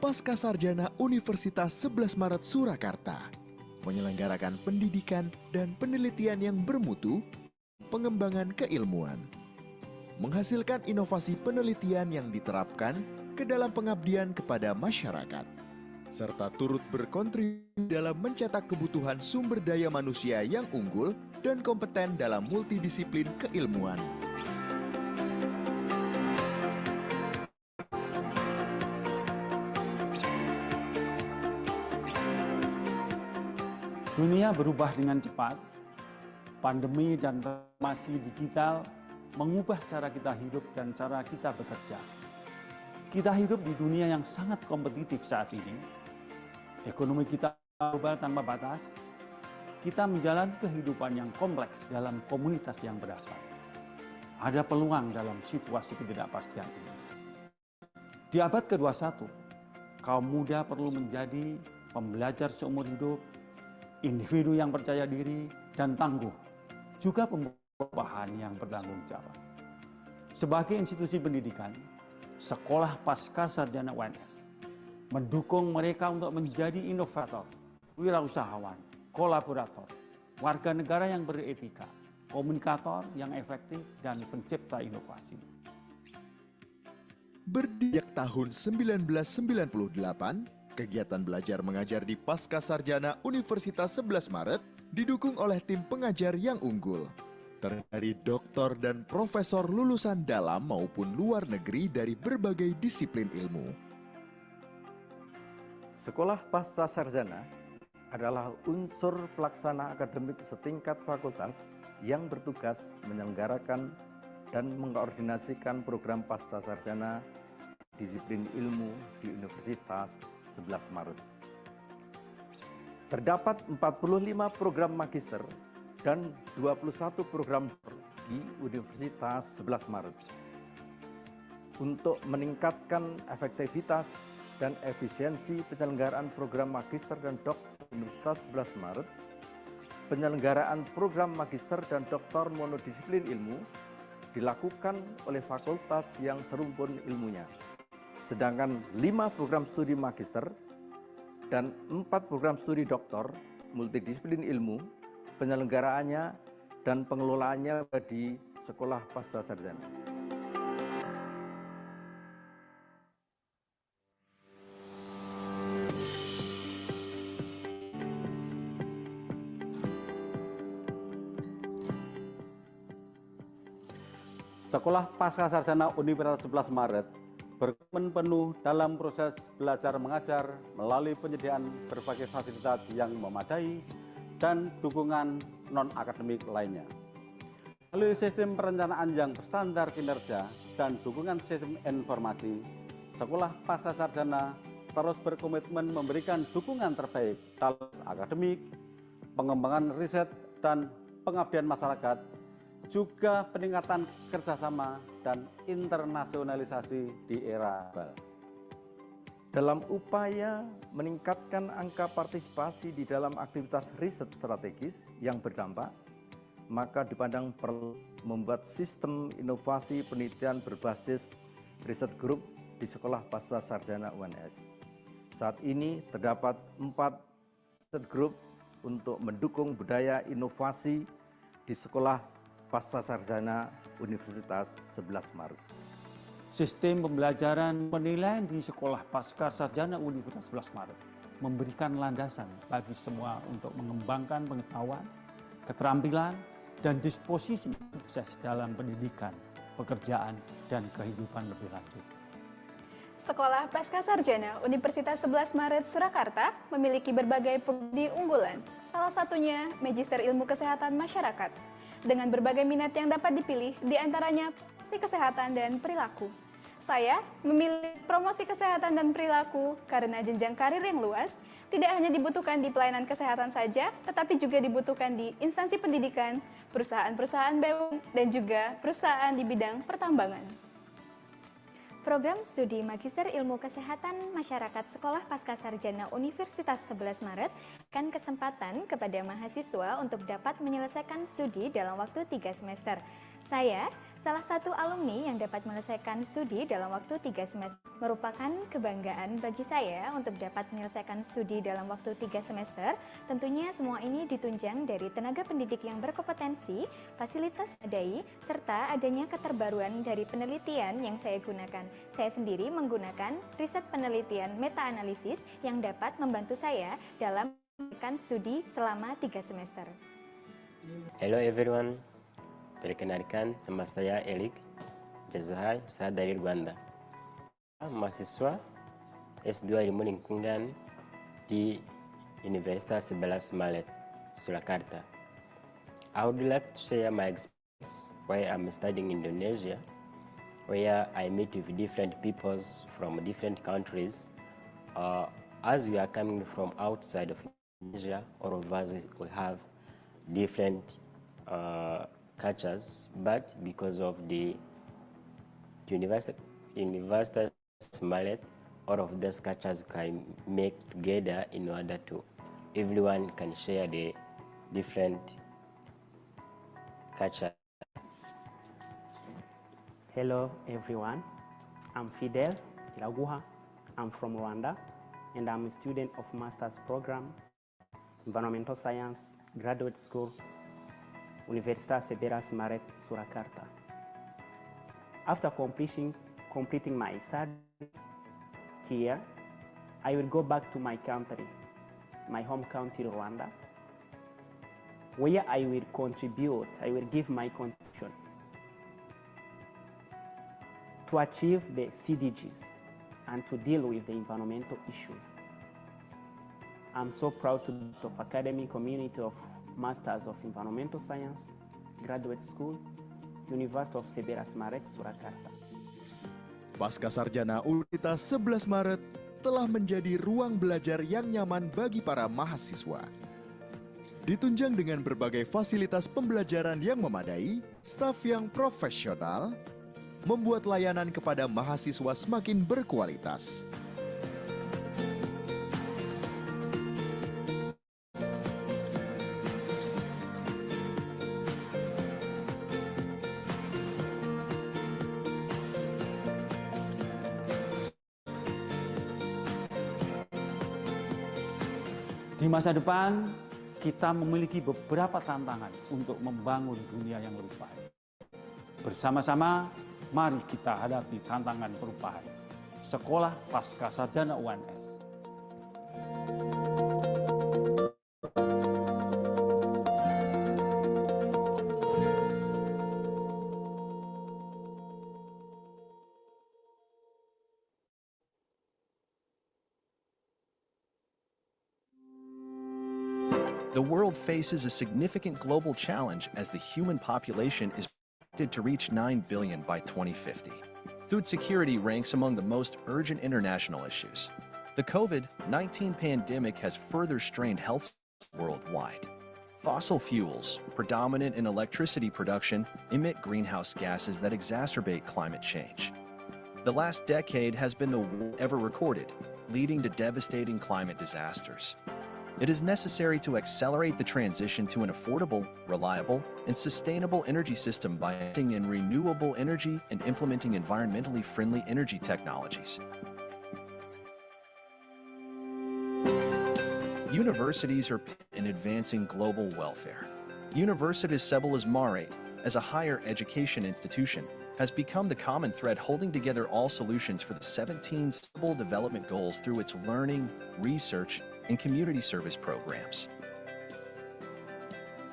Pascasarjana Universitas 11 Maret Surakarta menyelenggarakan pendidikan dan penelitian yang bermutu, pengembangan keilmuan, menghasilkan inovasi penelitian yang diterapkan ke dalam pengabdian kepada masyarakat, serta turut berkontribusi dalam mencetak kebutuhan sumber daya manusia yang unggul dan kompeten dalam multidisiplin keilmuan. Dunia berubah dengan cepat, pandemi dan transformasi digital mengubah cara kita hidup dan cara kita bekerja. Kita hidup di dunia yang sangat kompetitif saat ini. Ekonomi kita global tanpa batas. Kita menjalani kehidupan yang kompleks dalam komunitas yang beragam. Ada peluang dalam situasi ketidakpastian ini. Di abad ke-21, kaum muda perlu menjadi pembelajar seumur hidup, individu yang percaya diri dan tangguh, juga perubahan yang bertanggung jawab. Sebagai institusi pendidikan, Sekolah Pascasarjana UNS mendukung mereka untuk menjadi inovator, wirausahawan, kolaborator, warga negara yang beretika, komunikator yang efektif, dan pencipta inovasi. Berdiri tahun 1998, kegiatan belajar mengajar di Pascasarjana Universitas 11 Maret didukung oleh tim pengajar yang unggul, terdiri doktor dan profesor lulusan dalam maupun luar negeri dari berbagai disiplin ilmu. Sekolah Pascasarjana adalah unsur pelaksana akademik setingkat fakultas yang bertugas menyelenggarakan dan mengkoordinasikan program Pascasarjana disiplin ilmu di Universitas 11 Maret. Terdapat 45 program magister dan 21 program di Universitas 11 Maret. Untuk meningkatkan efektivitas dan efisiensi penyelenggaraan program magister dan doktor Universitas 11 Maret, penyelenggaraan program magister dan doktor monodisiplin ilmu dilakukan oleh fakultas yang serumpun ilmunya. Sedangkan 5 program studi magister dan 4 program studi doktor multidisiplin ilmu penyelenggaraannya dan pengelolaannya di Sekolah Pascasarjana. Sekolah Pascasarjana Universitas 11 Maret berkomitmen penuh dalam proses belajar mengajar melalui penyediaan berbagai fasilitas yang memadai dan dukungan non-akademik lainnya. Melalui sistem perencanaan yang berstandar kinerja dan dukungan sistem informasi, Sekolah Pascasarjana terus berkomitmen memberikan dukungan terbaik dalam akademik, pengembangan riset, dan pengabdian masyarakat, juga peningkatan kerjasama dan internasionalisasi di era global. Dalam upaya meningkatkan angka partisipasi di dalam aktivitas riset strategis yang berdampak, maka dipandang perlu membuat sistem inovasi penelitian berbasis riset group di Sekolah Pascasarjana UNS. Saat ini terdapat 4 riset group untuk mendukung budaya inovasi di Sekolah Pascasarjana Universitas 11 Maret. Sistem pembelajaran penilaian di Sekolah Pascasarjana Universitas 11 Maret memberikan landasan bagi semua untuk mengembangkan pengetahuan, keterampilan, dan disposisi sukses dalam pendidikan, pekerjaan, dan kehidupan lebih lanjut. Sekolah Pascasarjana Universitas 11 Maret Surakarta memiliki berbagai prodi unggulan, salah satunya Magister Ilmu Kesehatan Masyarakat, dengan berbagai minat yang dapat dipilih, diantaranya promosi kesehatan dan perilaku. Saya memilih promosi kesehatan dan perilaku karena jenjang karir yang luas tidak hanya dibutuhkan di pelayanan kesehatan saja, tetapi juga dibutuhkan di instansi pendidikan, perusahaan-perusahaan BUMN, dan juga perusahaan di bidang pertambangan. Program Studi Magister Ilmu Kesehatan Masyarakat Sekolah Pascasarjana Universitas 11 Maret memberikan kesempatan kepada mahasiswa untuk dapat menyelesaikan studi dalam waktu 3 semester. Saya Salah satu alumni yang dapat menyelesaikan studi dalam waktu 3 semester merupakan kebanggaan bagi saya untuk dapat menyelesaikan studi dalam waktu 3 semester. Tentunya semua ini ditunjang dari tenaga pendidik yang berkompetensi, fasilitas memadai, serta adanya keterbaruan dari penelitian yang saya gunakan. Saya sendiri menggunakan riset penelitian meta-analisis yang dapat membantu saya dalam melakukan studi selama 3 semester. Hello everyone. Perkenalkan, nama saya Elik Jazahai, saya dari Rwanda. Mahasiswa S2 Ilmu Lingkungan di Universitas Sebelas Maret, Surakarta. I would like to share my experience while I'm studying in Indonesia, where I meet with different peoples from different countries. As we are coming from outside of Indonesia, all of us we have different cultures, but because of the Universitas Maret, all of these cultures can make together in order to everyone can share the different cultures. Hello everyone, I'm Fidel Iraguha. I'm from Rwanda and I'm a student of Master's Program, Environmental Science, Graduate School, Universitas Sebelas Maret, Surakarta. After completing my study here, I will go back to my country, my home country, Rwanda, where I will give my contribution to achieve the CDGs and to deal with the environmental issues. I'm so proud to be of academic community of Masters of Environmental Science, Graduate School, University of Sebelas Maret, Surakarta. Pasca Sarjana Universitas 11 Maret telah menjadi ruang belajar yang nyaman bagi para mahasiswa. Ditunjang dengan berbagai fasilitas pembelajaran yang memadai, staf yang profesional, membuat layanan kepada mahasiswa semakin berkualitas. Di masa depan, kita memiliki beberapa tantangan untuk membangun dunia yang lebih baik. Bersama-sama, mari kita hadapi tantangan perubahan. Sekolah Pasca Sarjana UNS. The world faces a significant global challenge as the human population is projected to reach 9 billion by 2050. Food security ranks among the most urgent international issues. The COVID-19 pandemic has further strained health worldwide. Fossil fuels, predominant in electricity production, emit greenhouse gases that exacerbate climate change. The last decade has been the worst ever recorded, leading to devastating climate disasters. It is necessary to accelerate the transition to an affordable, reliable, and sustainable energy system by investing in renewable energy and implementing environmentally friendly energy technologies. Universities are in advancing global welfare. Universitas Sebelas Maret, as a higher education institution, has become the common thread holding together all solutions for the 17 Sustainable Development Goals through its learning, research, and community service programs.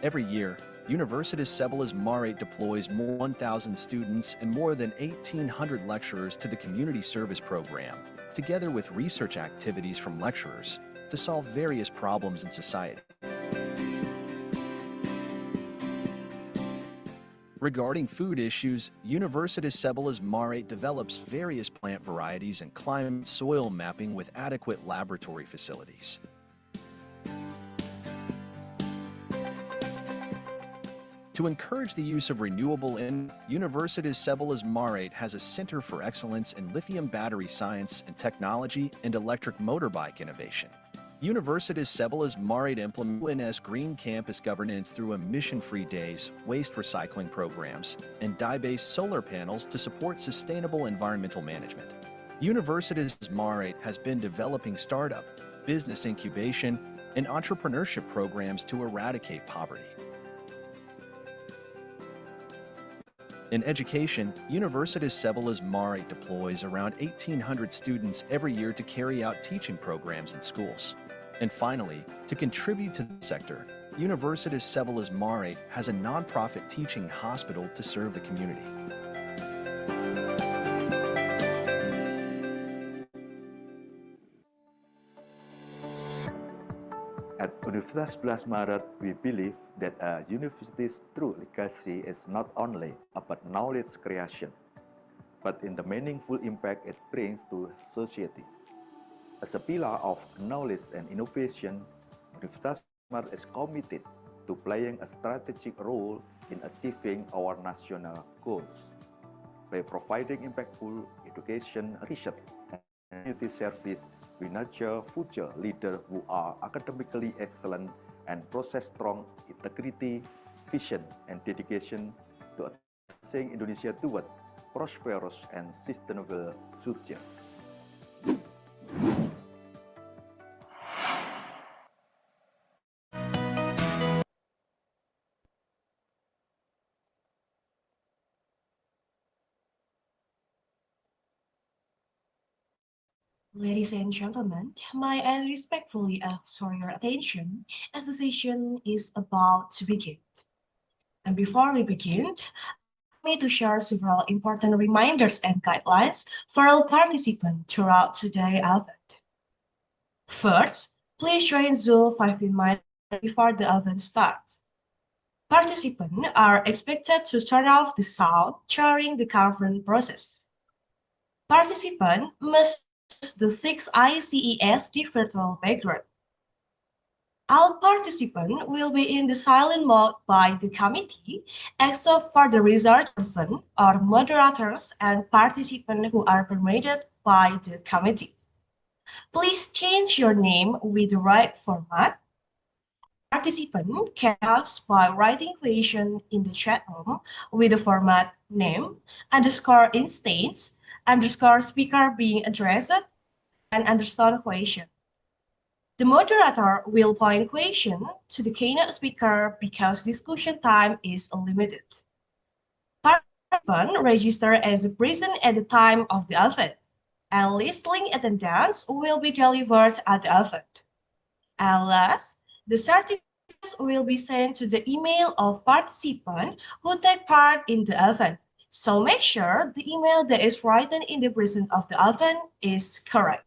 Every year, Universitas Sebelas Maret deploys more than 1,000 students and more than 1,800 lecturers to the community service program, together with research activities from lecturers, to solve various problems in society. Regarding food issues, Universitas Sebelas Maret develops various plant varieties and climate soil mapping with adequate laboratory facilities. To encourage the use of renewable energy, Universitas Sebelas Maret has a Center for Excellence in Lithium Battery Science and Technology and Electric Motorbike Innovation. Universitas Sebelas Maret implements green campus governance through emission-free days, waste recycling programs, and dye-based solar panels to support sustainable environmental management. Universitas Maret has been developing startup, business incubation, and entrepreneurship programs to eradicate poverty. In education, Universitas Sebelas Maret deploys around 1,800 students every year to carry out teaching programs in schools. And finally, to contribute to the sector, Universitas Sebelas Maret has a nonprofit teaching hospital to serve the community. At Universitas Sebelas Maret, we believe that a university's true legacy is not only about knowledge creation, but in the meaningful impact it brings to society. As a pillar of knowledge and innovation, Universitas Maret is committed to playing a strategic role in achieving our national goals. By providing impactful education, research, and community service, we nurture future leaders who are academically excellent and possess strong integrity, vision, and dedication to advancing Indonesia toward prosperous and sustainable future. Ladies and gentlemen, may I respectfully ask for your attention as the session is about to begin. And before we begin, allow me to share several important reminders and guidelines for all participants throughout today's event. First, please join Zoom 15 minutes before the event starts. Participants are expected to turn off the sound during the conference process. Participants must the 6 ICESD virtual background. All participants will be in the silent mode by the committee, except for the research person or moderators and participants who are permitted by the committee. Please change your name with the right format. Participants can ask by writing question in the chat room with the format name, _instance, _speaker being addressed, and understand question. The moderator will point question to the keynote speaker because discussion time is limited. Participants register as present at the time of the event, and list link attendance will be delivered at the event. And last, the certificates will be sent to the email of participants who take part in the event. So make sure the email that is written in the present of the event is correct.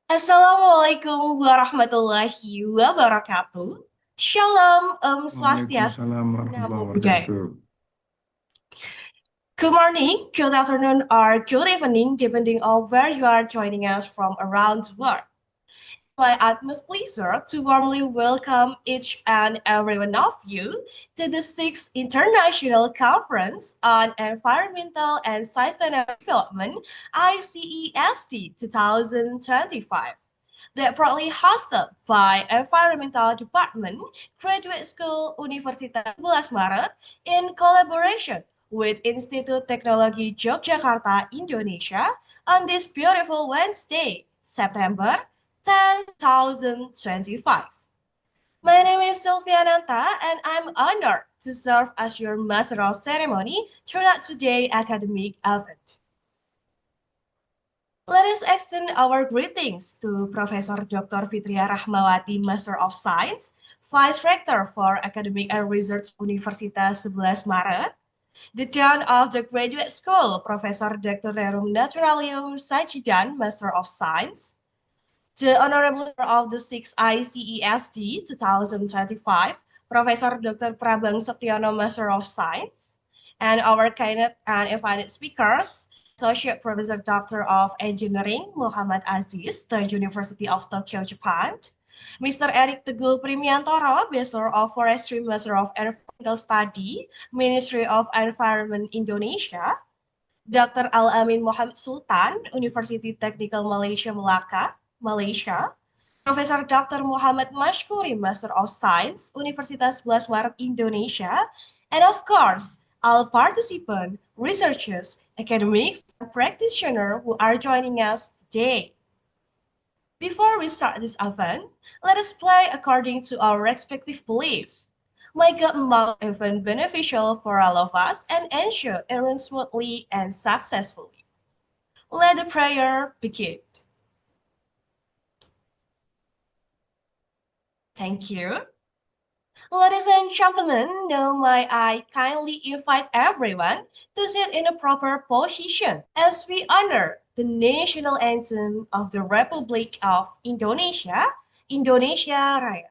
Assalamualaikum warahmatullahi wabarakatuh. Shalom, Swastiastu, Namo Buddhaya. Good morning, good afternoon, or good evening, depending on where you are joining us from around the world. My utmost pleasure to warmly welcome each and every one of you to the 6th International Conference on Environmental and Sustainable Development, ICESD 2025, that proudly hosted by Environmental Department, Graduate School Universitas Sebelas Maret in collaboration with Institut Teknologi Yogyakarta, Indonesia on this beautiful Wednesday, September 2025. My name is Sylvia Nanta, and I'm honored to serve as your Master of Ceremony throughout today's academic event. Let us extend our greetings to Professor Dr. Fitria Rahmawati, Master of Science, Vice Rector for Academic and Research Universitas Sebelas Maret, the Dean of the Graduate School, Professor Dr. Rerum Naturalium Sajidan, Master of Science, the Honorable Member of the 6th ICESD 2025, Professor Dr. Prabang Septiono, Master of Science, and our keynote and invited speakers, Associate Professor Doctor of Engineering, Muhammad Aziz, the University of Tokyo, Japan, Mr. Eric Teguh Primiantoro, Bachelor of Forestry, Master of Environmental Study, Ministry of Environment, Indonesia, Dr. Al-Amin Muhammad Sultan, University Technical Malaysia Melaka, Malaysia. Profesor Dr. Muhammad Mashkuri, Master of Science, Universitas Sebelas Maret, Indonesia. And of course, all participants, researchers, academics, and practitioners who are joining us today. Before we start this event, let us play according to our respective beliefs. May God make event beneficial for all of us and ensure it runs smoothly and successfully. Let the prayer begin. Thank you. Ladies and gentlemen, now may I kindly invite everyone to sit in a proper position as we honor the national anthem of the Republic of Indonesia, Indonesia Raya.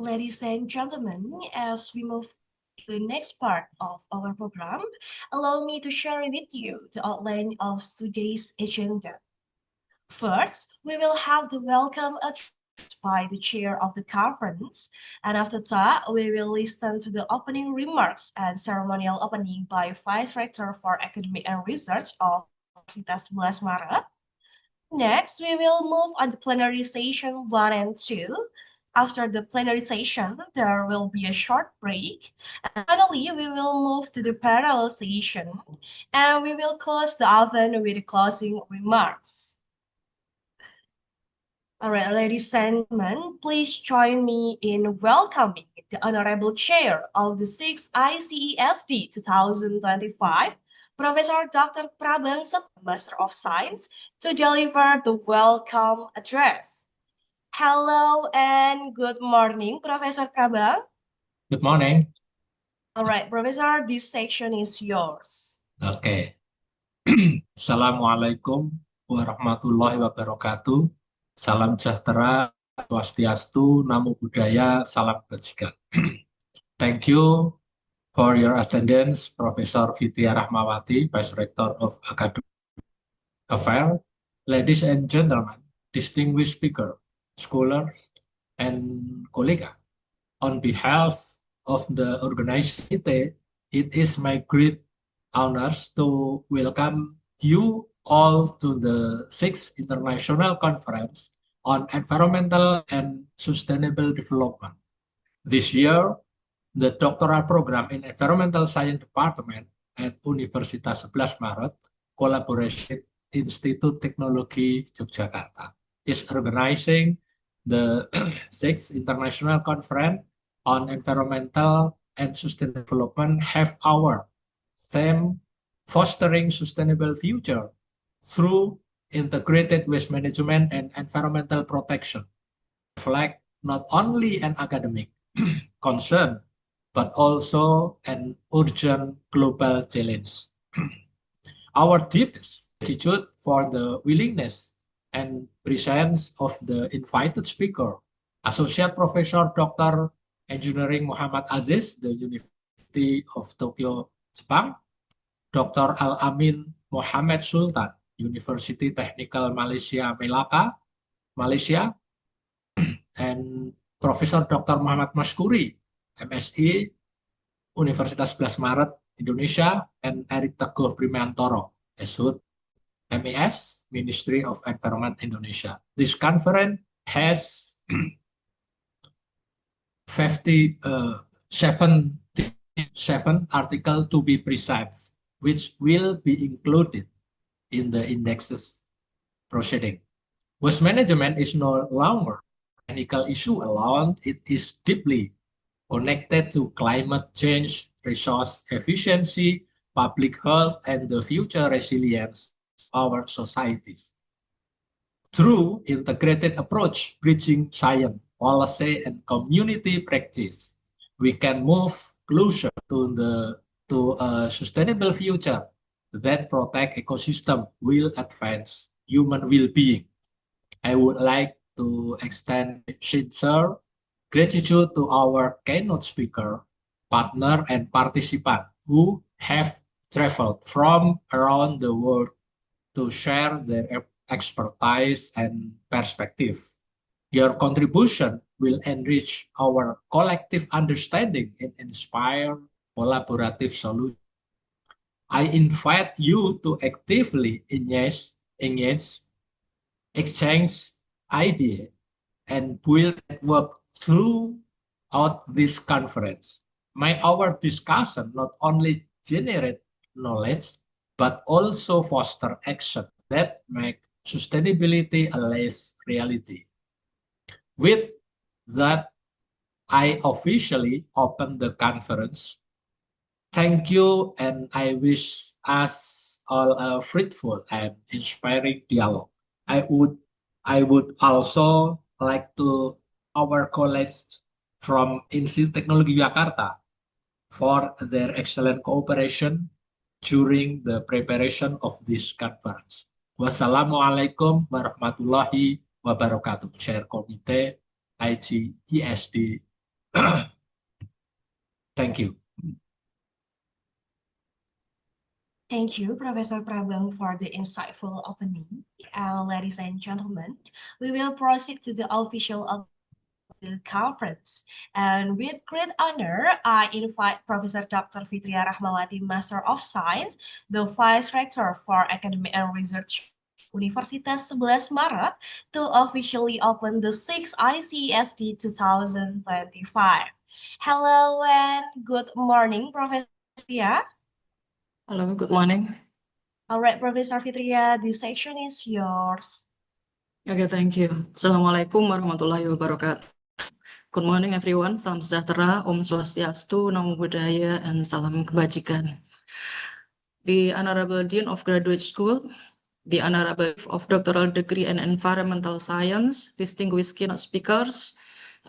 Ladies and gentlemen, as we move to the next part of our program, allow me to share with you the outline of today's agenda. First, we will have the welcome address by the chair of the conference, and after that, we will listen to the opening remarks and ceremonial opening by Vice Rector for Academic and Research of Universitas Sebelas Maret. Next, we will move on to plenary session 1 and 2. After the plenary session, there will be a short break. And finally, we will move to the parallel session, and we will close the event with closing remarks. All right, ladies and gentlemen, please join me in welcoming the Honorable Chair of the 6th ICESD 2025, Professor Dr. Prabang Sep, Master of Science, to deliver the welcome address. Hello and good morning, Professor Prabang. Good morning. All right, Professor, this section is yours. Oke. Assalamualaikum warahmatullahi wabarakatuh. Salam sejahtera, swastiastu, namo buddhaya, salam kebajikan. Thank you for your attendance, Professor Fitria Rahmawati, Vice Rector of Academic Affairs. Ladies and gentlemen, distinguished speaker, scholars, and colleagues. On behalf of the organization, it is my great honor to welcome you all to the 6th International Conference on Environmental and Sustainable Development. This year, the doctoral program in Environmental Science Department at Universitas Sebelas Maret, collaboration Institut Teknologi Yogyakarta, is organizing the 6th International Conference on Environmental and Sustainable Development half-hour theme fostering sustainable future through integrated waste management and environmental protection, reflect not only an academic concern, but also an urgent global challenge. Our deepest gratitude for the willingness and presence of the invited speaker, Associate Professor Dr. Engineering Muhammad Aziz, the University of Tokyo, Japan, Dr. Al-Amin Mohammed Sultan, University Technical Malaysia, Melaka, Malaysia, and Profesor Dr. Muhammad Mashkuri, MSI, Universitas 11 Maret, Indonesia, and Eric Teguh Primantoro, SHUT, MES, Ministry of Environment, Indonesia. This conference has 57 articles to be precise, which will be included in the indexes proceeding. Waste management is no longer a technical issue alone. It is deeply connected to climate change, resource efficiency, public health, and the future resilience of our societies. Through integrated approach, bridging science, policy, and community practice, we can move closer to a sustainable future that protect ecosystem will advance human well-being. I would like to extend sincere gratitude to our keynote speaker, partner, and participant who have traveled from around the world to share their expertise and perspective. Your contribution will enrich our collective understanding and inspire collaborative solutions. I invite you to actively engage, exchange ideas, and build network throughout this conference. May our discussion not only generate knowledge, but also foster action that make sustainability a less reality. With that, I officially open the conference. Thank you, and I wish us all a fruitful and inspiring dialogue. I would also like to our colleagues from Institut Teknologi Jakarta for their excellent cooperation during the preparation of this conference. Wassalamualaikum warahmatullahi wabarakatuh. Chair Komite ICESD. Thank you. Thank you, Professor Prabang, for the insightful opening. Ladies and gentlemen, we will proceed to the official of the conference. And with great honor, I invite Professor Dr. Fitria Rahmawati, Master of Science, the Vice Rector for Academic and Research, Universitas 11 Maret, to officially open the 6th ICESD 2025. Hello and good morning, Professor Fitria. Hello, good morning. All right, Professor Fitria, this section is yours. Okay, thank you. Assalamualaikum warahmatullahi wabarakatuh. Good morning, everyone. Salam sejahtera, Om Swastiastu, Namo Buddhaya, and Salam Kebajikan. The Honorable Dean of Graduate School, the Honorable of Doctoral Degree in Environmental Science, distinguished keynote speakers,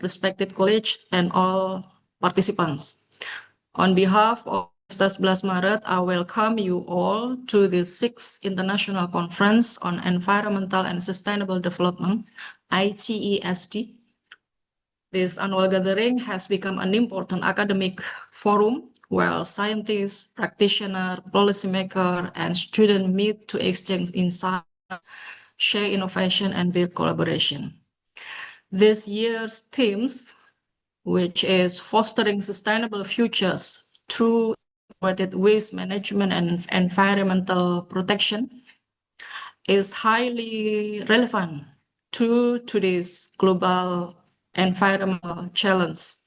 respected college, and all participants. On behalf of Universitas 11 Maret, I welcome you all to the 6th International Conference on Environmental and Sustainable Development, ICESD. This annual gathering has become an important academic forum where scientists, practitioners, policymakers, and students meet to exchange insights, share innovation, and build collaboration. This year's themes, which is fostering sustainable futures through integrated waste management and environmental protection, is highly relevant to today's global environmental challenge.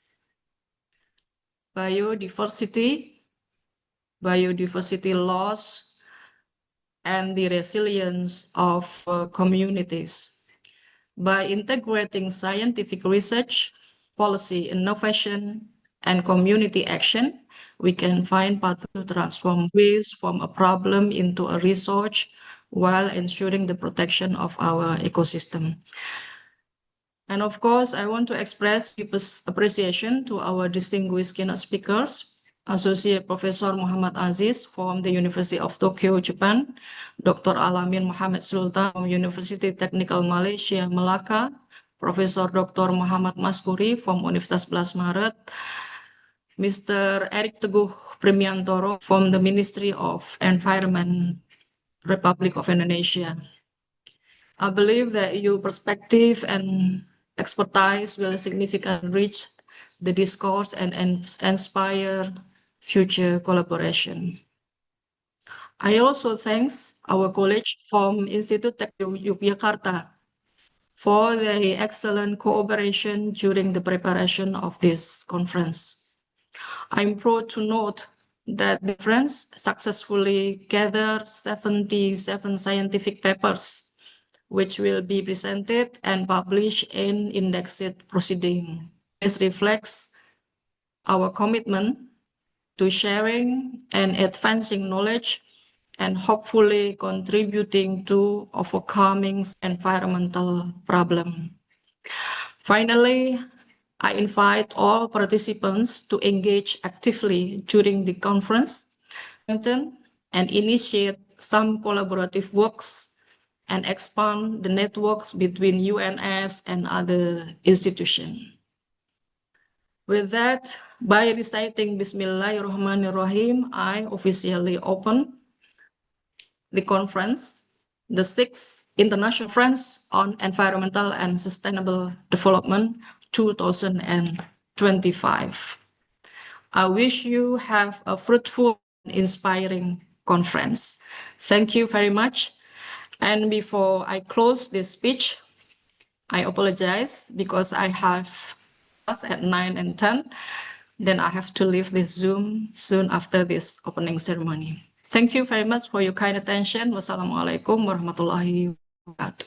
Biodiversity loss, and the resilience of communities. By integrating scientific research, policy innovation, and community action, we can find paths to transform waste from a problem into a resource while ensuring the protection of our ecosystem. And of course, I want to express deepest appreciation to our distinguished keynote speakers, Associate Professor Muhammad Aziz from the University of Tokyo, Japan, Dr. Alamin Muhammad Sultan from University Technical Malaysia, Melaka, Professor Dr. Muhammad Maskuri from Universitas Sebelas Maret, Mr. Eric Teguh Primiantoro from the Ministry of Environment, Republic of Indonesia. I believe that your perspective and expertise will significantly enrich the discourse and inspire future collaboration. I also thank our college from Institute Teknologi Yogyakarta for the excellent cooperation during the preparation of this conference. I'm proud to note that the conference successfully gathered 77 scientific papers, which will be presented and published in indexed proceeding. This reflects our commitment to sharing and advancing knowledge and hopefully contributing to overcoming environmental problem. Finally, I invite all participants to engage actively during the conference and initiate some collaborative works and expand the networks between UNS and other institutions. With that, by reciting Bismillahirrahmanirrahim, I officially open the conference, the 6th International Conference on Environmental and Sustainable Development 2025. I wish you have a fruitful and inspiring conference. Thank you very much. And before I close this speech, I apologize because I have class at 9 and 10. Then I have to leave this Zoom soon after this opening ceremony. Thank you very much for your kind attention. Wassalamualaikum warahmatullahi wabarakatuh.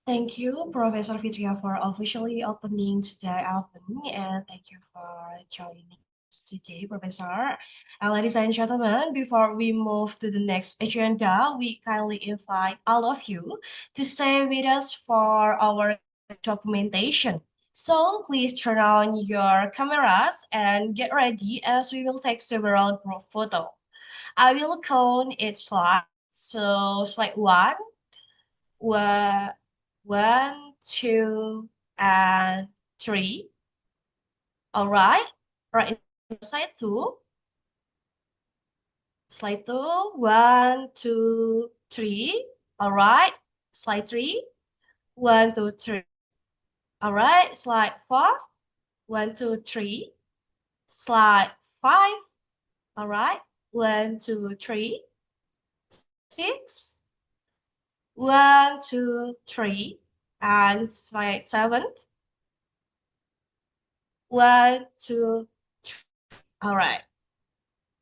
Thank you, Professor Fitria, for officially opening today opening, and thank you for joining us today, Professor. And ladies and gentlemen, before we move to the next agenda, we kindly invite all of you to stay with us for our documentation. So please turn on your cameras and get ready as we will take several group photos. I will count each slide. So slide 1, 2, and 3. All right. Right. Slide 2. Slide 2. 1, 2, 3. All right. Slide 3. 1, 2, 3. All right. Slide 4. 1, 2, 3. Slide 5. All right. 1, 2, 3. 6. 1, 2, 3. And slide 7. 1, 2, 3. All right.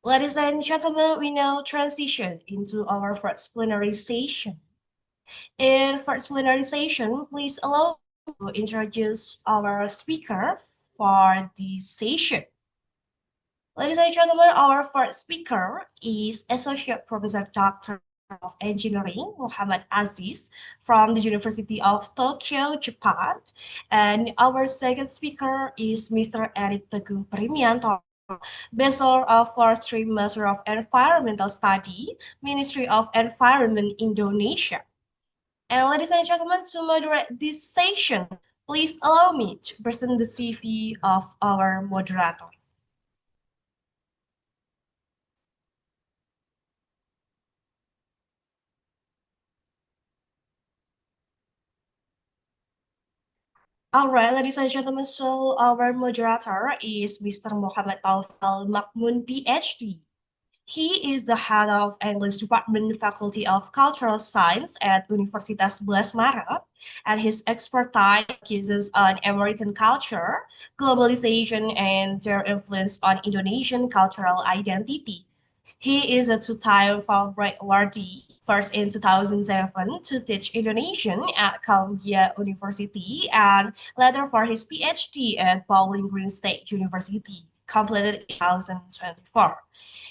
Ladies and gentlemen, we now transition into our first plenary session. In first plenary session, please allow me to introduce our speaker for this session. Ladies and gentlemen, our first speaker is Associate Professor Doctor of Engineering Muhammad Aziz from the University of Tokyo, Japan. And our second speaker is Mr. Eric Teguh Primiantoro, Bachelor of Forestry, Master of Environmental Study, Ministry of Environment, Indonesia. And ladies and gentlemen, to moderate this session, please allow me to present the CV of our moderator. All right, ladies and gentlemen, so our moderator is Mr. Muhammad Taufal Makmun, PhD. He is the head of English Department, Faculty of Cultural Science at Universitas Sebelas Maret, and his expertise focuses on American culture, globalization, and their influence on Indonesian cultural identity. He is a two-time Fulbright awardee first in 2007 to teach Indonesian at Columbia University and later for his PhD at Bowling Green State University, completed in 2024.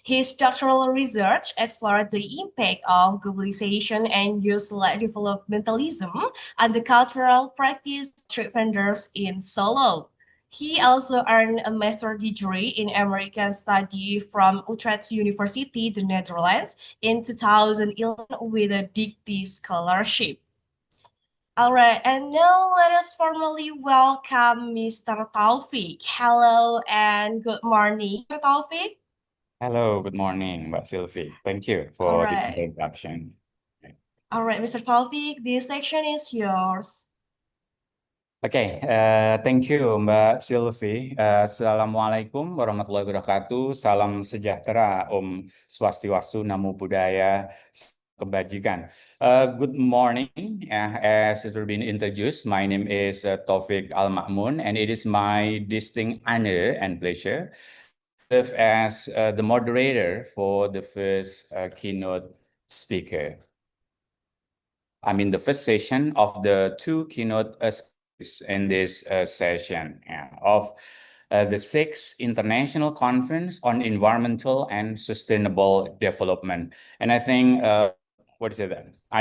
His doctoral research explored the impact of globalization and youth-led developmentalism on the cultural practice of street vendors in Solo. He also earned a master's degree in American Study from Utrecht University, the Netherlands, in 2011 with a Dicty Scholarship. All right, and now let us formally welcome Mr. Taufik. Hello and good morning, Mr. Taufik. Hello, good morning, Mbak Sylvie. Thank you All for the right. introduction. All right, Mr. Taufik, this section is yours. Okay, thank you, Mbak Sylvie. Assalamualaikum warahmatullahi wabarakatuh. Salam sejahtera, Om Swastiastu, Namo Buddhaya, Kebajikan. Good morning. As it has been introduced, my name is Taufik Al-Ma'mun, and it is my distinct honor and pleasure to serve as the moderator for the first keynote speaker. I mean, the first session of the two keynote speakers in this session of the 6th International Conference on Environmental and Sustainable Development. And I think, I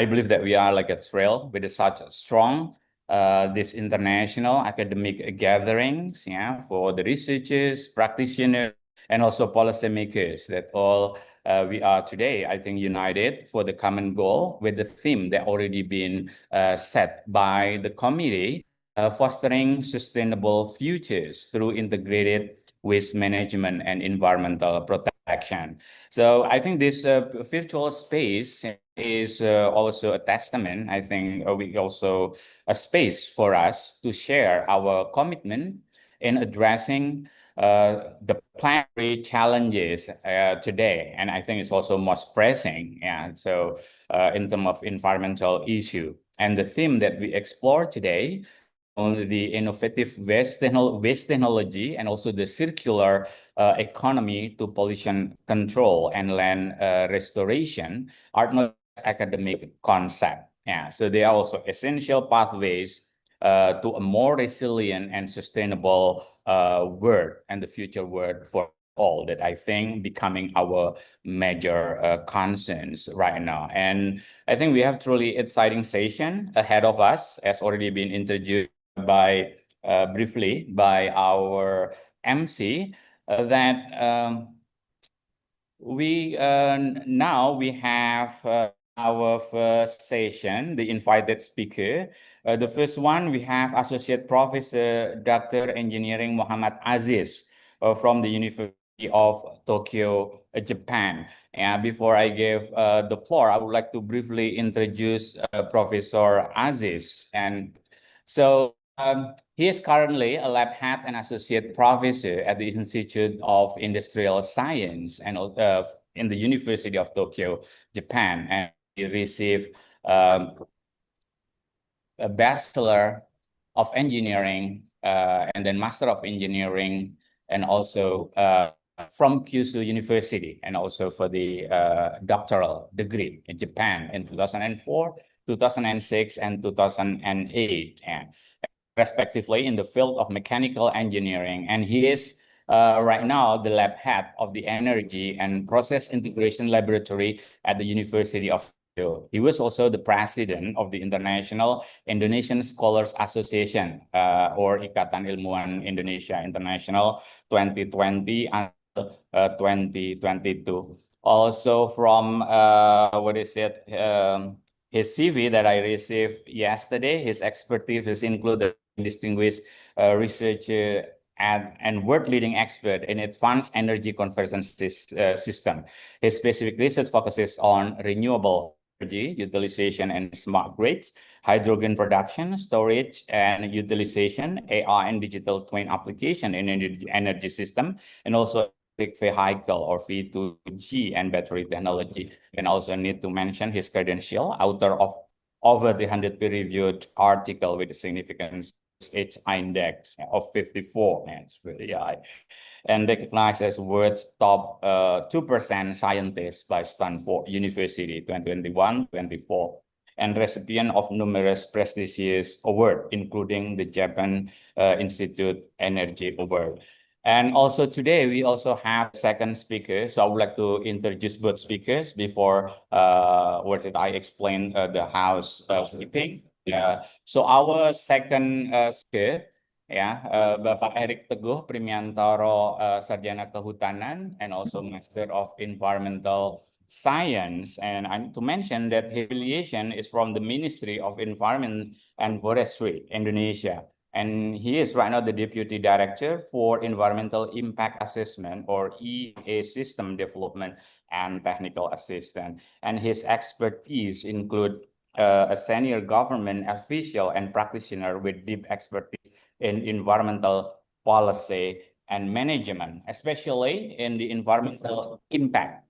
believe that we are like a thrill with such a strong this international academic gatherings for the researchers, practitioners, and also policymakers that all we are today, I think, united for the common goal with the theme that already been set by the committee, fostering sustainable futures through integrated waste management and environmental protection. So I think this virtual space is also a testament, I think, we also a space for us to share our commitment in addressing the planetary challenges today, and I think it's also most pressing. So in terms of environmental issue, and the theme that we explore today, only the innovative waste technology and also the circular economy to pollution control and land restoration are not academic concept. So they are also essential pathways to a more resilient and sustainable world and the future world for all, that I think becoming our major concerns right now. And I think we have truly exciting session ahead of us, as already been introduced by briefly by our MC, that we now we have our first session, the invited speaker. The first one, we have Associate Professor Dr. Engineering Muhammad Aziz from the University of Tokyo, Japan. And before I give the floor, I would like to briefly introduce Professor Aziz. And so he is currently a lab head and associate professor at the Institute of Industrial Science and in the University of Tokyo, Japan. And he received a Bachelor of Engineering and then Master of Engineering, and also from Kyushu University, and also for the doctoral degree in Japan in 2004, 2006, and 2008. And respectively in the field of mechanical engineering. And he is right now the lab head of the Energy and Process Integration Laboratory at the University of Tokyo. He was also the president of the International Indonesian Scholars Association, or Ikatan Ilmuwan Indonesia International 2020 until 2022. Also from, his CV that I received yesterday, his expertise is included distinguished researcher and world-leading expert in advanced energy conversion system. His specific research focuses on renewable energy utilization and smart grids, hydrogen production, storage and utilization, AR and digital twin application in energy system, and also vehicle or V2G and battery technology. And also need to mention his credential, author of over 300 peer-reviewed article with significant its index of 54, and it's really high, and recognized as world's top 2% scientists by Stanford University 2021-24, and recipient of numerous prestigious awards, including the Japan Institute Energy Award. And also today, we also have a second speaker. So I would like to introduce both speakers before what did I explain the house meeting. Yeah. So our second speaker, ya, Bapak Erik Teguh Primiantoro, Sarjana Kehutanan, and also Master of Environmental Science. And I need to mention that his affiliation is from the Ministry of Environment and Forestry, Indonesia. And he is right now the Deputy Director for Environmental Impact Assessment, or EA System Development and Technical Assistant. And his expertise include a senior government official and practitioner with deep expertise in environmental policy and management, especially in the environmental impact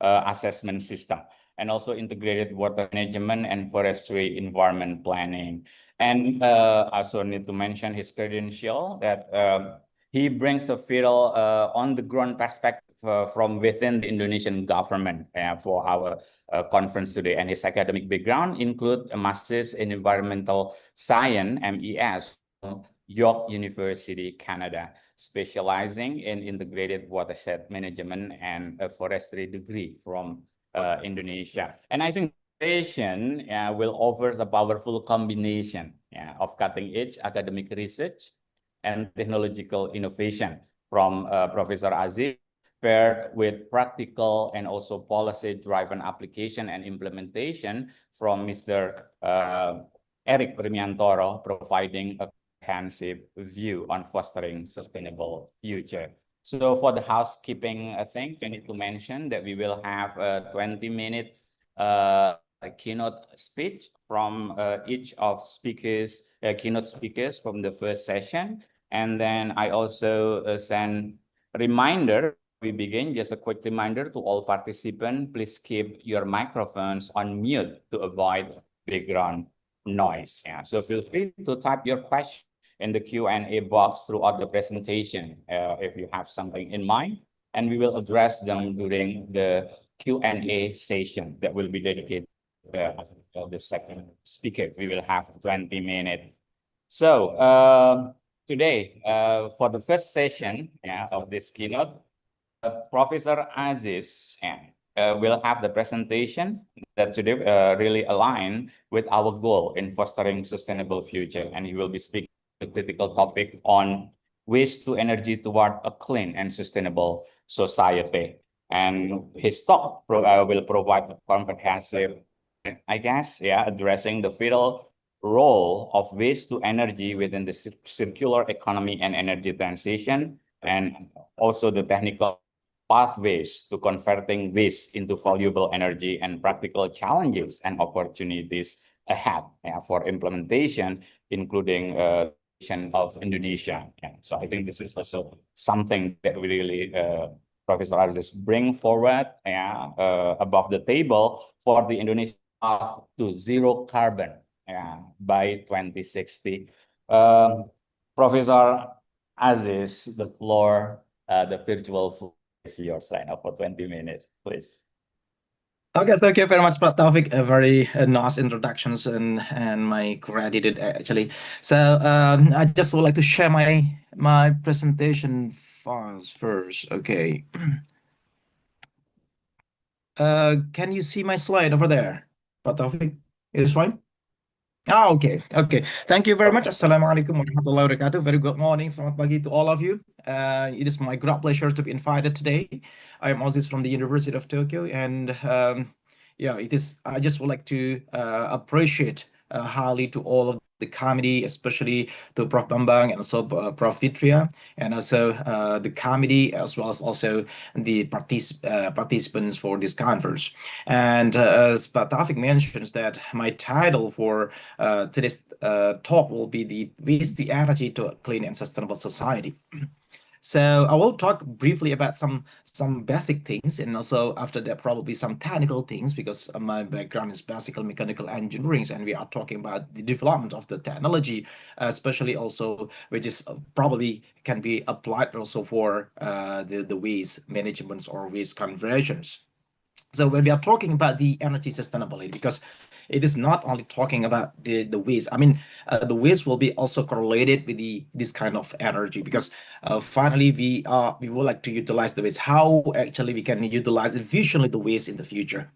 assessment system, and also integrated water management and forestry environment planning. And I also need to mention his credential that he brings a feel on the ground perspective from within the Indonesian government for our conference today. And his academic background include a master's in environmental science, MES, from York University, Canada, specializing in integrated watershed management, and a forestry degree from Indonesia. And I think session will offer a powerful combination of cutting-edge academic research and technological innovation from Professor Aziz, paired with practical and also policy-driven application and implementation from Mr. Erik Primiantoro, providing a comprehensive view on fostering sustainable future. So for the housekeeping thing, I need to mention that we will have a 20-minute keynote speech from each of speakers, keynote speakers from the first session. And then I also send reminder, we begin, just a quick reminder to all participants, please keep your microphones on mute to avoid background noise. So feel free to type your question in the Q&A box throughout the presentation if you have something in mind, and we will address them during the Q&A session that will be dedicated to the second speaker. We will have 20 minutes. So today, for the first session of this keynote, Professor Aziz will have the presentation that today really align with our goal in fostering sustainable future, and he will be speaking the critical topic on waste to energy toward a clean and sustainable society. And his talk will provide a comprehensive, I guess, addressing the vital role of waste to energy within the circular economy and energy transition, and also the technical pathways to converting waste into valuable energy and practical challenges and opportunities ahead for implementation, including of Indonesia. So I think this is also something that we really Professor Aziz bring forward above the table for the Indonesian path to zero carbon by 2060. Professor Aziz, the floor, the virtual floor is yours right now for 20 minutes, please. Okay, thank you very much, Pak Taufik. A very nice introductions and my gratitude actually. So I just would like to share my presentation files first. Okay. Can you see my slide over there, Pak Taufik? It is fine. Okay. Thank you very much. Assalamualaikum warahmatullahi wabarakatuh. Very good morning. Selamat pagi to all of you. It is my great pleasure to be invited today. I am Aziz from the University of Tokyo, and I just would like to appreciate highly to all of the committee, especially to Prof. Bambang and also Prof. Fitria, and also the committee, as well as also the participants for this conference. And as Pak Taufik mentions, that my title for today's talk will be the waste to energy to a clean and sustainable society. So I will talk briefly about some basic things, and also after that probably some technical things, because my background is basically mechanical engineering, and we are talking about the development of the technology, especially also which is probably can be applied also for the waste management or waste conversions. So when we are talking about the energy sustainability, because it is not only talking about the waste. I mean, the waste will be also correlated with the this kind of energy, because finally we would like to utilize the waste. How actually we can utilize efficiently the waste in the future.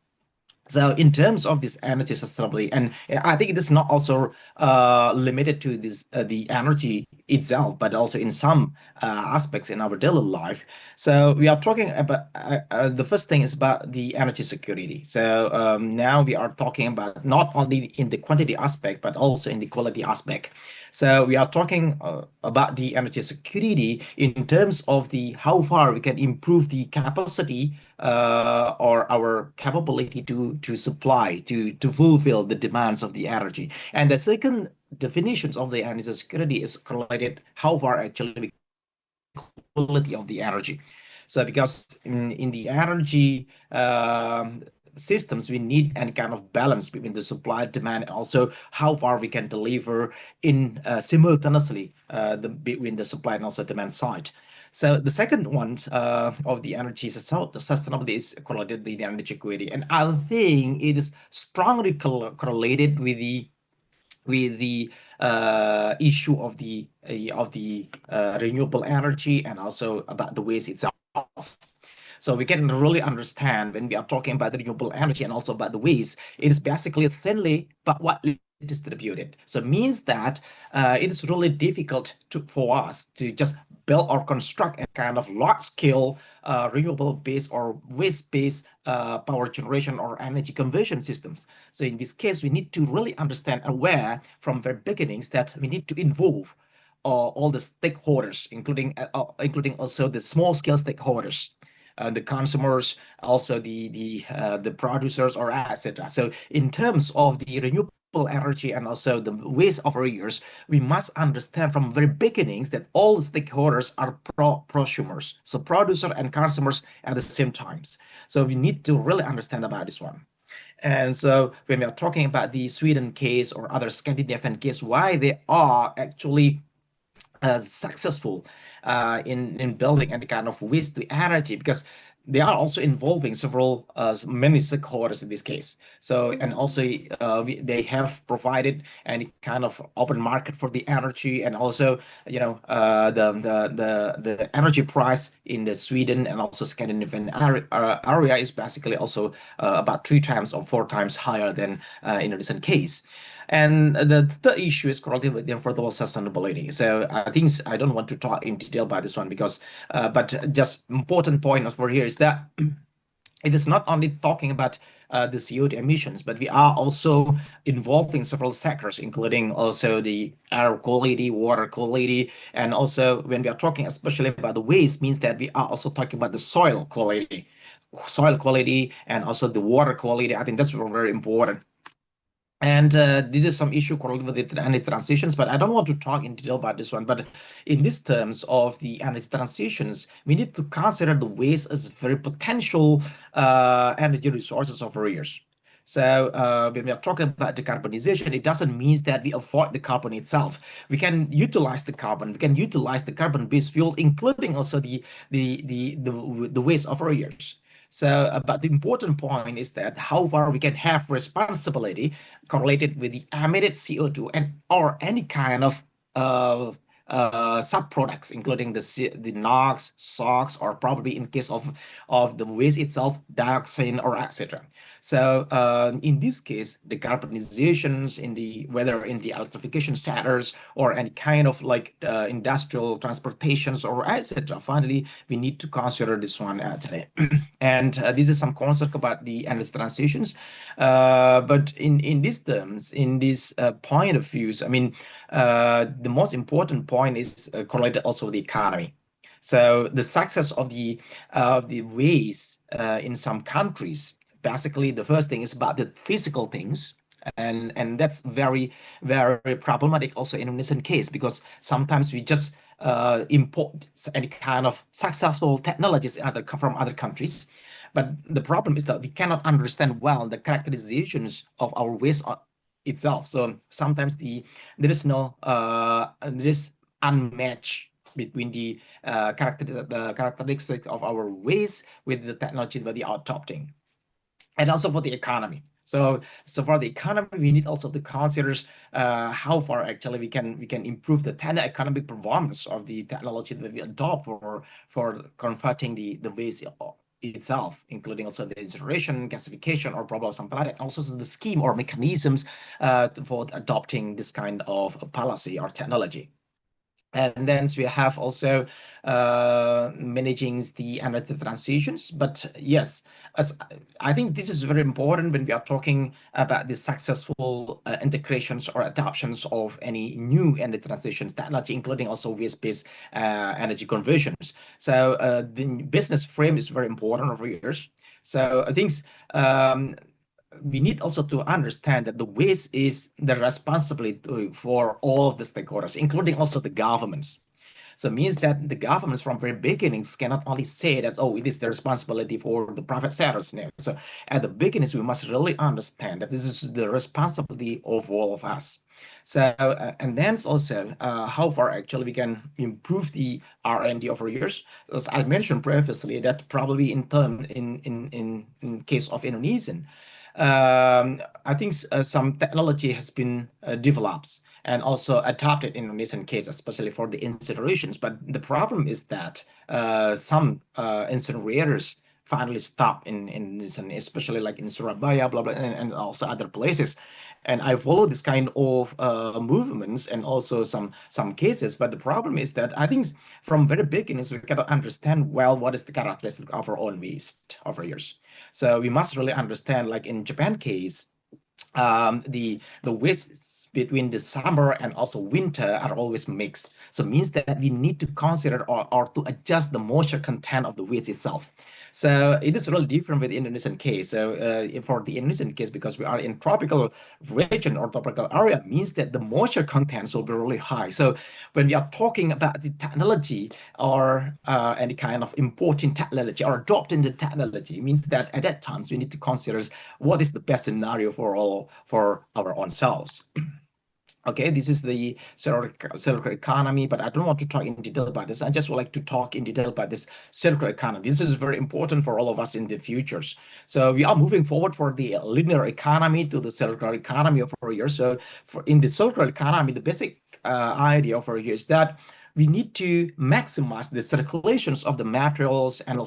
So in terms of this energy sustainability, and I think it is not also limited to this the energy itself, but also in some aspects in our daily life. So we are talking about the first thing is about the energy security. So now we are talking about not only in the quantity aspect, but also in the quality aspect. So we are talking about the energy security in terms of the how far we can improve the capacity or our capability to supply to fulfill the demands of the energy. And the second definitions of the energy security is correlated how far actually we quality of the energy. So because in the energy systems, we need any kind of balance between the supply demand and also how far we can deliver in simultaneously between the supply and also demand side. So the second one of the energy sustainability is correlated with the energy equity, and I think it is strongly correlated with the issue of the renewable energy and also about the waste itself. So we can really understand when we are talking about the renewable energy and also about the waste, it is basically thinly but widely distributed. So it means that it is really difficult for us to just build or construct a kind of large-scale renewable-based or waste-based power generation or energy conversion systems. So in this case, we need to really understand, aware from the beginnings that we need to involve all the stakeholders, including also the small-scale stakeholders, the consumers, also the producers, or etc. So in terms of the renewable energy and also the waste of years, we must understand from very beginnings that all stakeholders are prosumers, so producer and consumers at the same times. So we need to really understand about this one. And so when we are talking about the Sweden case or other Scandinavian case, why they are actually successful in building any kind of waste to energy, because they are also involving several many stakeholders in this case. So and also they have provided any kind of open market for the energy, and also the energy price in the Sweden and also Scandinavian area is basically also about 3 times or 4 times higher than in a recent case. And the third issue is correlated with the affordable sustainability. So I think I don't want to talk in detail about this one, because, but just important point over here is that it is not only talking about the CO2 emissions, but we are also involving several sectors, including also the air quality, water quality, and also when we are talking especially about the waste, means that we are also talking about the soil quality, and also the water quality. I think that's very important. And this is some issue correlated with the energy transitions, but I don't want to talk in detail about this one. But in these terms of the energy transitions, we need to consider the waste as very potential energy resources over years. So when we are talking about decarbonization, it doesn't mean that we avoid the carbon itself. We can utilize the carbon. We can utilize the carbon-based fuels, including also the waste of our years. So, but the important point is that how far we can have responsibility correlated with the emitted CO2 and or any kind of subproducts, including the NOx, SOx, or probably in case of the waste itself, dioxin or etc. So in this case, the carbonizations in the whether in the electrification sectors or any kind of like industrial transportations or etc. Finally, we need to consider this one today. And this is some concept about the energy transitions. But in these terms, in this point of views, I mean, the most important point is correlated also with the economy. So the success of the ways in some countries, basically the first thing is about the physical things. And that's very, very problematic also in a recent case, because sometimes we just import any kind of successful technologies from other countries. But the problem is that we cannot understand well the characterizations of our waste itself. So sometimes there is unmatched between the characteristics of our waste with the technology that we are adopting, and also for the economy. So for the economy, we need also to consider how far actually we can improve the economic performance of the technology that we adopt for converting the waste itself, including also the incineration, gasification, or probably something like that. Also the scheme or mechanisms for adopting this kind of policy or technology. And then we have also managing the energy transitions. But yes, as I think this is very important when we are talking about the successful integrations or adoptions of any new energy transition technology, including also waste-based energy conversions. So the business frame is very important over years. So I think we need also to understand that the waste is the responsibility for all of the stakeholders, including also the governments. So it means that the governments from very beginnings cannot only say that, oh, it is the responsibility for the private sectors now. So at the beginnings, we must really understand that this is the responsibility of all of us. So, and then also how far actually we can improve the R&D over years. As I mentioned previously, that probably in case of Indonesian, I think some technology has been developed and also adopted in Indonesian case, especially for the incinerations. But the problem is that some incinerators finally stop in especially like in Surabaya, blah, blah, and also other places. And I follow this kind of movements and also some cases. But the problem is that I think from very beginnings, we cannot understand well what is the characteristic of our own waste over years. So we must really understand, like in Japan case, the wastes between the summer and also winter are always mixed. So it means that we need to consider or to adjust the moisture content of the waste itself. So it is really different with the Indonesian case. So for the Indonesian case, because we are in tropical region or tropical area, means that the moisture contents will be really high. So when we are talking about the technology or any kind of importing technology or adopting the technology, means that at that time we need to consider what is the best scenario for our own selves. Okay, this is the circular economy, but I don't want to talk in detail about this. I just would like to talk in detail about this circular economy. This is very important for all of us in the futures. So we are moving forward for the linear economy to the circular economy over here. So in the circular economy, the basic idea over here is that we need to maximize the circulations of the materials and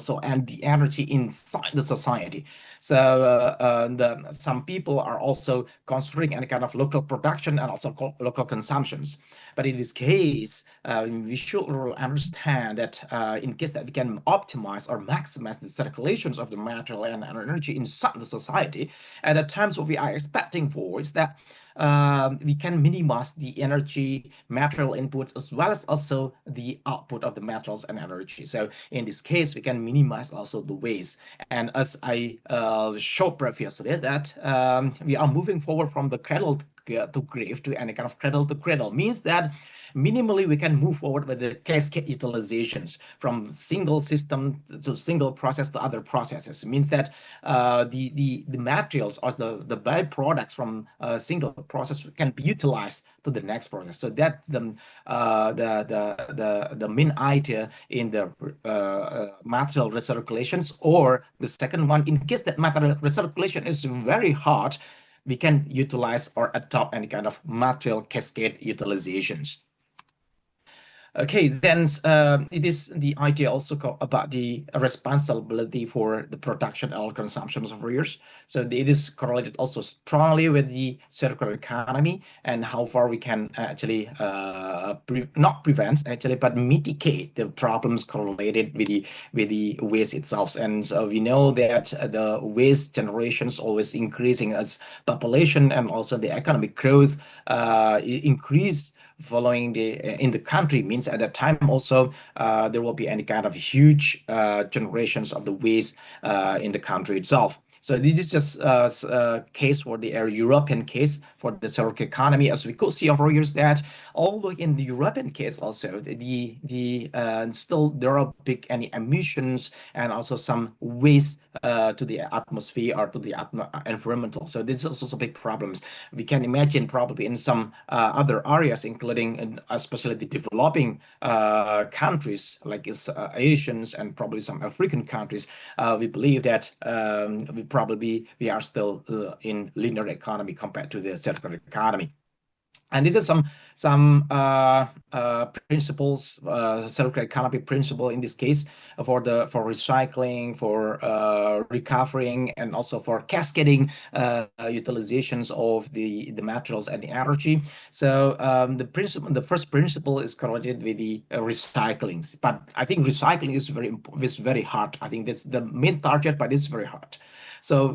the energy inside the society. So some people are also considering any kind of local production and also local consumptions. But in this case, we should understand that in case that we can optimize or maximize the circulations of the material and energy inside the society, at the times what we are expecting for is that we can minimize the energy material inputs as well as also the output of the materials and energy. So in this case, we can minimize also the waste. And as I showed previously, that we are moving forward from the cradle to grave to any kind of cradle to cradle, means that minimally we can move forward with the cascade utilizations from single system to single process to other processes. It means that the materials or the byproducts from a single process can be utilized to the next process. So that the main idea in the material recirculations. Or the second one, in case that material recirculation is very hard, we can utilize or adopt any kind of material cascade utilizations. Okay, then it is the idea also about the responsibility for the production and consumption of years. So it is correlated also strongly with the circular economy and how far we can actually not prevent actually, but mitigate the problems correlated with the waste itself. And so we know that the waste generation is always increasing as population and also the economic growth increase following in the country, means at that time also there will be any kind of huge generations of the waste in the country itself. So this is just a case for the European case for the circular economy. As we could see over years that although in the European case also still there are big any emissions and also some waste to the atmosphere or to the environmental. So this is also big problems. We can imagine probably in some other areas, including especially the developing countries like Asians and probably some African countries. We believe that we are still in linear economy compared to the circular economy. And these are some principles, circular economy principle in this case for recycling, for recovering, and also for cascading utilizations of the materials and the energy. So the first principle is correlated with the recycling. But I think recycling is very hard. I think that's the main target, but it's very hard. So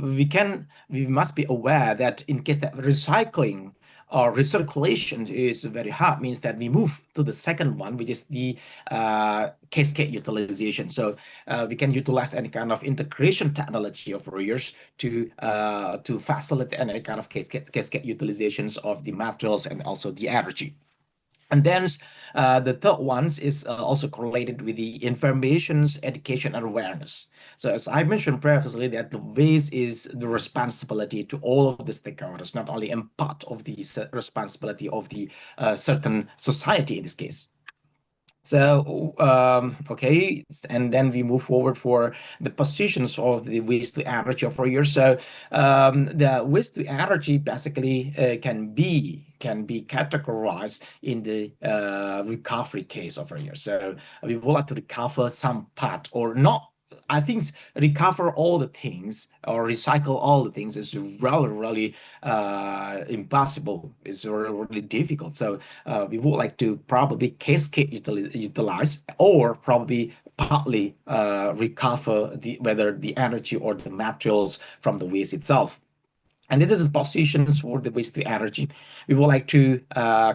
we must be aware that in case that recycling or recirculation is very hard, means that we move to the second one, which is the cascade utilization. So we can utilize any kind of integration technology over years to facilitate any kind of cascade utilizations of the materials and also the energy. And then the third one is also correlated with the informations, education, and awareness. So as I mentioned previously, that the waste is the responsibility to all of the stakeholders, not only in part of the responsibility of the certain society in this case. So, okay, and then we move forward for the positions of the waste to energy over here. So the waste to energy basically can be categorized in the recovery case over here. So we would like to recover some part or not. I think recover all the things or recycle all the things is really impossible. It's really difficult. So we would like to probably cascade utilize or probably partly recover whether the energy or the materials from the waste itself. And this is positions for the waste to energy. We would like to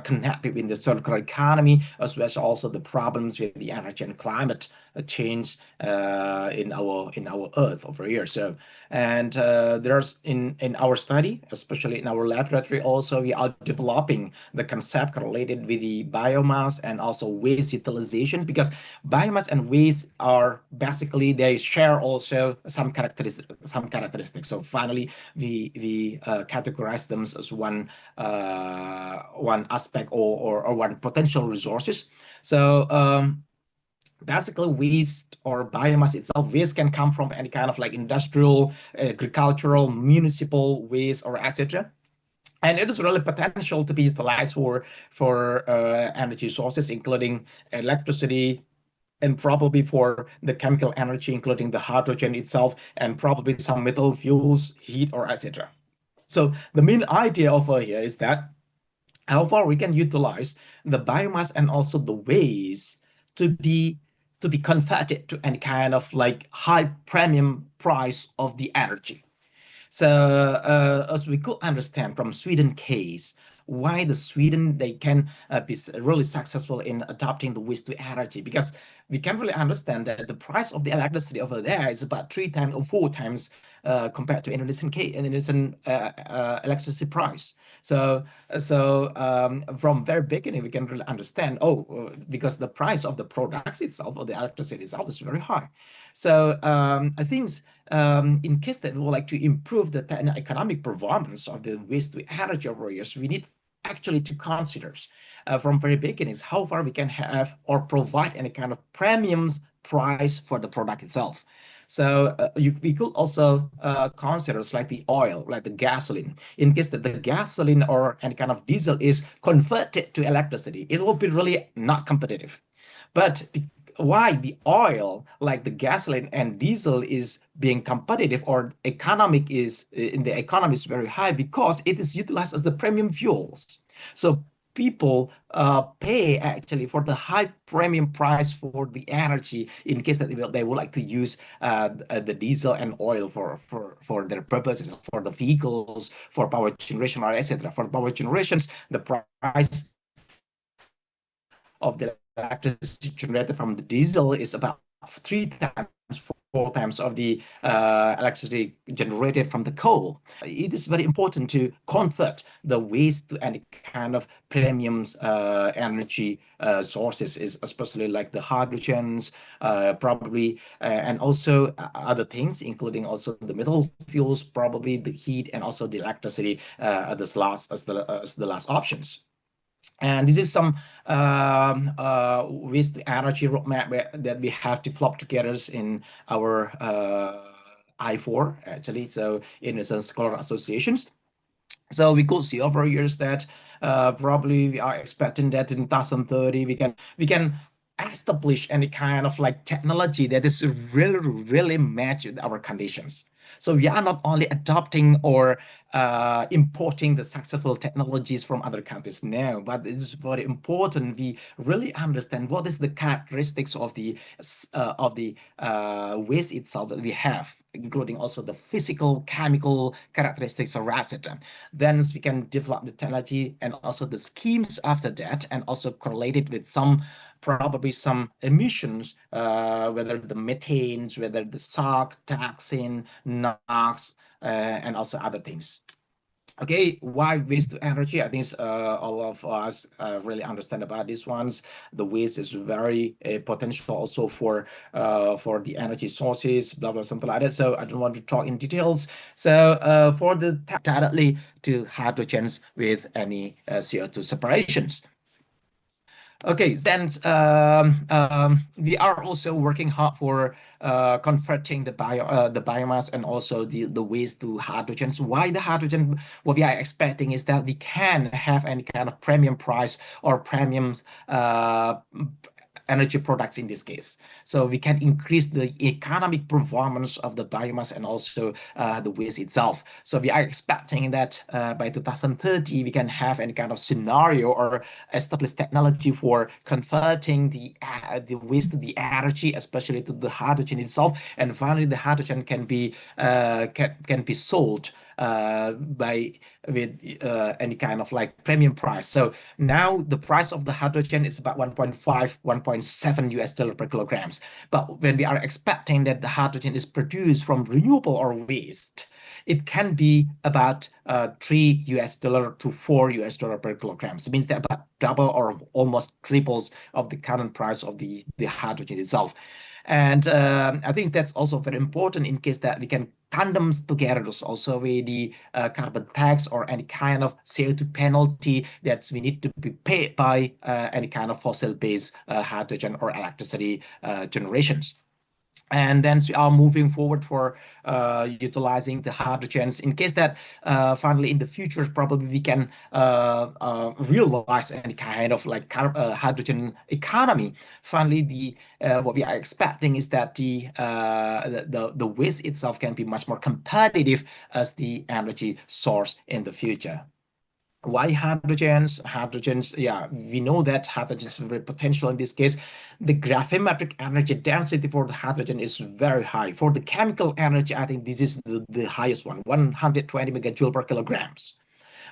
connect between the circular economy as well as also the problems with the energy and climate change in our Earth over here. So, and there's in our study, especially in our laboratory, also we are developing the concept related with the biomass and also waste utilization, because biomass and waste are basically they share also some characteristics. So finally, we categorize them as one aspect or one potential resources. So basically waste or biomass itself, waste can come from any kind of like industrial, agricultural, municipal waste or etc. And it is really potential to be utilized for energy sources, including electricity, and probably for the chemical energy, including the hydrogen itself, and probably some metal fuels, heat, or etc. So the main idea over here is that how far we can utilize the biomass and also the waste to be converted to any kind of like high premium price of the energy. So as we could understand from Sweden case, why the Sweden they can be really successful in adopting the waste to energy, because we can really understand that the price of the electricity over there is about 3 times or 4 times compared to Indonesian electricity price. So from very beginning we can really understand because the price of the products itself or the electricity itself is very high. So I think in case that we would like to improve the economic performance of the waste to energy over years, we need actually to consider from very beginnings how far we can have or provide any kind of premium price for the product itself. So we could also consider like the oil, like the gasoline. In case that the gasoline or any kind of diesel is converted to electricity, it will be really not competitive. But why the oil, like the gasoline and diesel, is being competitive or economic is in the economy is very high, because it is utilized as the premium fuels. So people pay actually for the high premium price for the energy in case that they would like to use the diesel and oil for their purposes, for the vehicles, for power generation, or etc. For power generations, the price of the electricity generated from the diesel is about 3 times, 4 4 times of the electricity generated from the coal. It is very important to convert the waste to any kind of premium energy sources, is especially like the hydrogens, probably, and also other things, including also the metal fuels, probably the heat, and also the electricity as the last options. And this is some waste energy roadmap that we have developed together in our I4, actually, so Indonesian Scholar Associations. So we could see over years that probably we are expecting that in 2030 we can establish any kind of like technology that is really match with our conditions. So we are not only adopting or importing the successful technologies from other countries now, but it's very important we really understand what is the characteristics of the waste itself that we have, including also the physical, chemical characteristics of asset. Then we can develop the technology and also the schemes after that, and also correlate it with probably some emissions, whether the methanes, whether the SOx, dioxin, NOx, and also other things. Okay, why waste to energy? I think all of us really understand about these ones. The waste is very potential also for the energy sources, blah blah, something like that. So I don't want to talk in details. So for the directly to hydrogens with any CO2 separations. Okay, then we are also working hard for converting the biomass and also the waste to hydrogens. Why the hydrogen? What we are expecting is that we can have any kind of premium price or premium energy products in this case. So we can increase the economic performance of the biomass and also the waste itself. So we are expecting that by 2030, we can have any kind of scenario or established technology for converting the waste to the energy, especially to the hydrogen itself. And finally, the hydrogen can be sold with any kind of like premium price. So now the price of the hydrogen is about 1.5, 1.7 US dollar per kilograms. But when we are expecting that the hydrogen is produced from renewable or waste, it can be about 3 US dollar to 4 US dollar per kilogram. So it means that about double or almost triples of the current price of the hydrogen itself. And I think that's also very important in case that we can tandem together also with the carbon tax or any kind of CO2 penalty that we need to be paid by any kind of fossil-based hydrogen or electricity generations. And then we are moving forward for utilizing the hydrogens in case that finally in the future probably we can realize any kind of like hydrogen economy. Finally, what we are expecting is that the waste itself can be much more competitive as the energy source in the future. Why hydrogens? Hydrogens, yeah, we know that hydrogen is very potential in this case. The gravimetric energy density for the hydrogen is very high. For the chemical energy, I think this is the highest one, 120 megajoule per kilograms.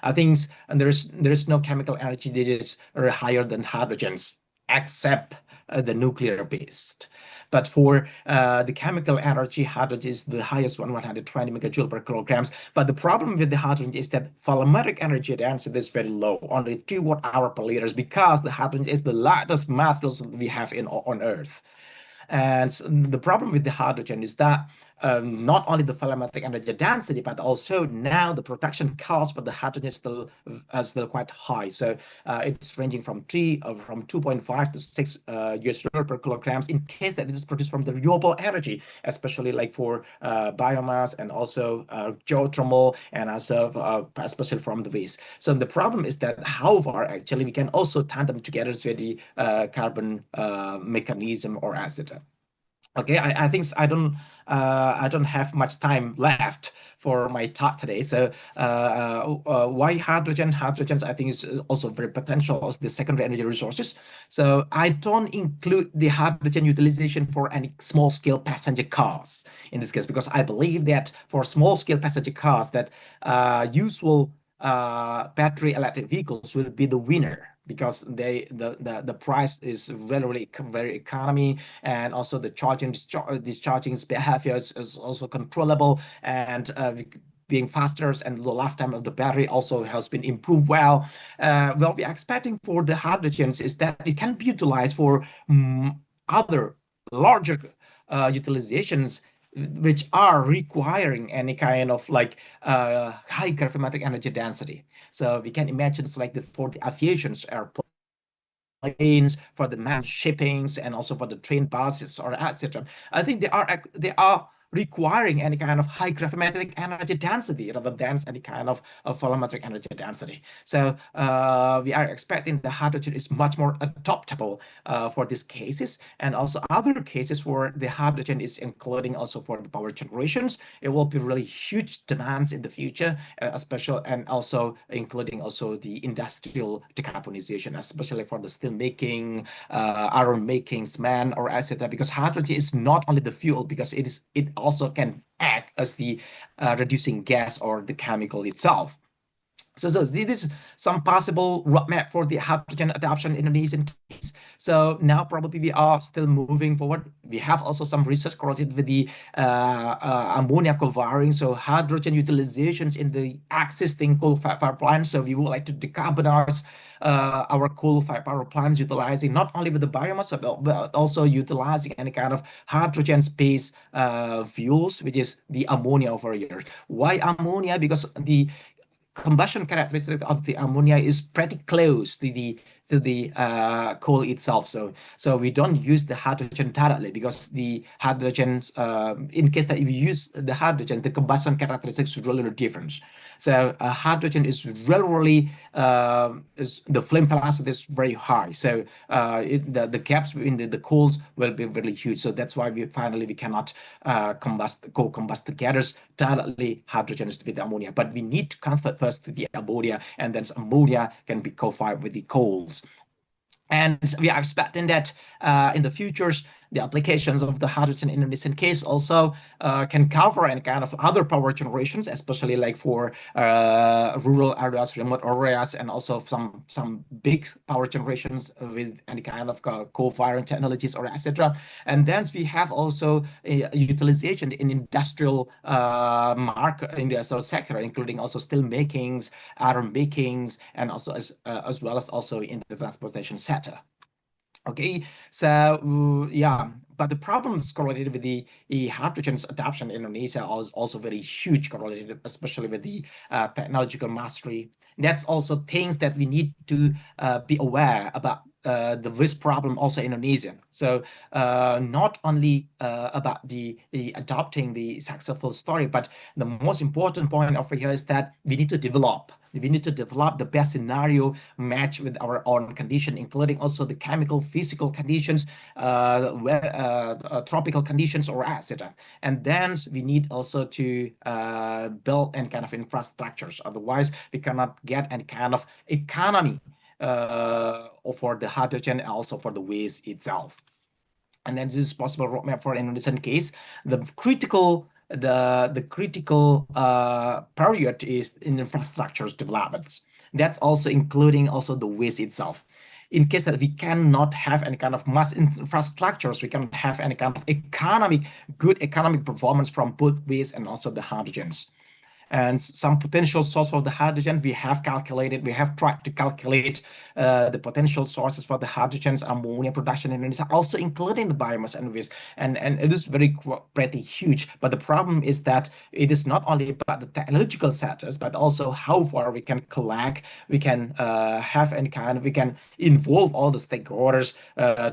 I think and there's no chemical energy that is higher than hydrogens, except the nuclear based. But for the chemical energy, hydrogen is the highest one, 120 megajoule per kilograms. But the problem with the hydrogen is that volumetric energy density is very low, only 2 watt-hour per liter, because the hydrogen is the lightest materials we have on Earth. And the problem with the hydrogen is that not only the volumetric energy density, but also now the production cost for the hydrogen is still quite high. So it's ranging from 2.5 to 6 US dollar per kilograms in case that it is produced from the renewable energy, especially like for biomass and also geothermal and also especially from the waste. So the problem is that, however, actually we can also tandem together with the carbon mechanism or asset. Okay, I think I don't have much time left for my talk today. So why hydrogen? Hydrogen, I think, is also very potential as the secondary energy resources. So I don't include the hydrogen utilization for any small-scale passenger cars in this case, because I believe that for small-scale passenger cars, that usual battery electric vehicles will be the winner. because the price is really very economy, and also the discharging behavior is also controllable, and being faster, and the lifetime of the battery also has been improved well. What we are expecting for the hydrogens is that it can be utilized for other larger utilizations which are requiring any kind of like high gravimetric energy density. So we can imagine it's like for the aviations, airplanes, for the manned shippings, and also for the train buses or etc. I think they are requiring any kind of high gravimetric energy density rather than any kind of volumetric energy density. So we are expecting the hydrogen is much more adaptable for these cases, and also other cases for the hydrogen is including also for the power generations. It will be really huge demands in the future, especially, and also including also the industrial decarbonization, especially for the steel making, iron making, cement, or etc. Because hydrogen is not only the fuel, because it also can act as the reducing gas or the chemical itself. So this is some possible roadmap for the hydrogen adoption in Indonesian case. So now probably we are still moving forward. We have also some research correlated with the ammonia co-firing, so hydrogen utilizations in the existing coal-fired power plants. So we would like to decarbonize our coal-fired power plants, utilizing not only with the biomass, but also utilizing any kind of hydrogen-based fuels, which is the ammonia over here. Why ammonia? Because the combustion characteristic of the ammonia is pretty close to the coal itself. So we don't use the hydrogen directly, because the hydrogen, in case that if you use the hydrogen, the combustion characteristics is really different. So hydrogen is really the flame velocity is very high. So the gaps between the coals will be really huge. So that's why we cannot co-combust together directly hydrogen with ammonia. But we need to convert first to the ammonia, and then ammonia can be co-fired with the coals. And we are expecting that in the futures, the applications of the hydrogen in Indonesian case also can cover any kind of other power generations, especially like for rural areas, remote areas, and also some big power generations with any kind of co-firing technologies or etc. And then we have also a utilization in industrial industrial sector, including also steel makings, iron makings, and also as well as also in the transportation sector. Okay, so yeah, but the problems correlated with the hydrogen's adoption in Indonesia is also very huge, correlated, especially with the technological mastery. That's also things that we need to be aware about. This problem also in Indonesia. So not only about the adopting the successful story, but the most important point over here is that we need to develop the best scenario match with our own condition, including also the chemical, physical conditions, tropical conditions, or etc. And then we need also to build any kind of infrastructures. Otherwise, we cannot get any kind of economy for the hydrogen and also for the waste itself. And then this is possible roadmap for Indonesian case. The critical period is in infrastructures developments. That's also including also the waste itself. In case that we cannot have any kind of mass infrastructures, we cannot have any kind of good economic performance from both waste and also the hydrogens. And some potential source for the hydrogen we have tried to calculate the potential sources for the hydrogen's ammonia production in Indonesia, also including the biomass and waste, and it is pretty huge. But the problem is that it is not only about the technological sectors, but also how far we can collect, we can we can involve all the stakeholders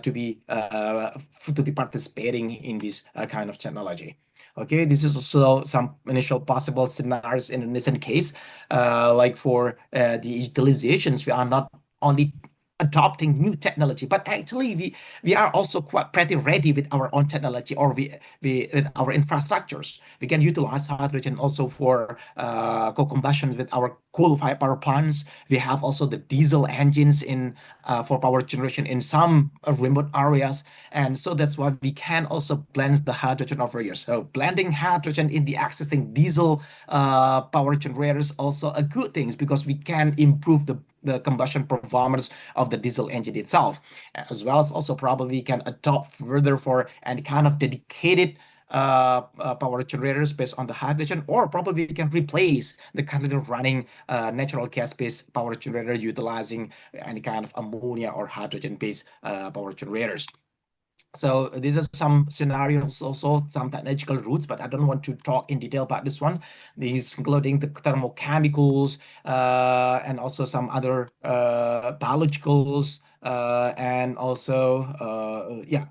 to be participating in this kind of technology. Okay, this is also some initial possible scenarios in Indonesian case, like for the utilizations. We are not only adopting new technology, but actually we are also pretty ready with our own technology, or with our infrastructures. We can utilize hydrogen also for co-combustion with our coal-fired power plants. We have also the diesel engines for power generation in some remote areas, and so that's why we can also blend the hydrogen over here. So blending hydrogen in the existing diesel power generators also a good thing, because we can improve the the combustion performance of the diesel engine itself, as well as also probably we can adopt further for any kind of dedicated power generators based on the hydrogen, or probably we can replace the currently running natural gas-based power generator utilizing any kind of ammonia or hydrogen-based power generators. So these are some scenarios, also some technological routes, but I don't want to talk in detail about this one. These including the thermochemicals and also some other biologicals and also yeah.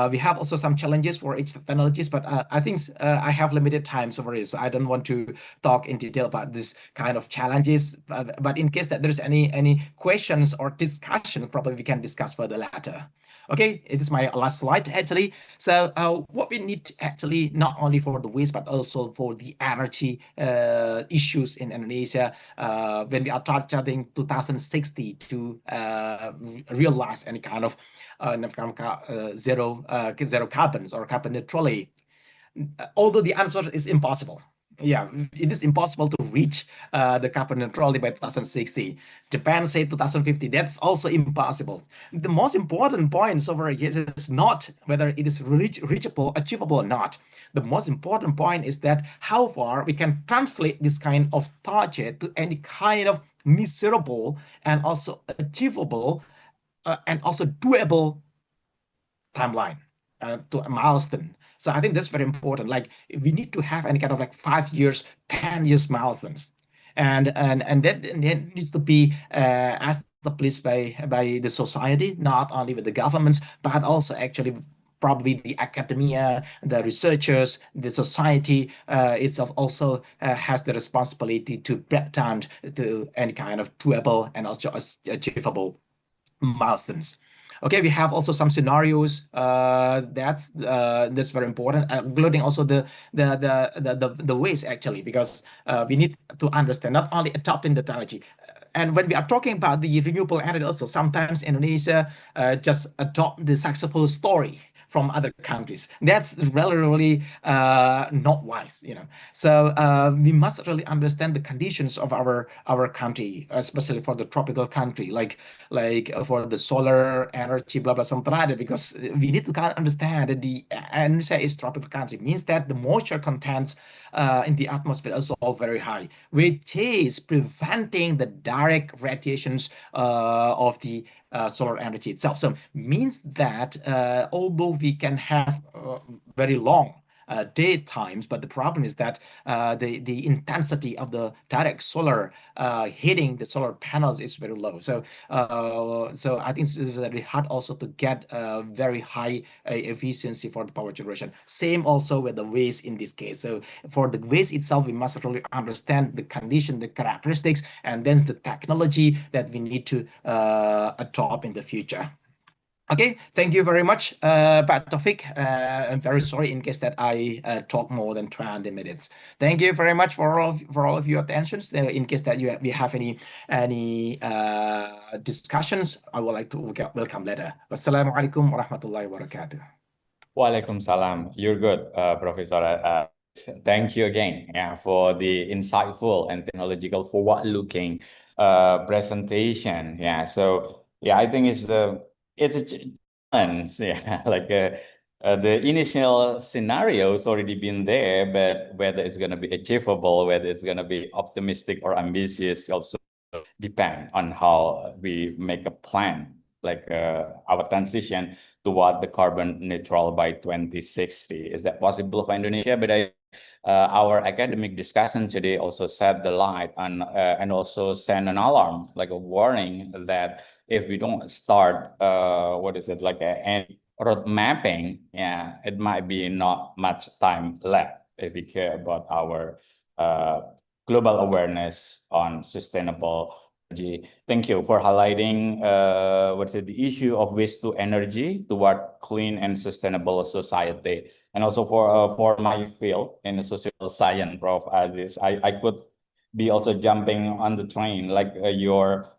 We have also some challenges for each technologies, but I think I have limited time, so so I don't want to talk in detail about this kind of challenges. But in case that there's any questions or discussion, probably we can discuss further later. Okay, it is my last slide actually. So what we need actually not only for the waste but also for the energy issues in Indonesia when we are targeting 2060 to realize any kind of zero carbons or carbon neutrality. Although the answer is impossible. Yeah, it is impossible to reach the carbon neutrality by 2060. Japan said 2050. That's also impossible. The most important point over here is not whether it is reachable, achievable or not. The most important point is that how far we can translate this kind of target to any kind of measurable and also achievable and also doable timeline to a milestone. So I think that's very important. Like we need to have any kind of like 5 years, 10 years milestones, and that needs to be established by the society, not only with the governments, but also actually probably the academia, the researchers, the society itself also has the responsibility to break down to any kind of doable and also achievable milestones. Okay, we have also some scenarios that's very important, including also the ways actually, because we need to understand not only adopting the technology. And when we are talking about the renewable energy, also sometimes Indonesia just adopt the successful story from other countries. That's really not wise, you know. So we must really understand the conditions of our country, especially for the tropical country, like for the solar energy, blah blah, something like that. Because we need to kind of understand that the Indonesia is tropical country, means that the moisture contents in the atmosphere is all very high, which is preventing the direct radiations of the solar energy itself. So means that although we can have very long day times, but the problem is that the intensity of the direct solar hitting the solar panels is very low. So so I think it's very hard also to get very high efficiency for the power generation. Same also with the waste in this case. So for the waste itself, we must really understand the condition, the characteristics, and then the technology that we need to adopt in the future. Okay, thank you very much, Pak Taufik. I'm very sorry in case that I talk more than 20 minutes. Thank you very much for all of your attentions. In case that we have any discussions, I would like to welcome later. Wassalamualaikum warahmatullahi wabarakatuh. Waalaikumsalam. You're good, Professor. Thank you again, for the insightful and technological forward-looking presentation. Yeah, so yeah, I think it's a challenge. Yeah, like the initial scenario's already been there, but whether it's going to be achievable, whether it's going to be optimistic or ambitious, also depend on how we make a plan, like our transition toward the carbon neutral by 2060. Is that possible for Indonesia? But our academic discussion today also shed the light on and also send an alarm, like a warning, that if we don't start like any road mapping, yeah, it might be not much time left if we care about our global awareness on sustainable energy. Thank you for highlighting the issue of waste to energy toward clean and sustainable society, and also for my field in social science, Prof. Aziz, I could be also jumping on the train, like your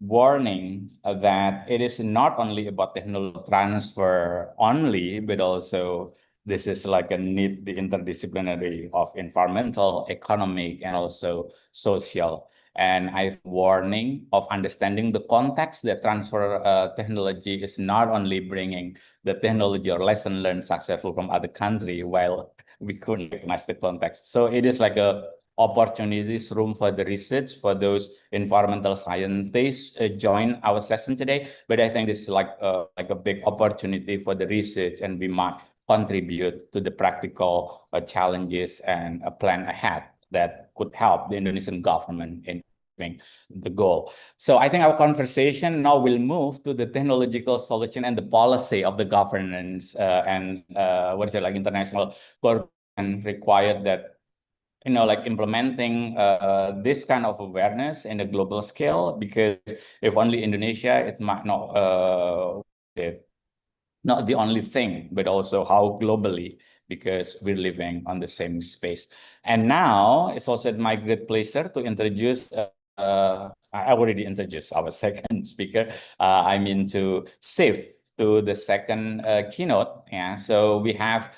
warning that it is not only about technology transfer only, but also this is like a need the interdisciplinary of environmental, economic, and also social. And I warning of understanding the context that transfer technology is not only bringing the technology or lesson learned successful from other country, while we couldn't recognize the context. So it is like a opportunities, room for the research for those environmental scientists join our session today. But I think this is like a big opportunity for the research, and we might contribute to the practical challenges and a plan ahead that could help the Indonesian government in the goal. So I think our conversation now will move to the technological solution and the policy of the governance and what is it, like international cooperation required that, you know, like implementing this kind of awareness in a global scale, because if only Indonesia, it might not not the only thing, but also how globally, because we're living on the same space. And now it's also my great pleasure to introduce I already introduced our second speaker. I mean to shift to the second keynote. Yeah, so we have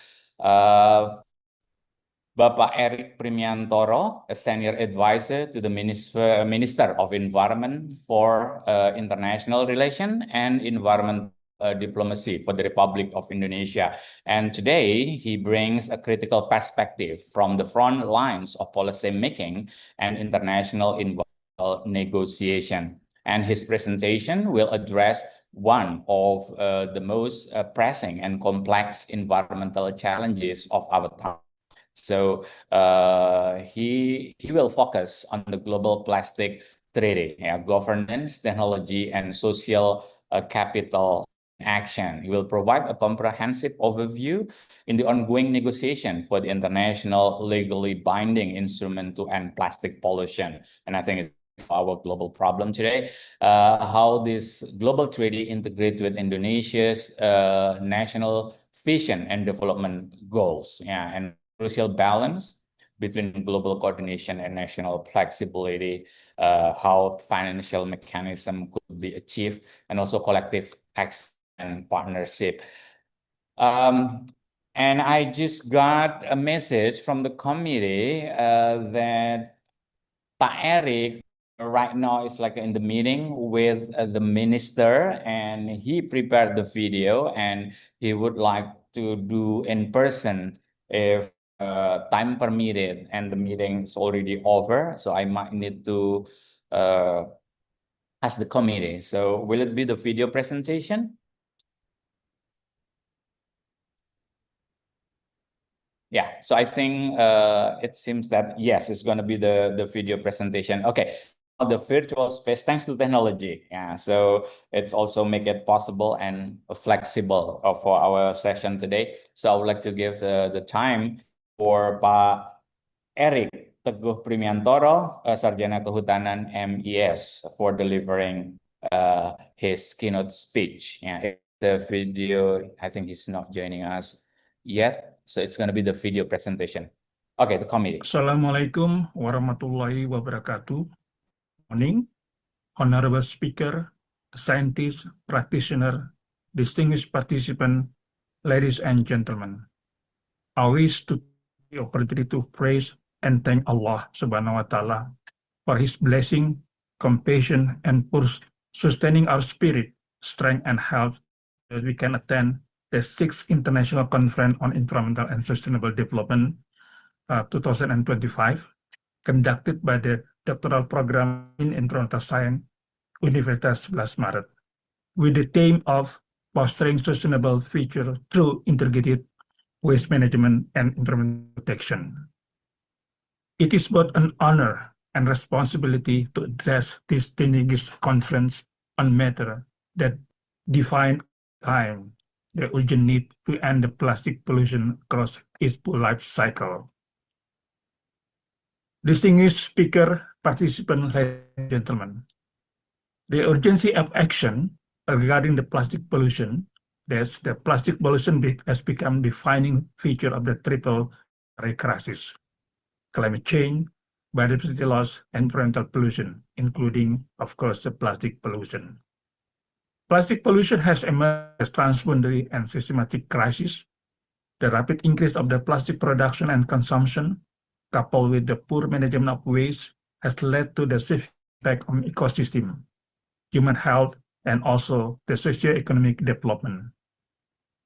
Bapak Erick Primiantoro, a senior advisor to the Minister of Environment for International Relations and Environment Diplomacy for the Republic of Indonesia. And today he brings a critical perspective from the front lines of policy making and international environmental negotiation. And his presentation will address one of the most pressing and complex environmental challenges of our time. So he will focus on the global plastic treaty, governance, technology, and social capital action. He will provide a comprehensive overview in the ongoing negotiation for the international legally binding instrument to end plastic pollution. And I think it's our global problem today, how this global treaty integrates with Indonesia's national vision and development goals, and crucial balance between global coordination and national flexibility, how financial mechanism could be achieved, and also collective action and partnership. And I just got a message from the committee that Pak Erick right now is like in the meeting with the minister, and he prepared the video, and he would like to do in person if time permitted, and the meeting is already over. So I might need to ask the committee. So will it be the video presentation? Yeah, so I think it seems that yes, it's going to be the video presentation. Okay, the virtual space, thanks to technology. Yeah, so it's also make it possible and flexible for our session today. So I would like to give the time for Pak Erick Teguh Primiantoro, Sarjana Kehutanan MES, for delivering his keynote speech. Yeah, the video, I think he's not joining us yet. So it's going to be the video presentation. Okay, the committee. Assalamualaikum warahmatullahi wabarakatuh. Morning, honorable speaker, scientist, practitioner, distinguished participant, ladies and gentlemen. I wish to take the opportunity to praise and thank Allah Subhanahu wa Ta'ala for His blessing, compassion, and for sustaining our spirit, strength, and health that we can attend the 6th International Conference on Environmental and Sustainable Development 2025, conducted by the Doctoral Program in Environmental Science, Universitas Sebelas Maret, with the theme of fostering sustainable future through integrated waste management and environmental protection. It is both an honor and responsibility to address this distinguished conference on matter that define time the urgent need to end the plastic pollution across its full life cycle. Distinguished speaker, participants, ladies and gentlemen, the urgency of action regarding the plastic pollution, that the plastic pollution has become defining feature of the triple crisis: climate change, biodiversity loss, and environmental pollution, including, of course, the plastic pollution. Plastic pollution has emerged as transboundary and systematic crisis. The rapid increase of the plastic production and consumption, coupled with the poor management of waste, has led to the severe impact on ecosystem, human health, and also the socio-economic development.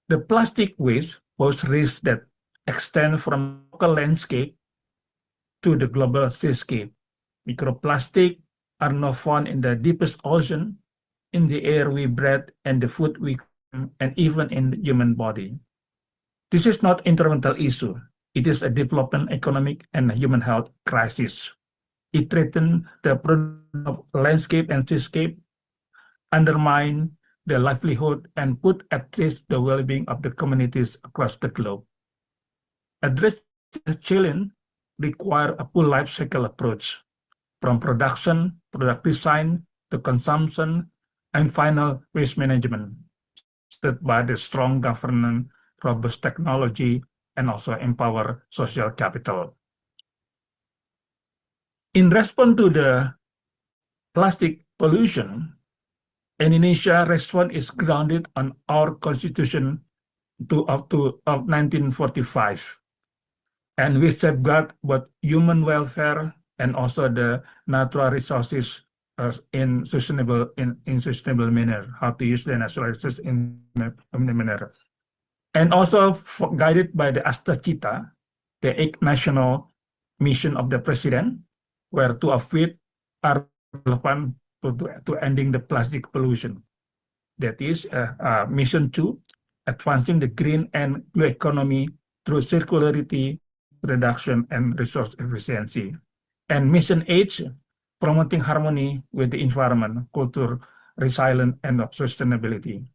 The plastic waste pose risks that extend from local landscape to the global seascape. Microplastic are now found in the deepest ocean, in the air we breathe, and the food we consume, and even in the human body. This is not environmental issue. It is a development, economic, and human health crisis. It threatens the production of landscape and seascape, undermine the livelihood, and put at risk the well-being of the communities across the globe. Addressing the challenge require a full life cycle approach, from production, product design, to consumption, and final waste management, supported by the strong governance, robust technology, and also empower social capital. In response to the plastic pollution, Indonesia's response is grounded on our constitution of 1945, and we safeguard both human welfare and also the natural resources in sustainable manner, how to use the natural resources in a manner. And also guided by the Astacita, the 8th national mission of the president, where two of which are relevant to ending the plastic pollution. That is mission 2, advancing the green and blue economy through circularity, reduction, and resource efficiency. And mission 8, promoting harmony with the environment, culture, resilience, and sustainability.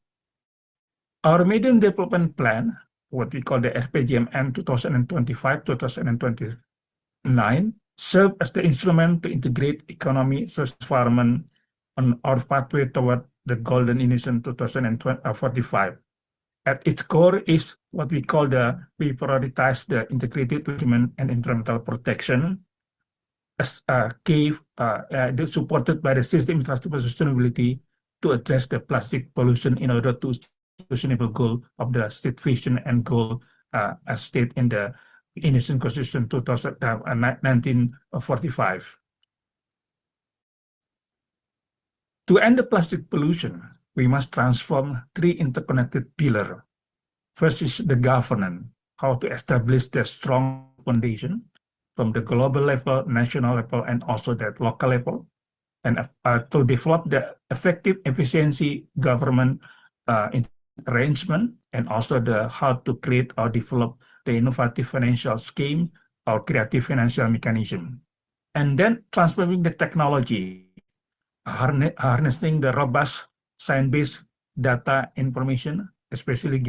Our medium development plan, what we call the SPGMM 2025-2029, serve as the instrument to integrate economy, social environment on our pathway toward the Golden Innovation 2045. At its core is what we prioritize the integrated development and environmental protection as key, supported by the system infrastructure sustainability to address the plastic pollution in order to sustainable goal of the state vision and goal as stated in the Indonesian Constitution 1945. To end the plastic pollution, we must transform 3 interconnected pillars. First is the governance, how to establish the strong foundation from the global level, national level, and also the local level, and to develop the effective efficiency government arrangement, and also how to create or develop the innovative financial scheme or creative financial mechanism. And then transforming the technology, harnessing the robust science-based data information, especially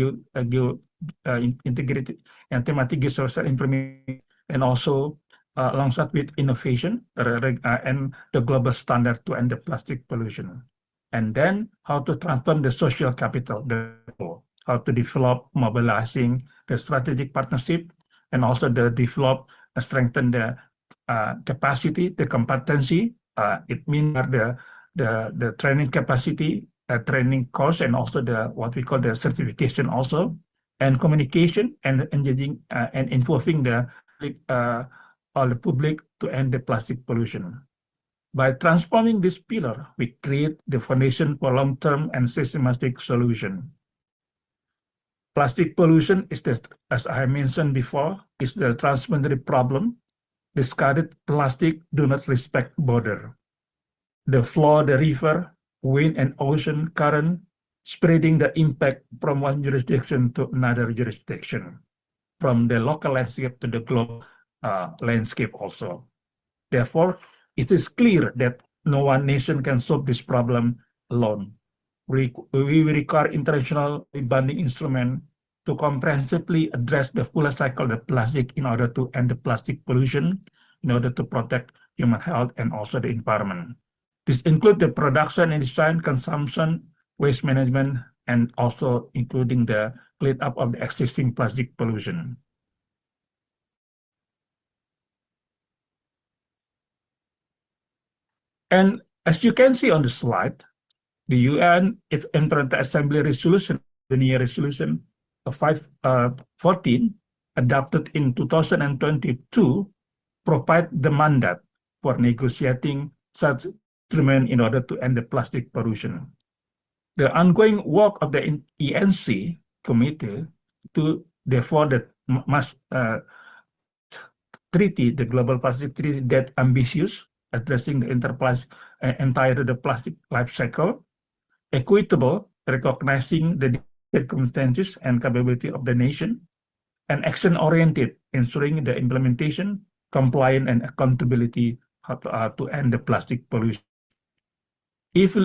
integrated and thematic social information, and also alongside with innovation and the global standard to end the plastic pollution. And then how to transform the social capital, how to develop mobilizing the strategic partnership, and also develop strengthen the capacity, the competency. It means the training capacity, training course, and also what we call the certification also, and communication and engaging and involving the public to end the plastic pollution. By transforming this pillar, we create the foundation for long-term and systematic solution. Plastic pollution is, as I mentioned before, is the transboundary problem. Discarded plastic do not respect border. They flow the river, wind, and ocean current, spreading the impact from one jurisdiction to another jurisdiction, from the local landscape to the global landscape also. Therefore, it is clear that no one nation can solve this problem alone. We require international binding instrument to comprehensively address the full cycle of plastic in order to end the plastic pollution, in order to protect human health and also the environment. This includes the production and design, consumption, waste management, and also including the cleanup of the existing plastic pollution. And as you can see on the slide, the UN Environmental Assembly Resolution, the NIA Resolution 514, adopted in 2022, provide the mandate for negotiating such instrument in order to end the plastic pollution. The ongoing work of the ENC committee to therefore the treaty, the global plastic treaty, that ambitious, addressing the entire the plastic life cycle, equitable, recognizing the circumstances and capability of the nation, and action-oriented, ensuring the implementation, compliance, and accountability to end the plastic pollution. If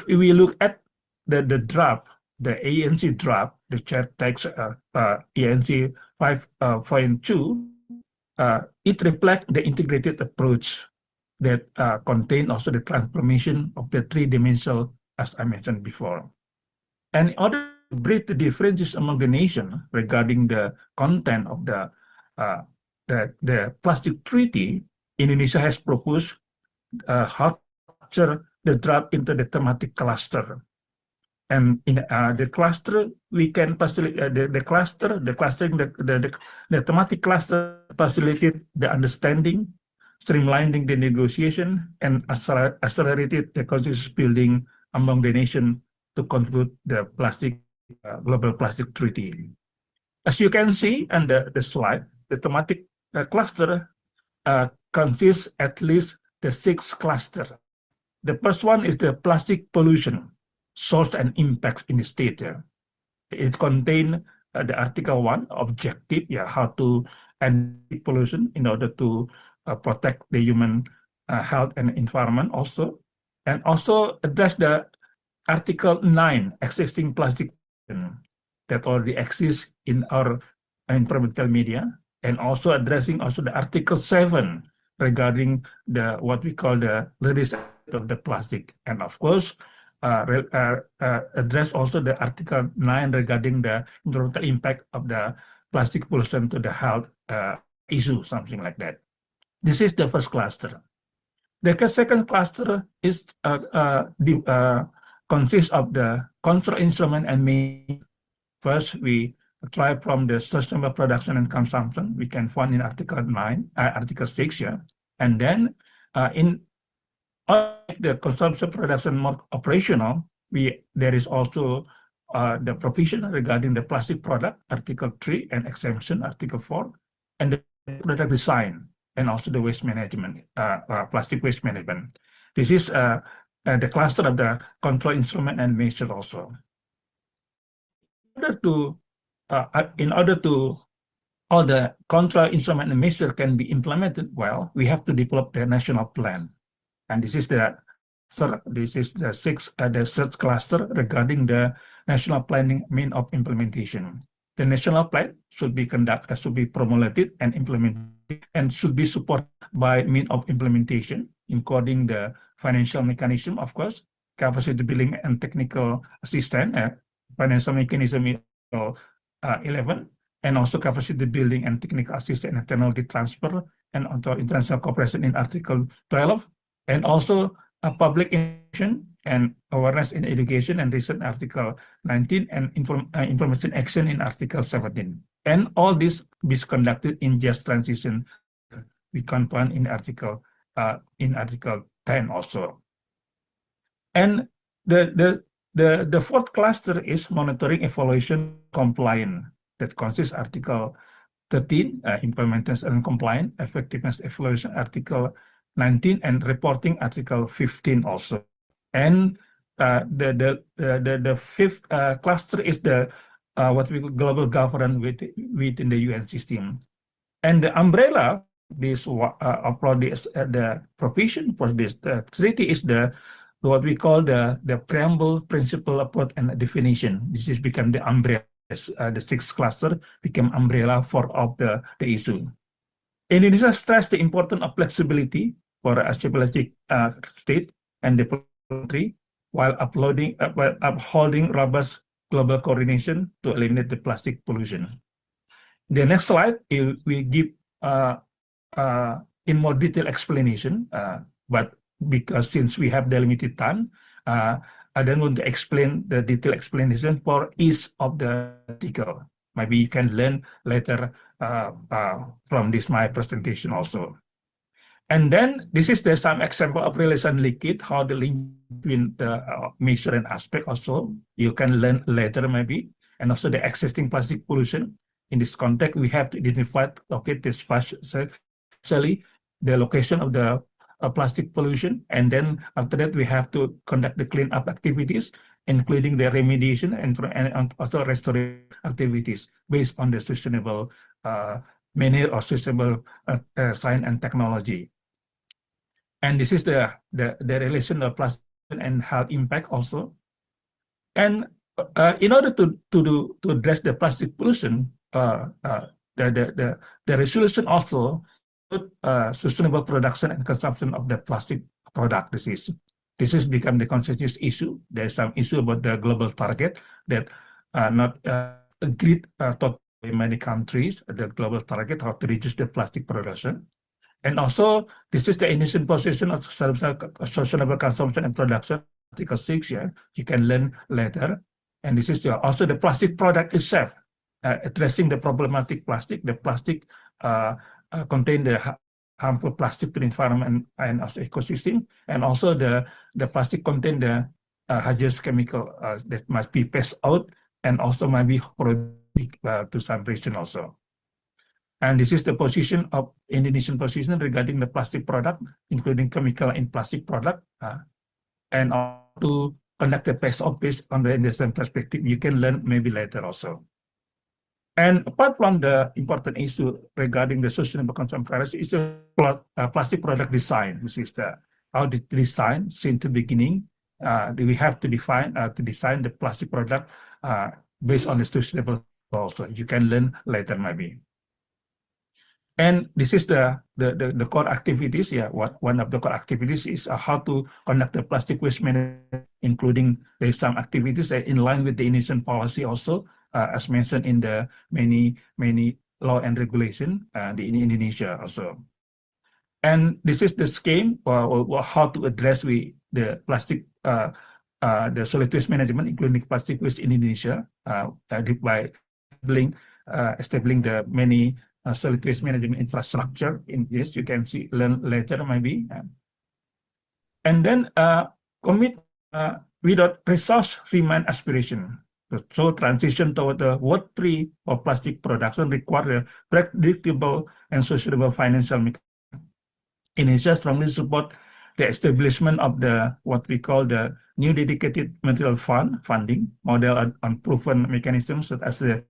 we look at the draft, the ANC draft, the chair text ANC 5.2, it reflects the integrated approach that contain also the transformation of the three-dimensional, as I mentioned before. And in order to bridge the differences among the nation regarding the content of the plastic treaty, Indonesia has proposed how to structure the draft into the thematic cluster. And in the cluster, we can facilitate the thematic cluster facilitate the understanding, streamlining the negotiation, and accelerated the consensus building among the nation to conclude the global plastic treaty. As you can see on the slide, the thematic cluster consists at least the 6 clusters. The first one is the plastic pollution, source and impacts in the state. It contains the Article 1 objective, how to end pollution in order to protect the human health and environment also, and also address the Article 9 existing plastic that already exists in our environmental media, and also addressing also the Article 7 regarding what we call the release of the plastic, and of course address also the Article 9 regarding the environmental impact of the plastic pollution to the health issue, something like that. This is the first cluster. The second cluster is consists of the control instrument and means. First, we try from the sustainable production and consumption. We can find in Article 6, and then in the consumption production more operational, there is also the provision regarding the plastic product, Article 3, and exemption, Article 4, and the product design, and also the waste management, plastic waste management. This is the cluster of the control instrument and measure also. In order to all the control instrument and measure can be implemented well, we have to develop the national plan. And this is the third cluster regarding the national planning mean of implementation. The national plan should be conducted, should be promulgated and implemented, and should be supported by mean of implementation, including the financial mechanism, of course, capacity building and technical assistance, financial mechanism in 11, and also capacity building and technical assistance and technology transfer, and also international cooperation in Article 12, and also public information and awareness in education and research in Article 19, and information action in Article 17. And all this is conducted in just transition. We can find in Article 10 also. And the fourth cluster is monitoring, evaluation, compliance, that consists Article 13, implementation and compliance, effectiveness evaluation, Article 19, and reporting, Article 15 also. And the fifth cluster is the what we call global governance within the UN system. And the umbrella, this the provision for this treaty is what we call the preamble, principle, approach, and definition. This has become the umbrella. The sixth cluster became umbrella for all the issue. Indonesia stressed the importance of flexibility for a stabilizing state and development country while upholding robust global coordination to eliminate the plastic pollution. The next slide will give in more detailed explanation, but because since we have the limited time, I don't want to explain the detailed explanation for each of the article. Maybe you can learn later from this my presentation also. And then this is some example of release and leakage, how the link between the measure and aspect also you can learn later maybe, and also the existing plastic pollution. In this context, we have to identify, locate the especially the location of the plastic pollution, and then after that we have to conduct the cleanup activities, including the remediation and also restoration activities based on the sustainable manner or sustainable science and technology. And this is the relation of plastic and health impact also. And in order to address the plastic pollution, the resolution also sustainable production and consumption of the plastic product. This is become the consensus issue. There's some issue about the global target that not agreed totally in many countries. The global target how to reduce the plastic production. And also, this is the initial position of sustainable consumption and production, Article 6, yeah, you can learn later. And this is also the plastic product itself, addressing the problematic plastic. The plastic contain the harmful plastic to the environment and also ecosystem, and also the plastic contain the hazardous chemical that must be passed out, and also might be to some region also. And this is the position of Indonesian position regarding the plastic product, including chemical in plastic product, and to conduct the pass off based on the Indonesian perspective. You can learn maybe later also. And apart from the important issue regarding the sustainable consumption practice, is the plastic product design. This is how the design since the beginning. We have to design the plastic product based on the sustainable also. You can learn later maybe. And this is the core activities. Yeah, one of the core activities is how to conduct the plastic waste management, including some activities in line with the Indonesian policy also, as mentioned in the many law and regulation in Indonesia also. And this is the scheme or how to address the plastic the solid waste management, including plastic waste in Indonesia, by establishing the many solid waste management infrastructure. In this, you can learn later maybe. And then commit without resource remain aspiration. So transition toward the world-free of plastic production require a predictable and sustainable financial mechanism. Indonesia strongly support the establishment of what we call the new dedicated material funding model on proven mechanisms such as the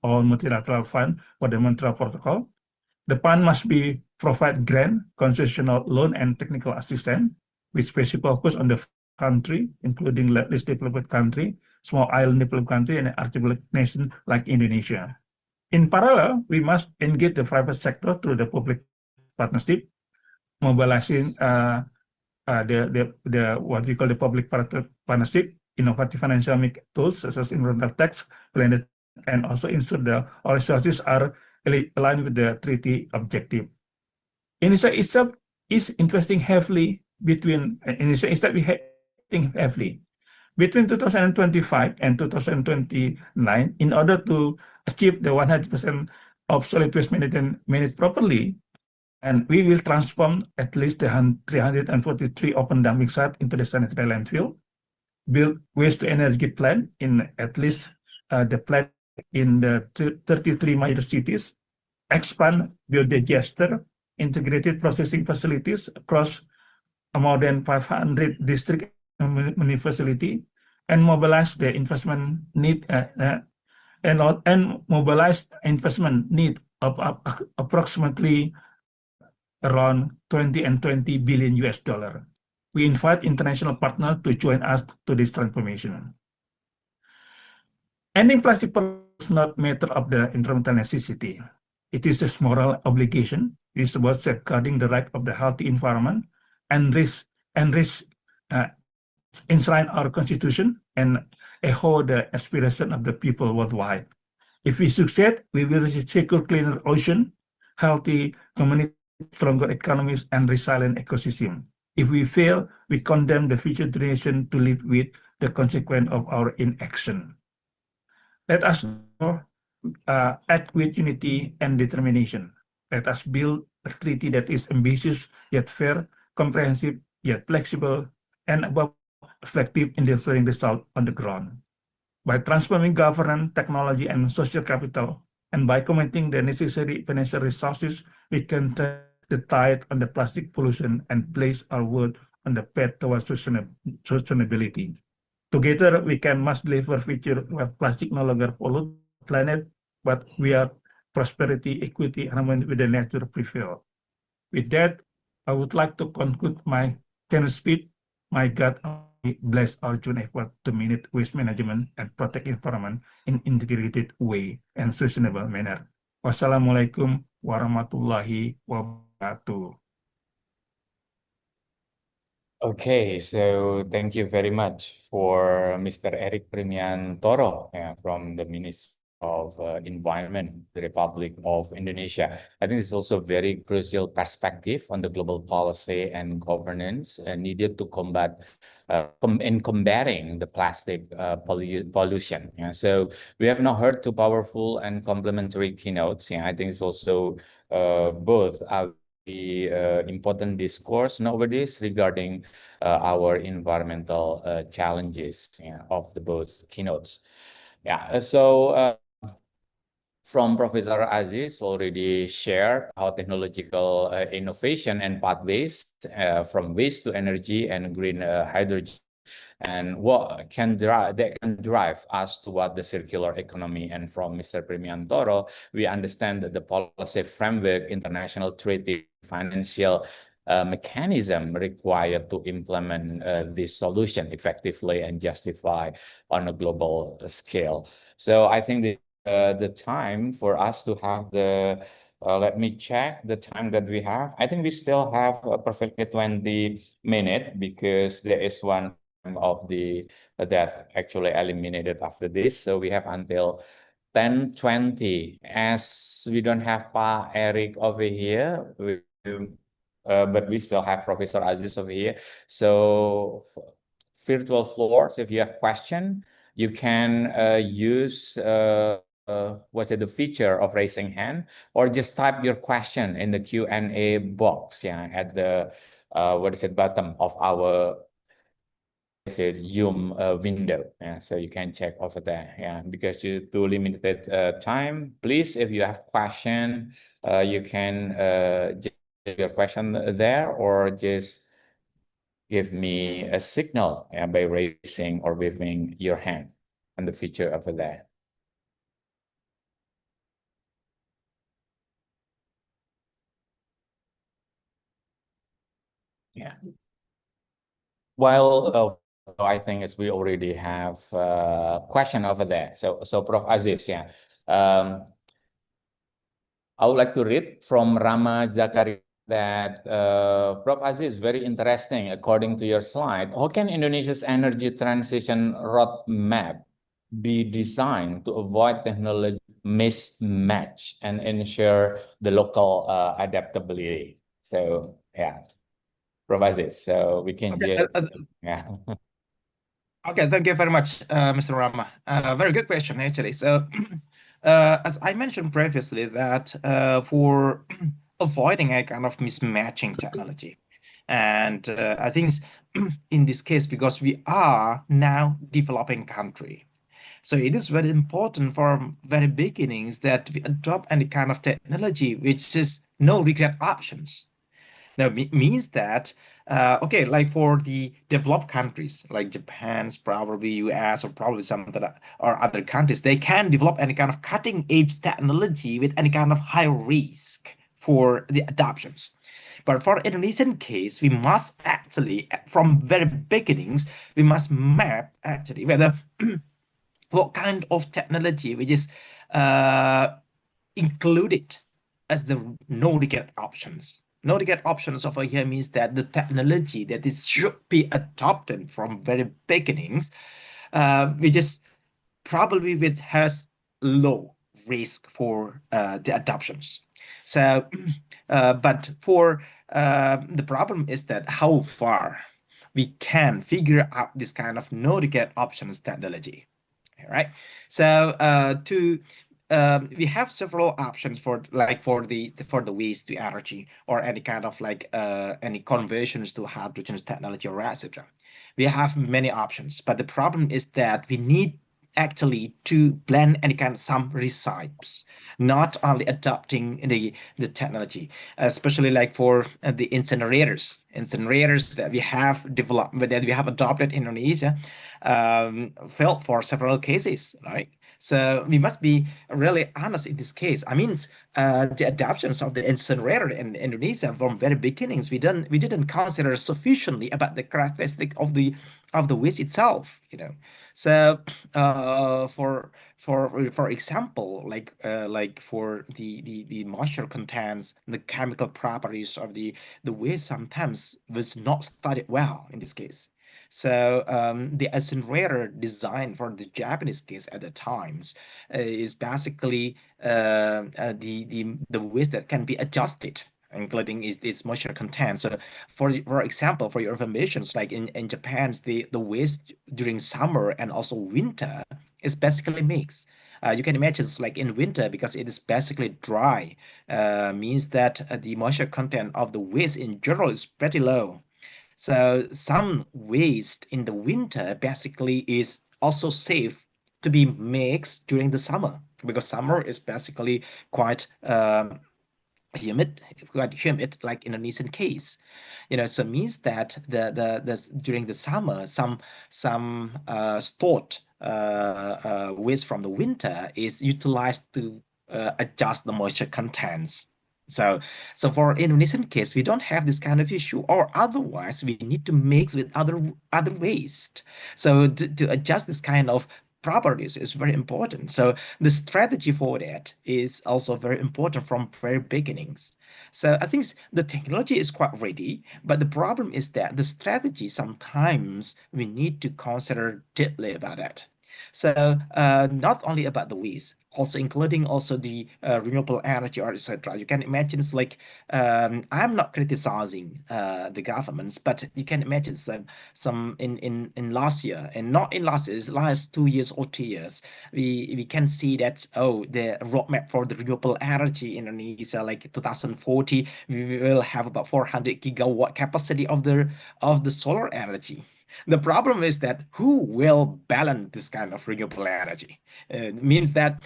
or multilateral fund for the Montreal Protocol. The fund must provide grant, concessional loan, and technical assistance with specific focus on the country, including least developed country, small island developed country, and archipelago nation like Indonesia. In parallel, we must engage the private sector through the public partnership, mobilizing the what we call the public partnership, innovative financial tools such as environmental tax, blended, and also ensure all resources are aligned with the treaty objective. Indonesia itself is investing heavily between 2025 and 2029 in order to achieve the 100% of solid waste management managed properly. And we will transform at least the 343 open dumping sites into the sanitary landfill, build waste-to-energy plant in at least the plant in the 33 major cities, expand biodigester integrated processing facilities across more than 500 district facility, and mobilize the investment need and mobilize investment need of approximately around 20 billion US dollar. We invite international partners to join us to this transformation. Ending plastic is not a matter of the environmental necessity. It is a moral obligation. It is about safeguarding the right of the healthy environment and enshrine our constitution and echo the aspiration of the people worldwide. If we succeed, we will secure cleaner ocean, healthy community, stronger economies, and resilient ecosystem. If we fail, we condemn the future generation to live with the consequence of our inaction. Let us act with unity and determination. Let us build a treaty that is ambitious yet fair, comprehensive yet flexible, and above effective in delivering results on the ground. By transforming governance, technology, and social capital, and by committing the necessary financial resources, we can turn the tide on the plastic pollution and place our world on the path towards sustainability. Together, we can must deliver future where plastic no longer pollute the planet, but we are prosperity, equity, and harmony with the nature prevail. With that, I would like to conclude my keynote speech. My God bless our joint effort to manage waste management and protect environment in integrated way and sustainable manner. Wassalamualaikum warahmatullahi wabarakatuh. Okay, so thank you very much for Mr. Eric Primiantoro from the Ministry of Environment, the Republic of Indonesia. I think it's also a very crucial perspective on the global policy and governance needed to combat in combating the plastic pollution. So we have now heard two powerful and complementary keynotes. I think it's also both are the important discourse nowadays regarding our environmental challenges of the both keynotes. So from Professor Aziz already shared how technological innovation and pathways from waste to energy and green hydrogen and what can drive us toward the circular economy. And from Mr. Primiantoro, we understand that the policy framework, international treaty, financial mechanism required to implement this solution effectively and justify on a global scale. So I think the time for us to have the let me check the time that we have. I think we still have perfectly 20 minutes because there is one of the that actually eliminated after this. So we have until 10:20. As we don't have Pa Eric over here, but we still have Professor Aziz over here. So virtual floors, if you have question, you can use what's it, the feature of raising hand, or just type your question in the Q&A box at the bottom of our Zoom window. So you can check over there. Because due to limited time, please, if you have question, you can just your question there, or just give me a signal by raising or waving your hand on the feature over there. Well, I think as we already have a question over there. So Prof. Aziz, I would like to read from Rama Zakaria that Prof. Aziz, very interesting. According to your slide, how can Indonesia's energy transition roadmap be designed to avoid technology mismatch and ensure the local adaptability? So Prof. Aziz, so we can just Okay, thank you very much, Mr. Rama. Very good question, actually. So, as I mentioned previously, that for avoiding a kind of mismatching technology, and I think in this case, because we are now developing country, so it is very important from very beginnings that we adopt any kind of technology which is no regret options. Now, means that, okay, like for the developed countries, like Japan's, probably US, or probably some or other countries, they can develop any kind of cutting edge technology with any kind of high risk for the adoptions. But for Indonesian case, we must actually, from very beginnings, we must map actually whether what kind of technology which is included as the no regret options. No regret options over here means that the technology that is should be adopted from very beginnings, which is probably which has low risk for the adoptions. So, but for the problem is that how far we can figure out this kind of no regret options technology. All right. So to we have several options for the waste to energy or any kind of any conversions to hydrogen technology or etc. We have many options, but the problem is that we need actually to blend any kind of some recipes, not only adopting the technology, especially like for the incinerators that we have developed, that we have adopted in Indonesia, failed for several cases, right? So we must be really honest in this case. I mean, the adoptions of the incinerator in Indonesia from very beginnings, we didn't consider sufficiently about the characteristic of the waste itself, you know. So for example, like for the moisture contents, the chemical properties of the waste sometimes was not studied well in this case. So the incinerator design for the Japanese case at the times is basically the waste that can be adjusted, including is this moisture content. So for example, for your informations, like in Japan, the waste during summer and also winter is basically mixed. You can imagine it's like in winter, because it is basically dry, means that the moisture content of the waste in general is pretty low. So some waste in the winter basically is also safe to be mixed during the summer, because summer is basically quite humid, like Indonesian case. So it means that the during the summer, some stored waste from the winter is utilized to adjust the moisture contents. So for Indonesian case, we don't have this kind of issue, or otherwise we need to mix with other waste. So to adjust this kind of properties is very important. So the strategy for that is also very important from very beginnings. So I think the technology is quite ready, but the problem is that the strategy sometimes we need to consider deeply about it. So not only about the waste, also including also the renewable energy or etc. You can imagine it's like I'm not criticizing the governments, but you can imagine some in last year, and not in last year, it's last 2 years or 2 years, we can see that the roadmap for the renewable energy in Indonesia, like 2040, we will have about 400 gigawatt capacity of the solar energy. The problem is that who will balance this kind of renewable energy? It means that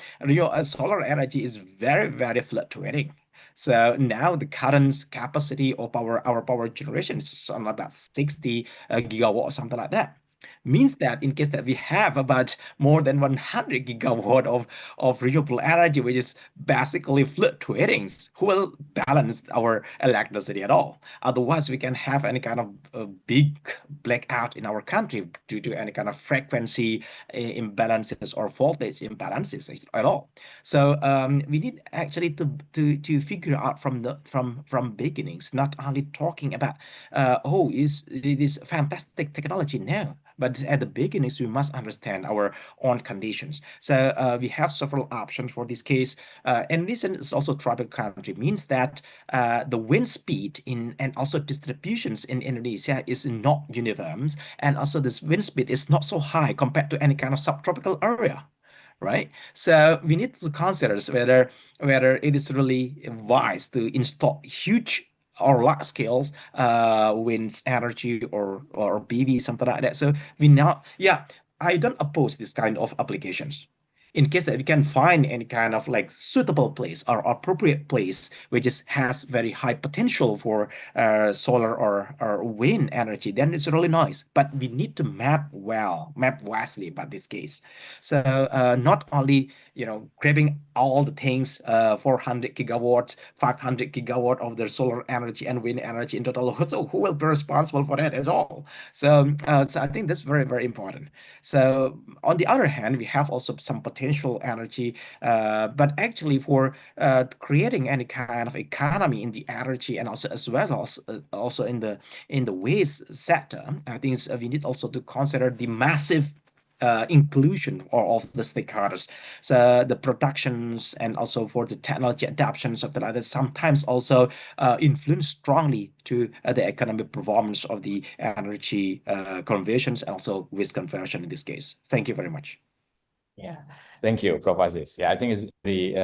solar energy is very, very fluctuating. So now the current capacity of our power generation is on about 60 gigawatt or something like that. Means that in case that we have about more than 100 gigawatt of renewable energy, which is basically fluctuating, who will balance our electricity at all? Otherwise, we can have any kind of big blackout in our country due to any kind of frequency imbalances or voltage imbalances at all. So we need actually to figure out from beginnings, not only talking about is this fantastic technology now, but at the beginnings we must understand our own conditions. So we have several options for this case. And this is also tropical country, means that the wind speed and also distributions in Indonesia is not uniform, and also this wind speed is not so high compared to any kind of subtropical area, right? So we need to consider whether it is really wise to install huge or large scales wind energy or PV, something like that. So I don't oppose this kind of applications. In case that we can find any kind of like suitable place or appropriate place which has very high potential for solar or wind energy, then it's really nice. But we need to map wisely about this case. So not only grabbing all the things, 400 gigawatts, 500 gigawatt of their solar energy and wind energy in total. So who will be responsible for that at all? So I think that's very, very important. So on the other hand, we have also some potential energy, but actually for creating any kind of economy in the energy and also as well as also in the waste sector, I think we need also to consider the massive inclusion of the stakeholders. So the productions and also for the technology adoptions of the others sometimes also influence strongly to the economic performance of the energy conversions and also waste conversion in this case. Thank you very much. Yeah, thank you, Prof. Aziz. Yeah, I think it's very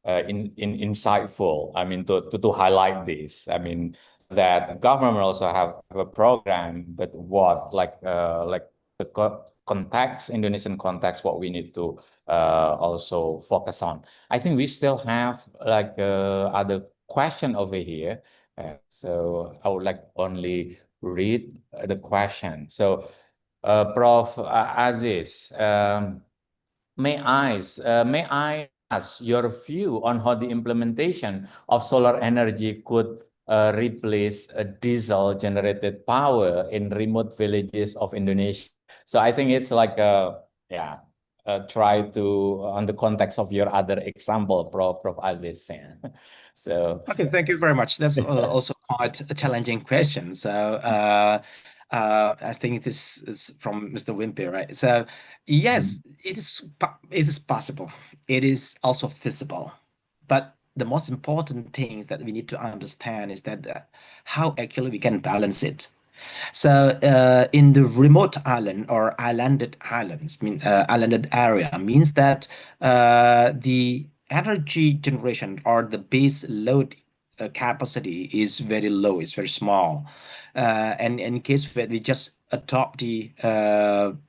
insightful. I mean, to highlight this. I mean, that government also have a program, but what like the context, Indonesian context, what we need to also focus on. I think we still have like other question over here. So I would like only read the question. So, Prof. Aziz. May I ask your view on how the implementation of solar energy could replace diesel-generated power in remote villages of Indonesia? So I think it's like try to on the context of your other example, Prof. Aziz. Yeah. So Okay, thank you very much. That's also quite a challenging question. So I think this is from Mr. Wimpy, right? So yes, it is possible. It is also feasible. But the most important things that we need to understand is that how actually we can balance it. So in the remote island or islanded islands, islanded area means that the energy generation or the base load capacity is very low, it's very small. And in case where we just adopt the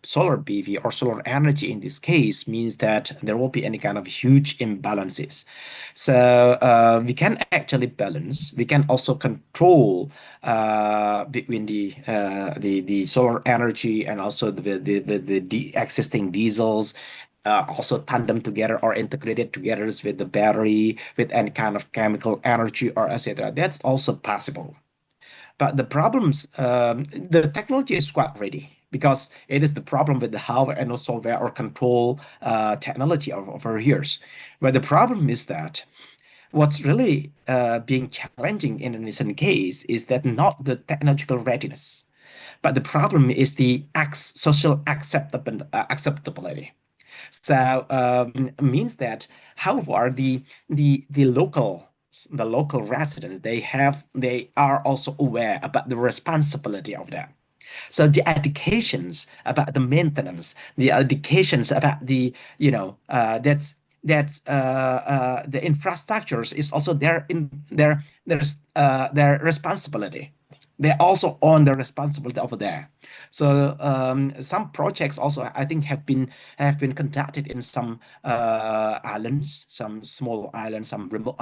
solar PV or solar energy in this case means that there will be any kind of huge imbalances. So we can actually balance. We can also control between the solar energy and also the existing diesels. Also tandem together or integrated together with the battery, with any kind of chemical energy or etc. That's also possible. But the problems, the technology is quite ready because it is the problem with the hardware and the software or control technology over years. But the problem is that what's really being challenging in this case is that not the technological readiness, but the problem is the social acceptability. So means that how far the local residents they are also aware about the responsibility of that. So the educations about the maintenance, the educations about the the infrastructures is also their responsibility. They also own the responsibility over there. So some projects also I think have been conducted in some islands, some small islands, some remote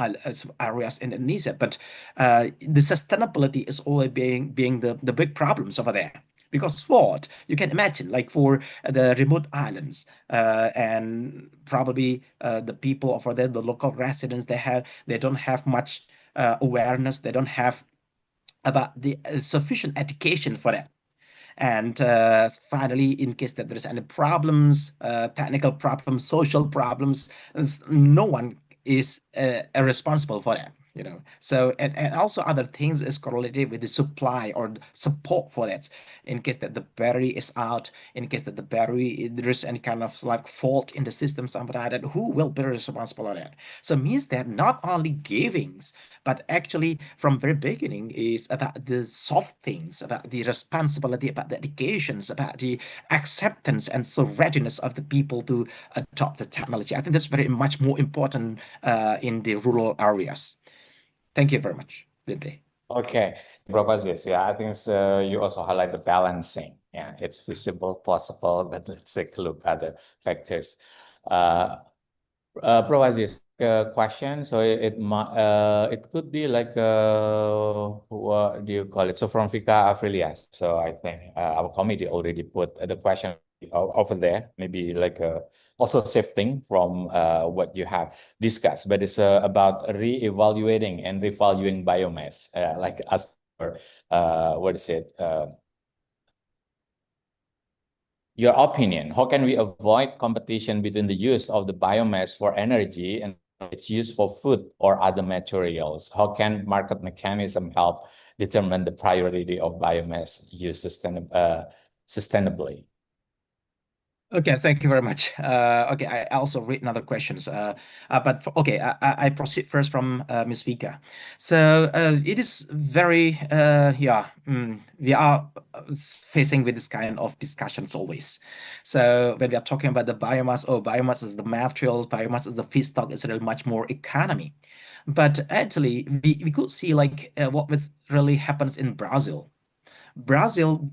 areas in Indonesia. But the sustainability is always being the big problems over there. Because what you can imagine, like for the remote islands, and probably the people over there, the local residents, they don't have much awareness. They don't have about the sufficient education for that. And finally, in case that there's any problems, technical problems, social problems, no one is responsible for that. So and also other things is correlated with the supply or support for that. In case that the battery is out, in case that the battery there is any kind of like fault in the system, something like that, who will be responsible for that? So it means that not only givings, but actually from very beginning is about the soft things, about the responsibility, about the educations, about the acceptance and so readiness of the people to adopt the technology. I think that's very much more important in the rural areas. Thank you very much, Wimpy. okay, Prof. Aziz, yeah, I think you also highlight the balancing. Yeah, it's visible, possible, but let's take a look at the factors. Prof. Aziz, question. So it could be like what do you call it? So from Vika Afrilias. So I think our committee already put the question over there. Maybe like also shifting from what you have discussed, but it's about re-evaluating and revaluing biomass, like as what is it? Your opinion, how can we avoid competition between the use of the biomass for energy and its use for food or other materials? How can market mechanism help determine the priority of biomass use sustainably? Okay, thank you very much. Okay, I also read another questions. Okay, I proceed first from Ms. Vika. So it is very we are facing with this kind of discussions always. So when we are talking about the biomass, biomass is the materials, biomass is the feedstock, is really much more economy. But actually, we could see like what was really happens in Brazil. Brazil,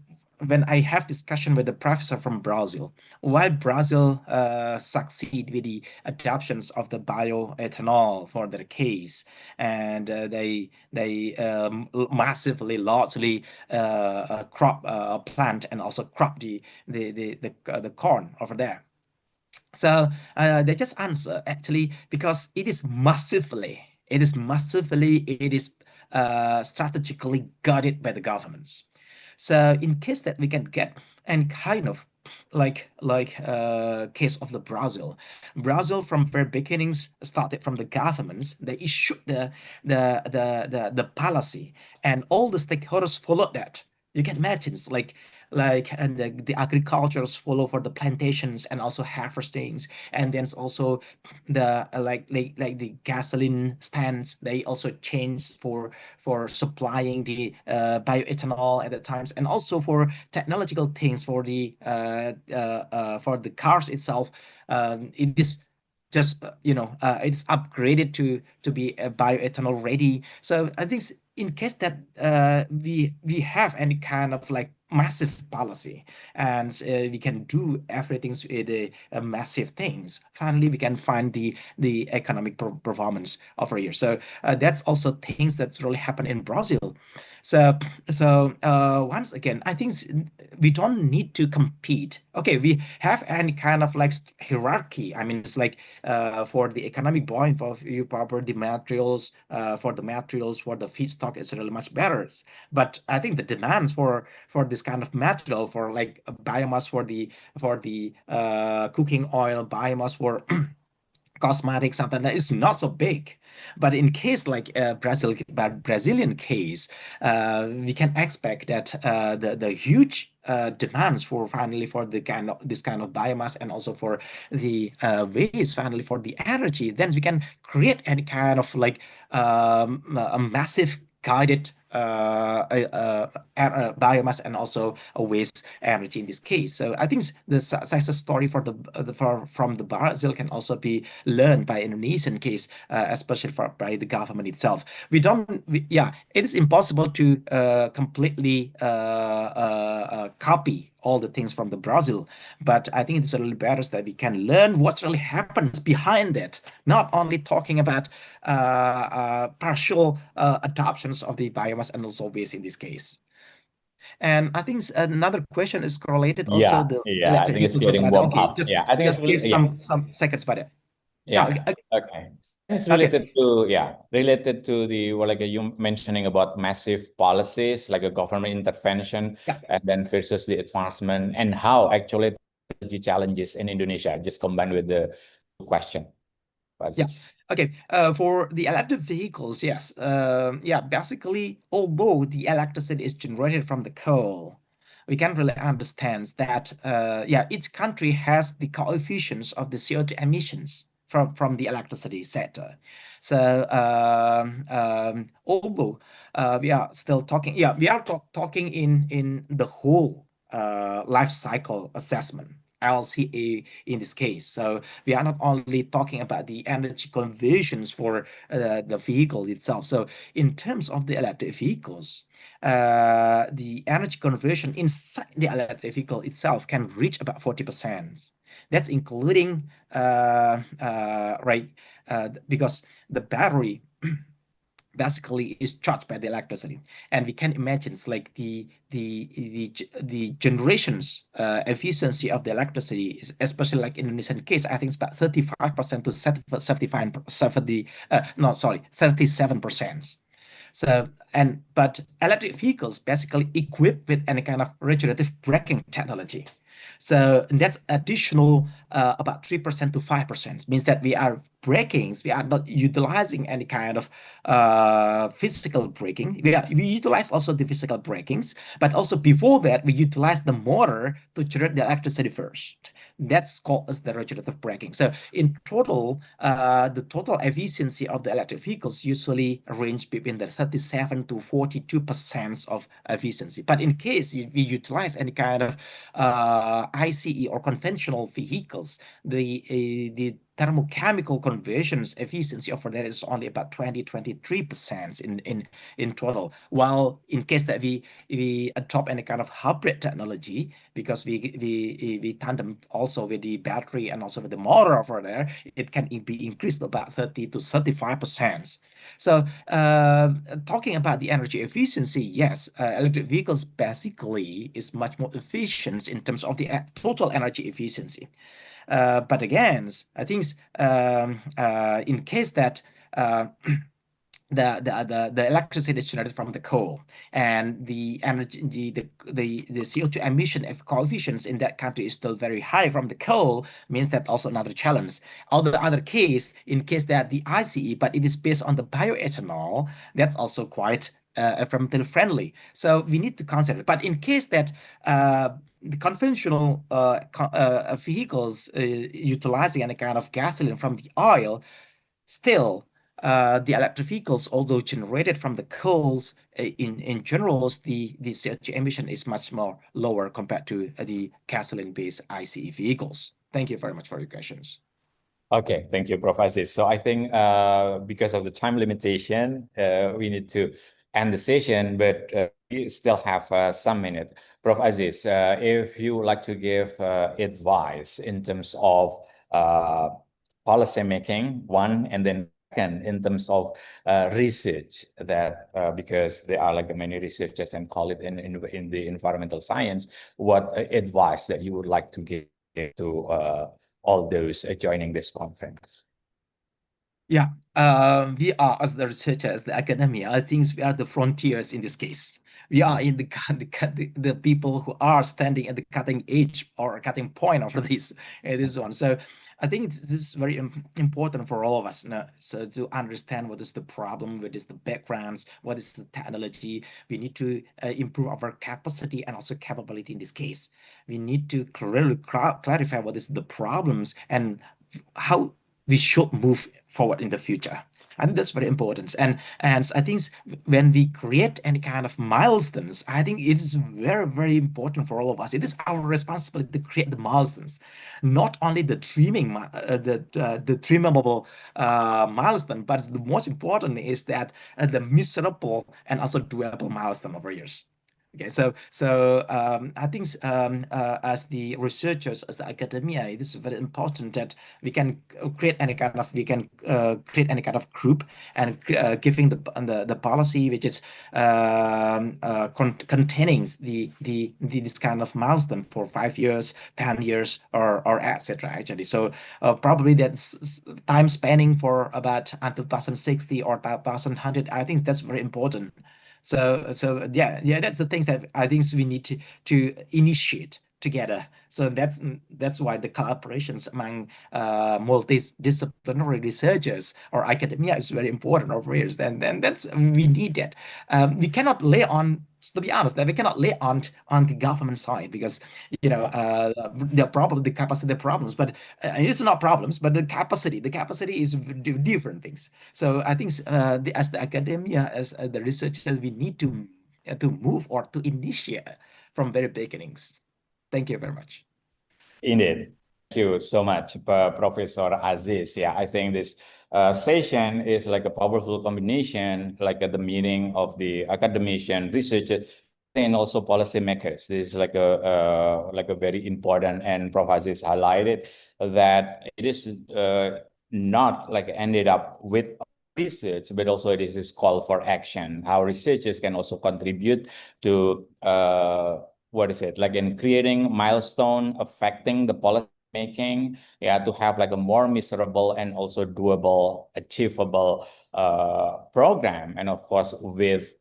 when I have discussion with the professor from Brazil, why Brazil succeed with the adoptions of the bioethanol for their case, and they massively, largely crop plant and also crop the corn over there. So they just answer actually because it is strategically guarded by the governments. So in case that we can get and kind of like case of the Brazil from very beginnings started from the governments. They issued the policy, and all the stakeholders followed that. You can imagine it's like and the agricultures follow for the plantations and also harvestings, and then also the like the gasoline stands, they also change for supplying the bioethanol at the times, and also for technological things for the cars itself. It is just it's upgraded to be bioethanol ready. So I think in case that we have any kind of like massive policy, and we can do everything with the massive things, finally we can find the economic performance over here. So that's also things that's really happen in Brazil. So once again, I think we don't need to compete. Okay, we have any kind of like hierarchy. I mean, it's like for the economic point of view, proper the materials for the feedstock is really much better. But I think the demands for this kind of material, for like biomass for the cooking oil, biomass for cosmetics, something that is not so big. But in case like Brazilian case, we can expect that the huge demands for finally for this kind of biomass, and also for the waste, finally for the energy, then we can create any kind of like a massive guided biomass and also a waste energy in this case. So I think the success story from the Brazil can also be learned by Indonesian case, especially by the government itself. It is impossible to completely copy all the things from the Brazil, but I think it's really better that we can learn what really happens behind it, not only talking about partial adoptions of the biomass and also waste in this case. And I think another question is correlated also the I electric think it's vehicles. getting warm Okay, up. I think it's just really, give some seconds about it. Okay. It's Okay. related to the you mentioning about massive policies like a government intervention, and then versus the advancement, and how actually the challenges in Indonesia, just combined with the question. Yes. Okay. For the electric vehicles, yes. Basically, although the electricity is generated from the coal, we can really understand that each country has the coefficients of the CO2 emissions from the electricity sector. So although we are still talking, we are talking in the whole life cycle assessment, LCA in this case. So we are not only talking about the energy conversions for the vehicle itself. So in terms of the electric vehicles, the energy conversion inside the electric vehicle itself can reach about 40%. That's including because the battery basically is charged by the electricity, and we can imagine it's like the generations efficiency of the electricity is, especially like in Indonesian case, I think it's about 35% to 37%. So but electric vehicles basically equipped with any kind of regenerative braking technology. So that's additional about 3% to 5%, means that we are brakings. We are not utilizing any kind of physical braking. We utilize also the physical brakings, but also before that, we utilize the motor to generate the electricity first. That's called as the regenerative braking. So in total, the total efficiency of the electric vehicles usually range between the 37 to 42% of efficiency. But in case we utilize any kind of ICE or conventional vehicles, the thermochemical conversions efficiency over there is only about 23% in total. While in case that we adopt any kind of hybrid technology, because we tandem also with the battery and also with the motor over there, it can be increased about 30 to 35%. So talking about the energy efficiency, yes, electric vehicles basically is much more efficient in terms of the total energy efficiency. But again, I think in case that the electricity is generated from the coal, and the energy, the CO2 emission coefficients in that country is still very high from the coal, means that also another challenge. On the other case, in case that the ICE, but it is based on the bioethanol, that's also quite environmentally friendly. So we need to consider it. But in case that the conventional vehicles utilizing any kind of gasoline from the oil, still the electric vehicles, although generated from the coals, in general, the CO2 emission is much more lower compared to the gasoline-based ICE vehicles. Thank you very much for your questions. Okay, thank you, Prof. Aziz. So I think because of the time limitation, we need to end the session, but we still have some minutes. Prof. Aziz, if you would like to give advice in terms of policy making, one, and then second, in terms of research, that because there are like many researchers and call it in the environmental science, what advice that you would like to give to all those joining this conference? Yeah, we are, as the researchers, the academia, I think we are the frontiers in this case. We are in the people who are standing at the cutting edge or cutting point of this one. So I think this is very important for all of us, so to understand what is the problem, what is the backgrounds, what is the technology. We need to improve our capacity and also capability in this case. We need to clearly clarify what is the problems and how we should move forward in the future. I think that's very important. And I think when we create any kind of milestones, I think it is very, very important for all of us. It is our responsibility to create the milestones, not only the the trimmable milestone, but the most important is that the measurable and also doable milestone over years. Okay, so I think as the researchers, as the academia, it is very important that we can create any kind of group and giving the policy which is containing this kind of milestone for 5 years, 10 years, or etc. Actually, so probably that's time spanning for about until 2060 or 2100. I think that's very important. So yeah, that's the things that I think we need to initiate together. So that's why the collaborations among multidisciplinary researchers or academia is very important over here. And then we need that. We cannot lay on, to be honest, that we cannot lay on the government side, because the capacity problems, but it's not problems, but the capacity is different things. So I think as the academia, as the researchers, we need to move or to initiate from very beginnings. Thank you very much. Indeed. Thank you so much, Professor Aziz. Yeah, I think this session is like a powerful combination, like at the meeting of the academician, researchers, and also policymakers. This is like a very important, and Prof. Aziz highlighted that it is not like ended up with research, but also it is this call for action. How researchers can also contribute to like in creating milestone affecting the policy making, to have like a more measurable and also doable, achievable program, and of course with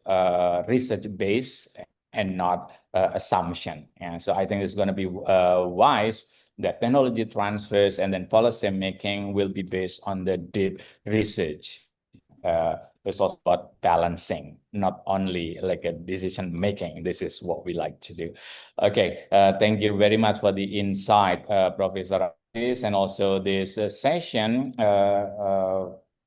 research base and not assumption. And so I think it's going to be wise that technology transfers and then policy making will be based on the deep research. It's also about balancing, not only like a decision making. This is what we like to do. Okay, thank you very much for the insight, Professor, and also this session.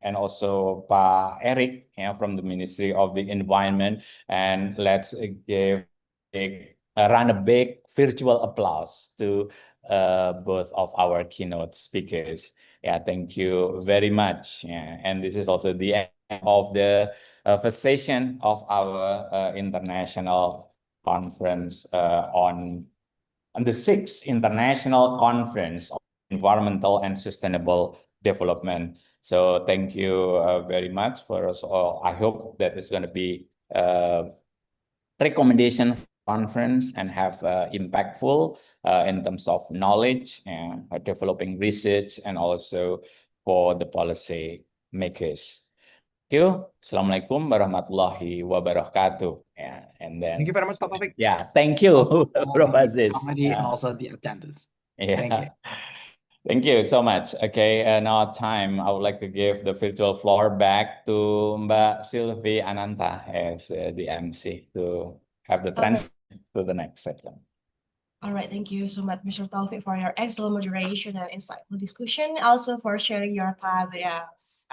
And also Pak Eric, from the Ministry of the Environment. And let's run a big virtual applause to both of our keynote speakers. Yeah, thank you very much. Yeah, and this is also the end of the first session of our international conference on the 6th International Conference on Environmental and Sustainable Development. So thank you very much for us all. I hope that it's going to be recommendation conference and have impactful in terms of knowledge and developing research and also for the policy makers. Thank you. Assalamualaikum warahmatullahi wabarakatuh. Yeah, and then Thank you very much, Pak Taufik. yeah, thank you, Prof. Aziz. Comedy and also the attendance. Yeah. Thank you. Thank you so much. Okay, now time I would like to give the virtual floor back to Mbak Sylvie Ananta as the MC to have the transition to the next section. All right, thank you so much, Mr. Taufik, for your excellent moderation and insightful discussion, also for sharing your time with us.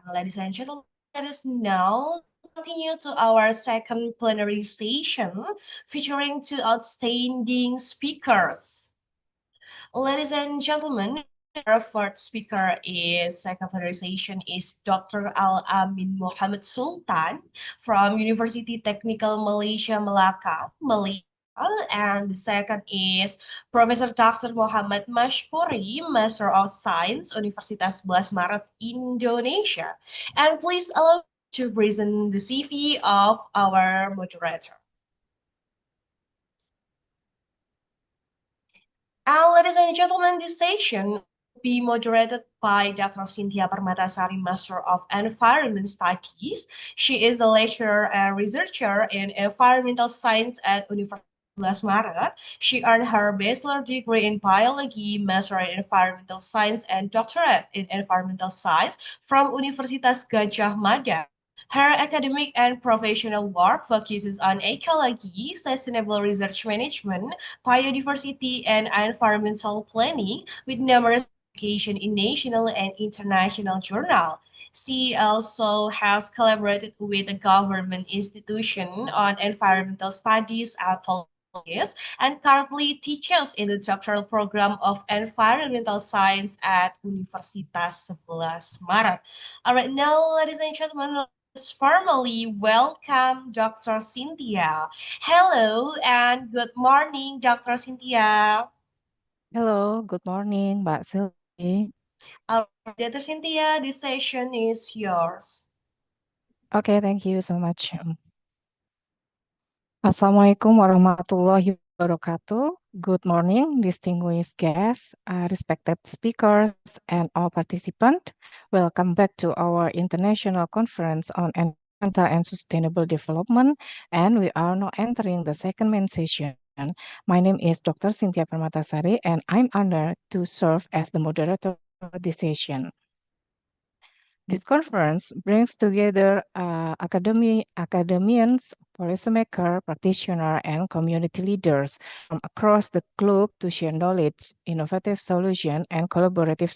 Ladies and gentlemen, let us now continue to our second plenary session featuring two outstanding speakers. Ladies and gentlemen, our fourth speaker is second plenary session is Dr. Al-Amin Muhammad Sultan from University Technical Malaysia, Melaka, Malaysia. And the second is Professor Dr. Muhammad Mashkuri, Master of Science, Universitas Sebelas Maret, Indonesia. And please allow me to present the CV of our moderator. And ladies and gentlemen, this session will be moderated by Dr. Cynthia Permatasari, Master of Environment Studies. She is a lecturer and researcher in environmental science at Universitas Sebelas Maret. She earned her bachelor degree in biology, master in environmental science, and doctorate in environmental science from Universitas Gadjah Mada. Her academic and professional work focuses on ecology, sustainable research management, biodiversity, and environmental planning, with numerous publications in national and international journals. She also has collaborated with the government institution on environmental studies at colleges and currently teaches in the doctoral program of environmental science at Universitas Sebelas Maret. All right, now, ladies and gentlemen, let's formally welcome Dr. Cynthia. Hello and good morning, Dr. Cynthia. Hello, good morning, Mbak Sylvie. Dr. Cynthia, this session is yours. Okay, thank you so much. Assalamualaikum warahmatullahi wabarakatuh. Good morning, distinguished guests, respected speakers, and all participants. Welcome back to our international conference on environmental and sustainable development, and we are now entering the second main session. My name is Dr. Cynthia Permatasari, and I'm honored to serve as the moderator of this session. This conference brings together academians, policymakers, practitioners, and community leaders from across the globe to share knowledge, innovative solutions, and collaborative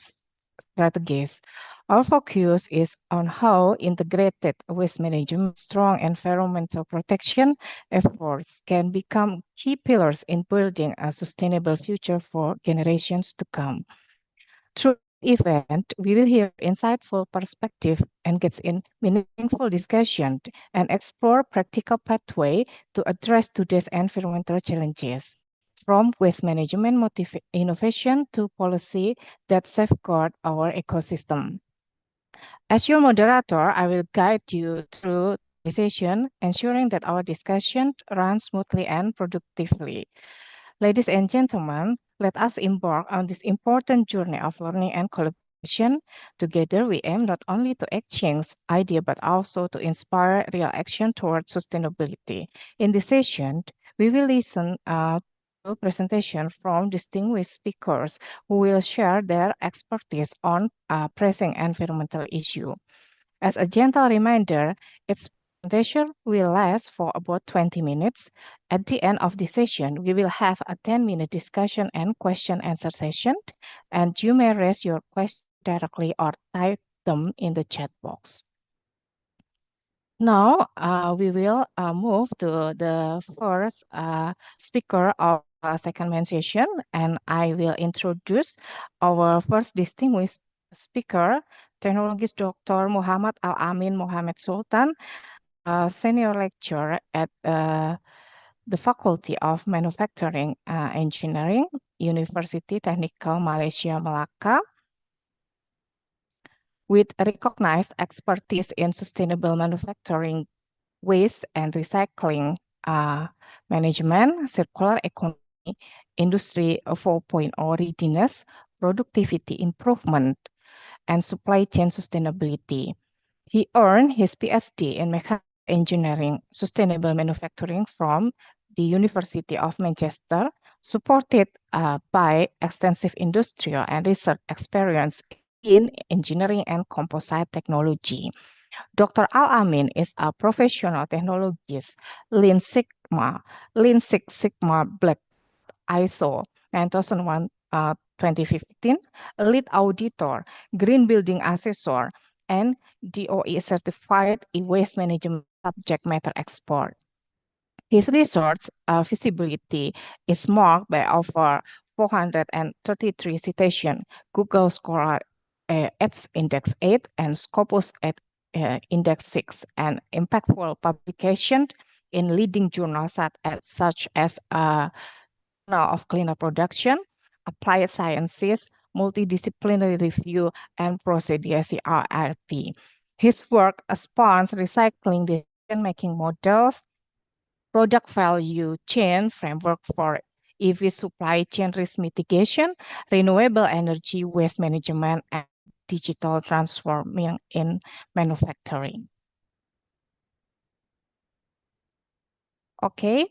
strategies. Our focus is on how integrated waste management, strong environmental protection efforts can become key pillars in building a sustainable future for generations to come. Through event, we will hear insightful perspective, engage in meaningful discussion, and explore practical pathway to address today's environmental challenges, from waste management innovation to policy that safeguard our ecosystem. As your moderator, I will guide you through the session, ensuring that our discussion runs smoothly and productively. Ladies and gentlemen, let us embark on this important journey of learning and collaboration. Together, we aim not only to exchange ideas, but also to inspire real action towards sustainability. In this session, We will listen to a presentation from distinguished speakers who will share their expertise on pressing environmental issue. As a gentle reminder, its presentation will last for about 20 minutes. At the end of the session, we will have a 10-minute discussion and question-answer session, and you may raise your question directly or type them in the chat box. Now, we will move to the first speaker of second main session, and I will introduce our first distinguished speaker, Technologist Dr. Muhammad Al-Amin Mohammed Sultan, a senior lecturer at the Faculty of Manufacturing Engineering, University Technical Malaysia Melaka, with recognized expertise in sustainable manufacturing, waste and recycling management, circular economy, industry 4.0 readiness, productivity improvement, and supply chain sustainability. He earned his PhD in mechanical engineering, sustainable manufacturing from the University of Manchester, supported by extensive industrial and research experience in engineering and composite technology. Dr. Al-Amin is a professional technologist, Lean Six Sigma Black ISO 9001 2015, a lead auditor, green building assessor, and DOE certified e-waste management subject matter expert. His research feasibility is marked by over 433 citations, Google Scholar at Index 8 and Scopus at Index 6, and impactful publication in leading journals such as Journal of Cleaner Production, Applied Sciences, Multidisciplinary Review, and Procedure-CRRP. His work spans recycling decision-making models, product value chain framework for EV supply chain risk mitigation, renewable energy waste management, and digital transforming in manufacturing. Okay.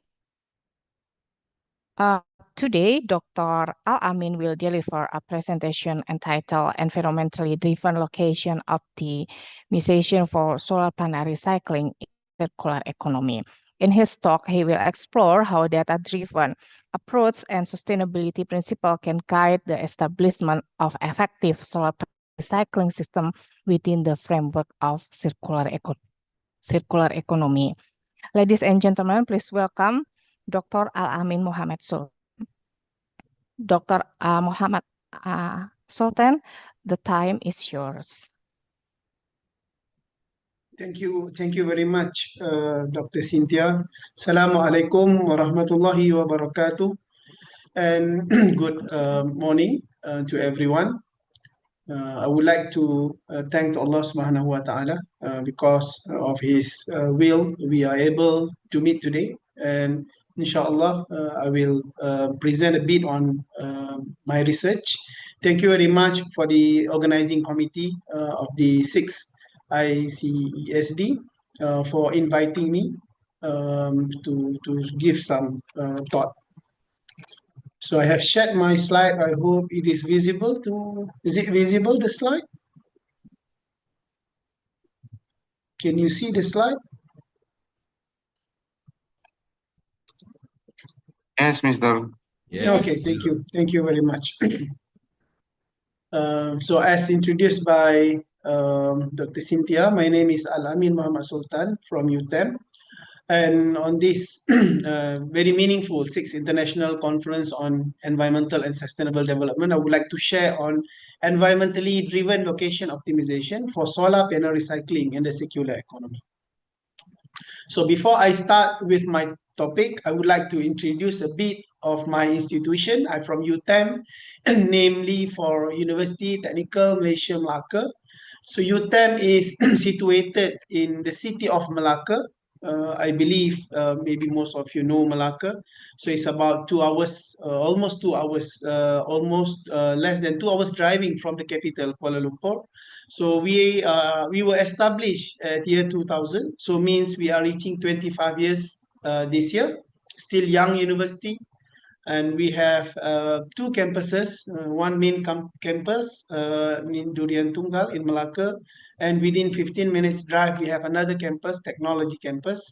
Today, Dr. Al-Amin will deliver a presentation entitled Environmentally Driven Location Optimization for Solar Panel Recycling in Circular Economy. In his talk, he will explore how data-driven approach and sustainability principle can guide the establishment of effective solar panel recycling system within the framework of circular economy. Ladies and gentlemen, please welcome Dr. Al-Amin Mohammed Sultan. Dr. Muhammad Sultan, the time is yours. Thank you very much, Dr. Cynthia. Assalamualaikum warahmatullahi wabarakatuh, and good morning to everyone. I would like to thank Allah Subhanahu wa Taala because of His will we are able to meet today, and inshallah I will present a bit on my research. Thank you very much for the organizing committee of the 6th ICESD for inviting me to give some thought. So I have shared my slide. I hope it is visible is it visible, the slide? Can you see the slide? Yes, Mr. Yes. Okay, thank you. Thank you very much. So as introduced by Dr. Cynthia, my name is Al-Amin Muhammad Sultan from UTEM. And on this very meaningful 6th International Conference on Environmental and Sustainable Development, I would like to share on environmentally driven location optimization for solar panel recycling in the circular economy. So before I start with my topic, I would like to introduce a bit of my institution. I'm from UTEM, namely for University Technical Malaysia Melaka. So UTEM is situated in the city of Melaka. I believe maybe most of you know Melaka. So it's about 2 hours, almost 2 hours, less than 2 hours driving from the capital, Kuala Lumpur. So we were established at year 2000. So means we are reaching 25 years this year. still young university, and we have two campuses, one main campus in Durian Tunggal in Malacca, and within 15 minutes drive we have another campus, technology campus,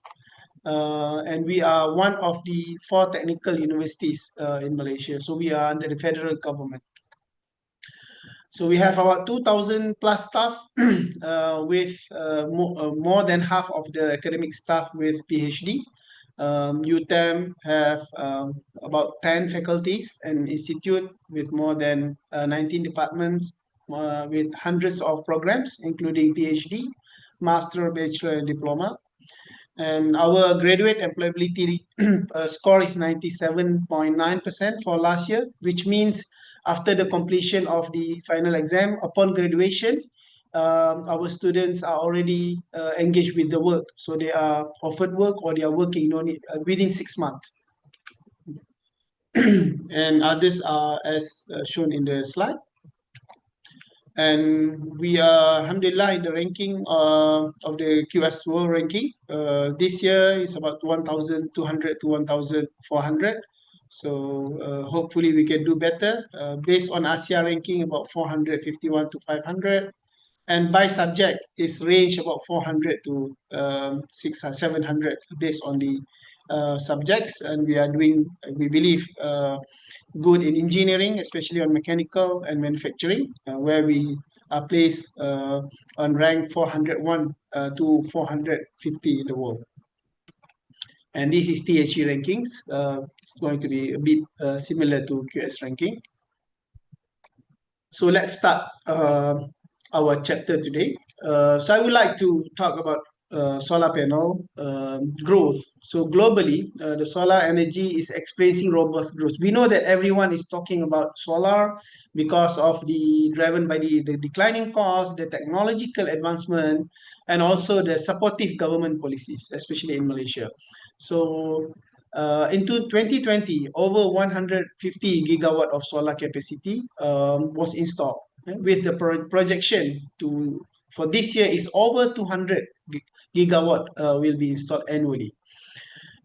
and we are one of the 4 technical universities in Malaysia, so we are under the federal government. So we have about 2,000 plus staff with more than half of the academic staff with PhD. UTEM have about 10 faculties and institute with more than 19 departments with hundreds of programs, including PhD, master, bachelor, and diploma. And our graduate employability score is 97.9% for last year, which means after the completion of the final exam, upon graduation, our students are already engaged with the work. So they are offered work or they are working within 6 months. And others are as shown in the slide. And we are, alhamdulillah, in the ranking of the QS World ranking. This year is about 1,200 to 1,400. So hopefully we can do better. Based on ASEA ranking, about 451 to 500. And by subject is range about 400 to 700 based on the subjects. And we are doing, we believe, good in engineering, especially on mechanical and manufacturing, where we are placed on rank 401 to 450 in the world. And this is THE rankings, going to be a bit similar to QS ranking. So let's start our chapter today. So I would like to talk about solar panel growth. So globally, the solar energy is experiencing robust growth. We know that everyone is talking about solar because of the driven by the declining cost, the technological advancement, and also the supportive government policies, especially in Malaysia. So into 2020, over 150 gigawatt of solar capacity was installed, with the projection for this year is over 200 gigawatt will be installed annually.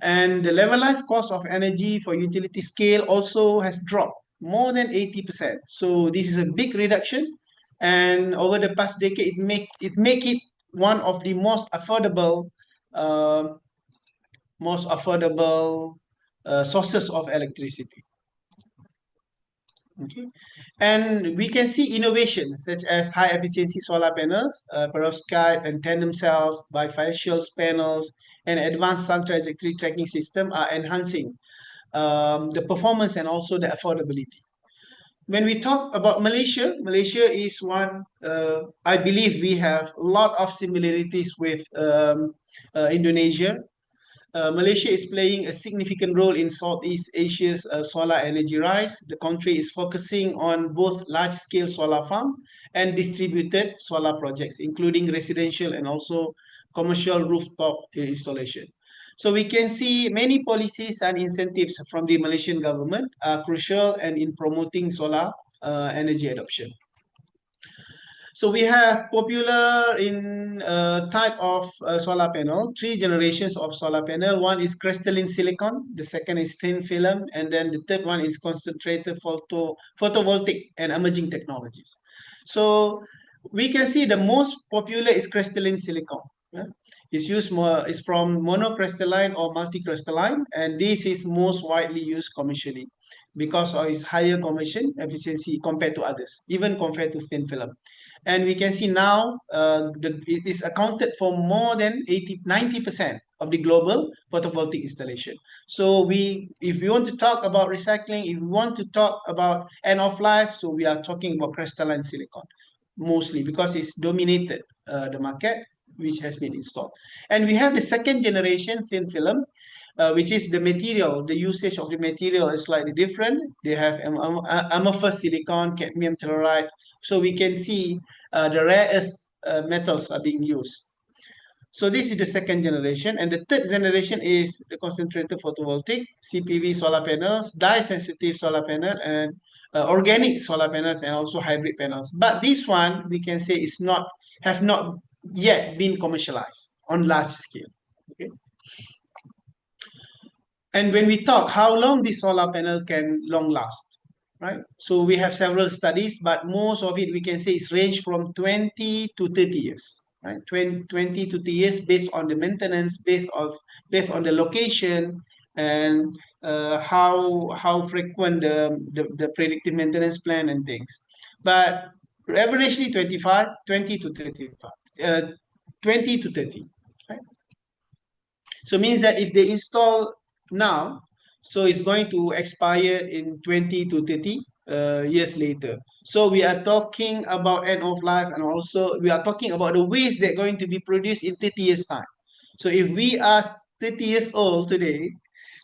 And the levelized cost of energy for utility scale also has dropped more than 80%. So this is a big reduction. And over the past decade, it make it one of the most affordable sources of electricity. Okay, and we can see innovations such as high efficiency solar panels, perovskite and tandem cells, bifacial panels, and advanced sun trajectory tracking system are enhancing the performance and also the affordability. When we talk about Malaysia, Malaysia is one, I believe we have a lot of similarities with Indonesia. Malaysia is playing a significant role in Southeast Asia's solar energy rise. The country is focusing on both large-scale solar farm and distributed solar projects, including residential and also commercial rooftop installation. So we can see many policies and incentives from the Malaysian government are crucial and in promoting solar energy adoption. So we have popular in type of solar panel, 3 generations of solar panel. One is crystalline silicon, the second is thin film, and then the third one is concentrated photovoltaic and emerging technologies. So we can see the most popular is crystalline silicon. It's used more, it's from monocrystalline or multicrystalline, and this is most widely used commercially because of its higher conversion efficiency compared to others, even compared to thin film. And we can see now it is accounted for more than 90% of the global photovoltaic installation. So if we want to talk about recycling, if we want to talk about end of life, so we are talking about crystalline silicon mostly because it's dominated the market which has been installed. And we have the second generation thin film, which is the material. The usage of the material is slightly different. They have amorphous silicon, cadmium telluride. So we can see the rare earth metals are being used. So this is the second generation. And the third generation is the concentrated photovoltaic, CPV solar panels, dye-sensitive solar panel, and organic solar panels, and also hybrid panels. But this one, we can say, have not yet been commercialized on large scale. Okay. And when we talk how long this solar panel can long last, right? So we have several studies, but most of it we can say is range from 20 to 30 years, right? 20 to 30 years based on the maintenance, based on the location, and how frequent the predictive maintenance plan and things. But averagely 20 to 35, 20 to 30, right? So means that if they install now, so it's going to expire in 20 to 30 years later. So we are talking about end of life, and also we are talking about the waste that are going to be produced in 30 years time. So if we are 30 years old today,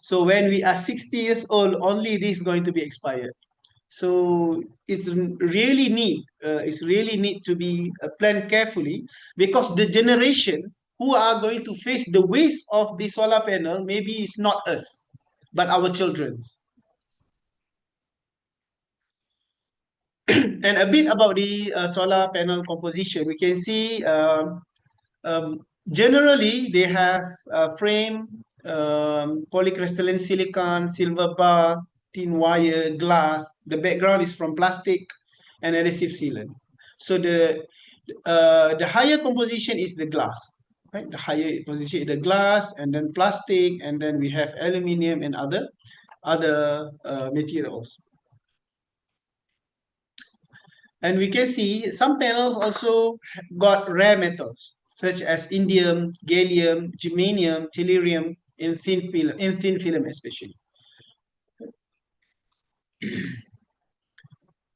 so when we are 60 years old, only this is going to be expired. So it's really need to be planned carefully, because the generation who are going to face the waste of the solar panel maybe is not us, but our children. And a bit about the solar panel composition, we can see generally they have frame, polycrystalline silicon, silver bar, thin wire, glass. The background is from plastic and adhesive sealant. So the higher composition is the glass, right? The higher position is the glass, and then plastic, and then we have aluminium and other materials. And we can see some panels also got rare metals such as indium, gallium, germanium, tellurium in thin film especially.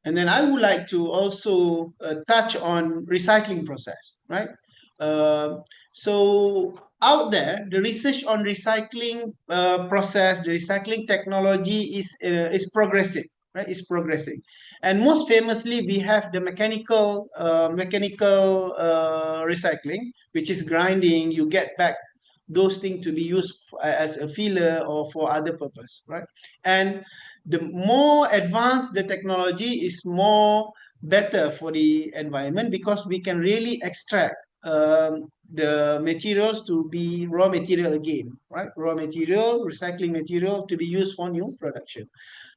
And then I would like to also touch on recycling process, right? So out there, the research on recycling process, the recycling technology is progressive, right? It's progressing, and most famously, we have the mechanical recycling, which is grinding. You get back those things to be used as a filler or for other purpose, right? And the more advanced the technology is, more better for the environment, because we can really extract the materials to be raw material again, right? Raw material, recycling material to be used for new production.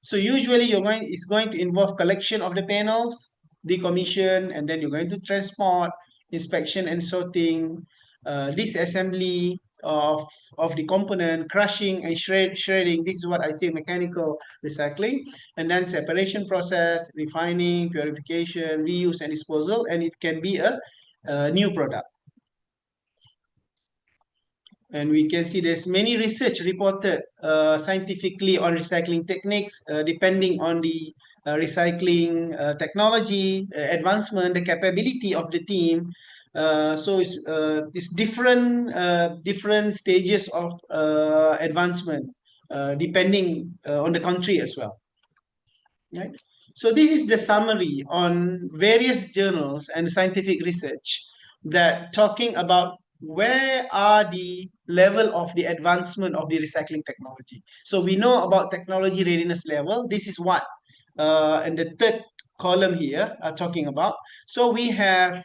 So usually it's going to involve collection of the panels, decommission, and then you're going to transport, inspection and sorting, disassembly of the component, crushing and shredding. This is what I say mechanical recycling. And then separation process, refining, purification, reuse and disposal, and it can be a new product. And we can see there's many research reported scientifically on recycling techniques, depending on the recycling technology, advancement, the capability of the team. So it's different stages of advancement, depending on the country as well. Right? So this is the summary on various journals and scientific research that talking about where are the level of the advancement of the recycling technology. So we know about technology readiness level. This is what and the third column here are talking about. So we have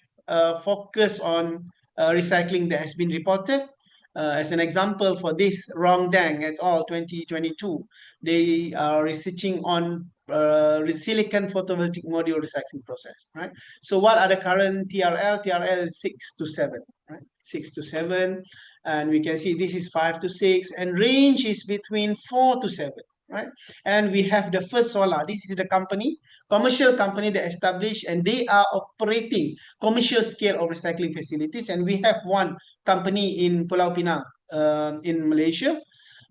focus on recycling that has been reported. As an example for this, Rong Dang et al. 2022, they are researching on silicon photovoltaic module recycling process, right? So what are the current TRL? TRL is 6 to 7, right? 6 to 7, and we can see this is 5 to 6, and range is between 4 to 7, right? And we have the First Solar. This is the company, commercial company that established, and they are operating commercial scale of recycling facilities. And we have one company in Pulau Pinang, in Malaysia,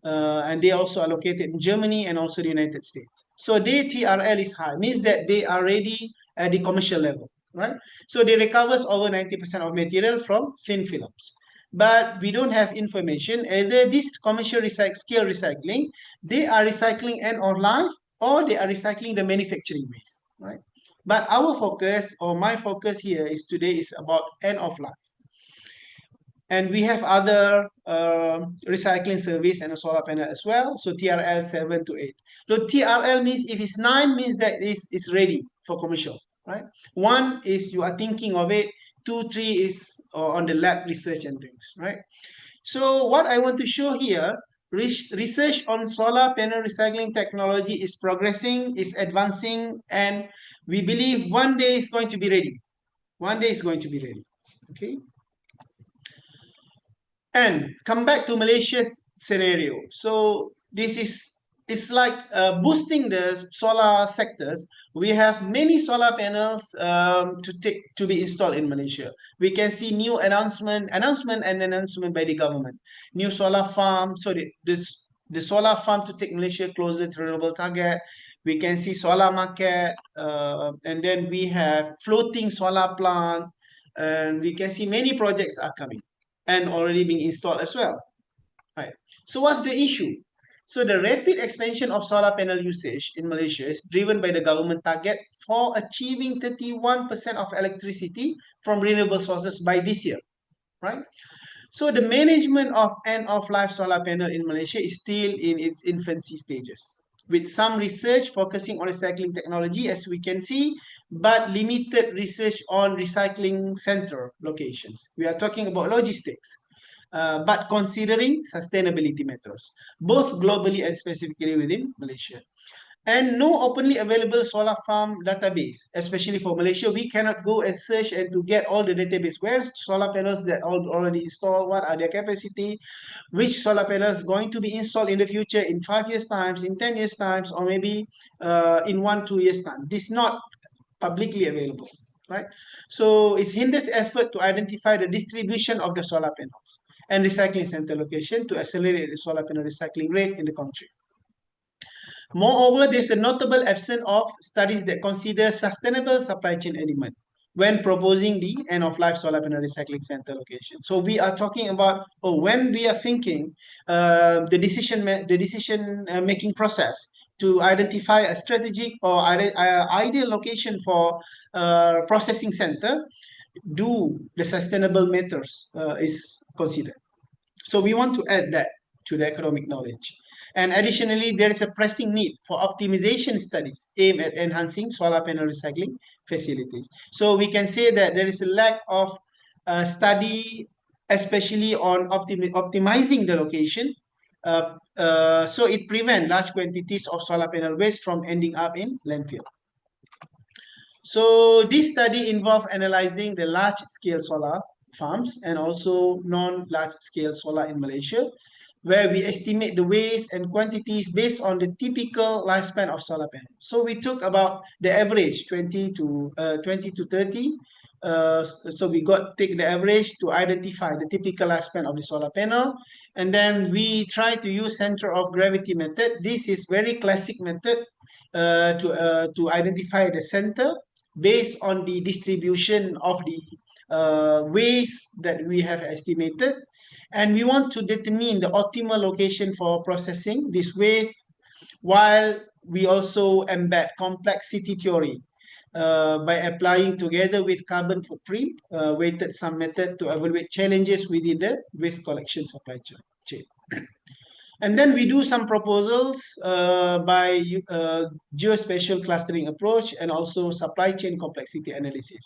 and they also are located in Germany and also the United States. So their TRL is high, means that they are ready at the commercial level, right? So they recovers over 90% of material from thin films. But we don't have information either this commercial scale recycling, they are recycling end of life, or they are recycling the manufacturing waste, right? But our focus, or my focus here is today, is about end of life. And we have other recycling service and a solar panel as well. So TRL 7 to 8. So TRL means if it's 9, means that it's ready for commercial, right? 1 is you are thinking of it. 2, 3 is on the lab research and things, right? So what I want to show here, research on solar panel recycling technology is progressing, is advancing, and we believe one day it's going to be ready. One day it's going to be ready. Okay. And come back to Malaysia's scenario. So this is, it's like boosting the solar sectors. We have many solar panels to be installed in Malaysia. We can see new announcement by the government. New solar farm. So the solar farm to take Malaysia closer to renewable target. We can see solar market, and then we have floating solar plant, and we can see many projects are coming and already being installed as well. Right. So what's the issue? So the rapid expansion of solar panel usage in Malaysia is driven by the government target for achieving 31% of electricity from renewable sources by this year, right? So the management of end-of-life solar panel in Malaysia is still in its infancy stages, with some research focusing on recycling technology, as we can see, but limited research on recycling center locations. We are talking about logistics, but considering sustainability matters, both globally and specifically within Malaysia. And no openly available solar farm database, especially for Malaysia. We cannot go and search and to get all the database. Where's solar panels that already installed? What are their capacity? Which solar panels going to be installed in the future in 5 years times, in 10 years times, or maybe in 1-2 years time? This is not publicly available, right? So it hinders effort to identify the distribution of the solar panels and recycling center location to accelerate the solar panel recycling rate in the country. Moreover, there's a notable absence of studies that consider sustainable supply chain element when proposing the end-of-life solar panel recycling center location. So we are talking about, when we are thinking the decision making process to identify a strategic or ideal location for processing center, do the sustainable matters is considered. So we want to add that to the economic knowledge. And additionally, there is a pressing need for optimization studies aimed at enhancing solar panel recycling facilities. So we can say that there is a lack of study, especially on optimizing the location. So it prevents large quantities of solar panel waste from ending up in landfill. So this study involved analyzing the large-scale solar farms and also non-large-scale solar in Malaysia, where we estimate the waste and quantities based on the typical lifespan of solar panels. So we took about the average 20 to 30. So we take the average to identify the typical lifespan of the solar panel, and then we try to use center of gravity method. This is very classic method to identify the center based on the distribution of the waste that we have estimated. And we want to determine the optimal location for processing this waste, while we also embed complexity theory by applying together with carbon footprint weighted sum method to evaluate challenges within the waste collection supply chain. And then we do some proposals by geospatial clustering approach and also supply chain complexity analysis.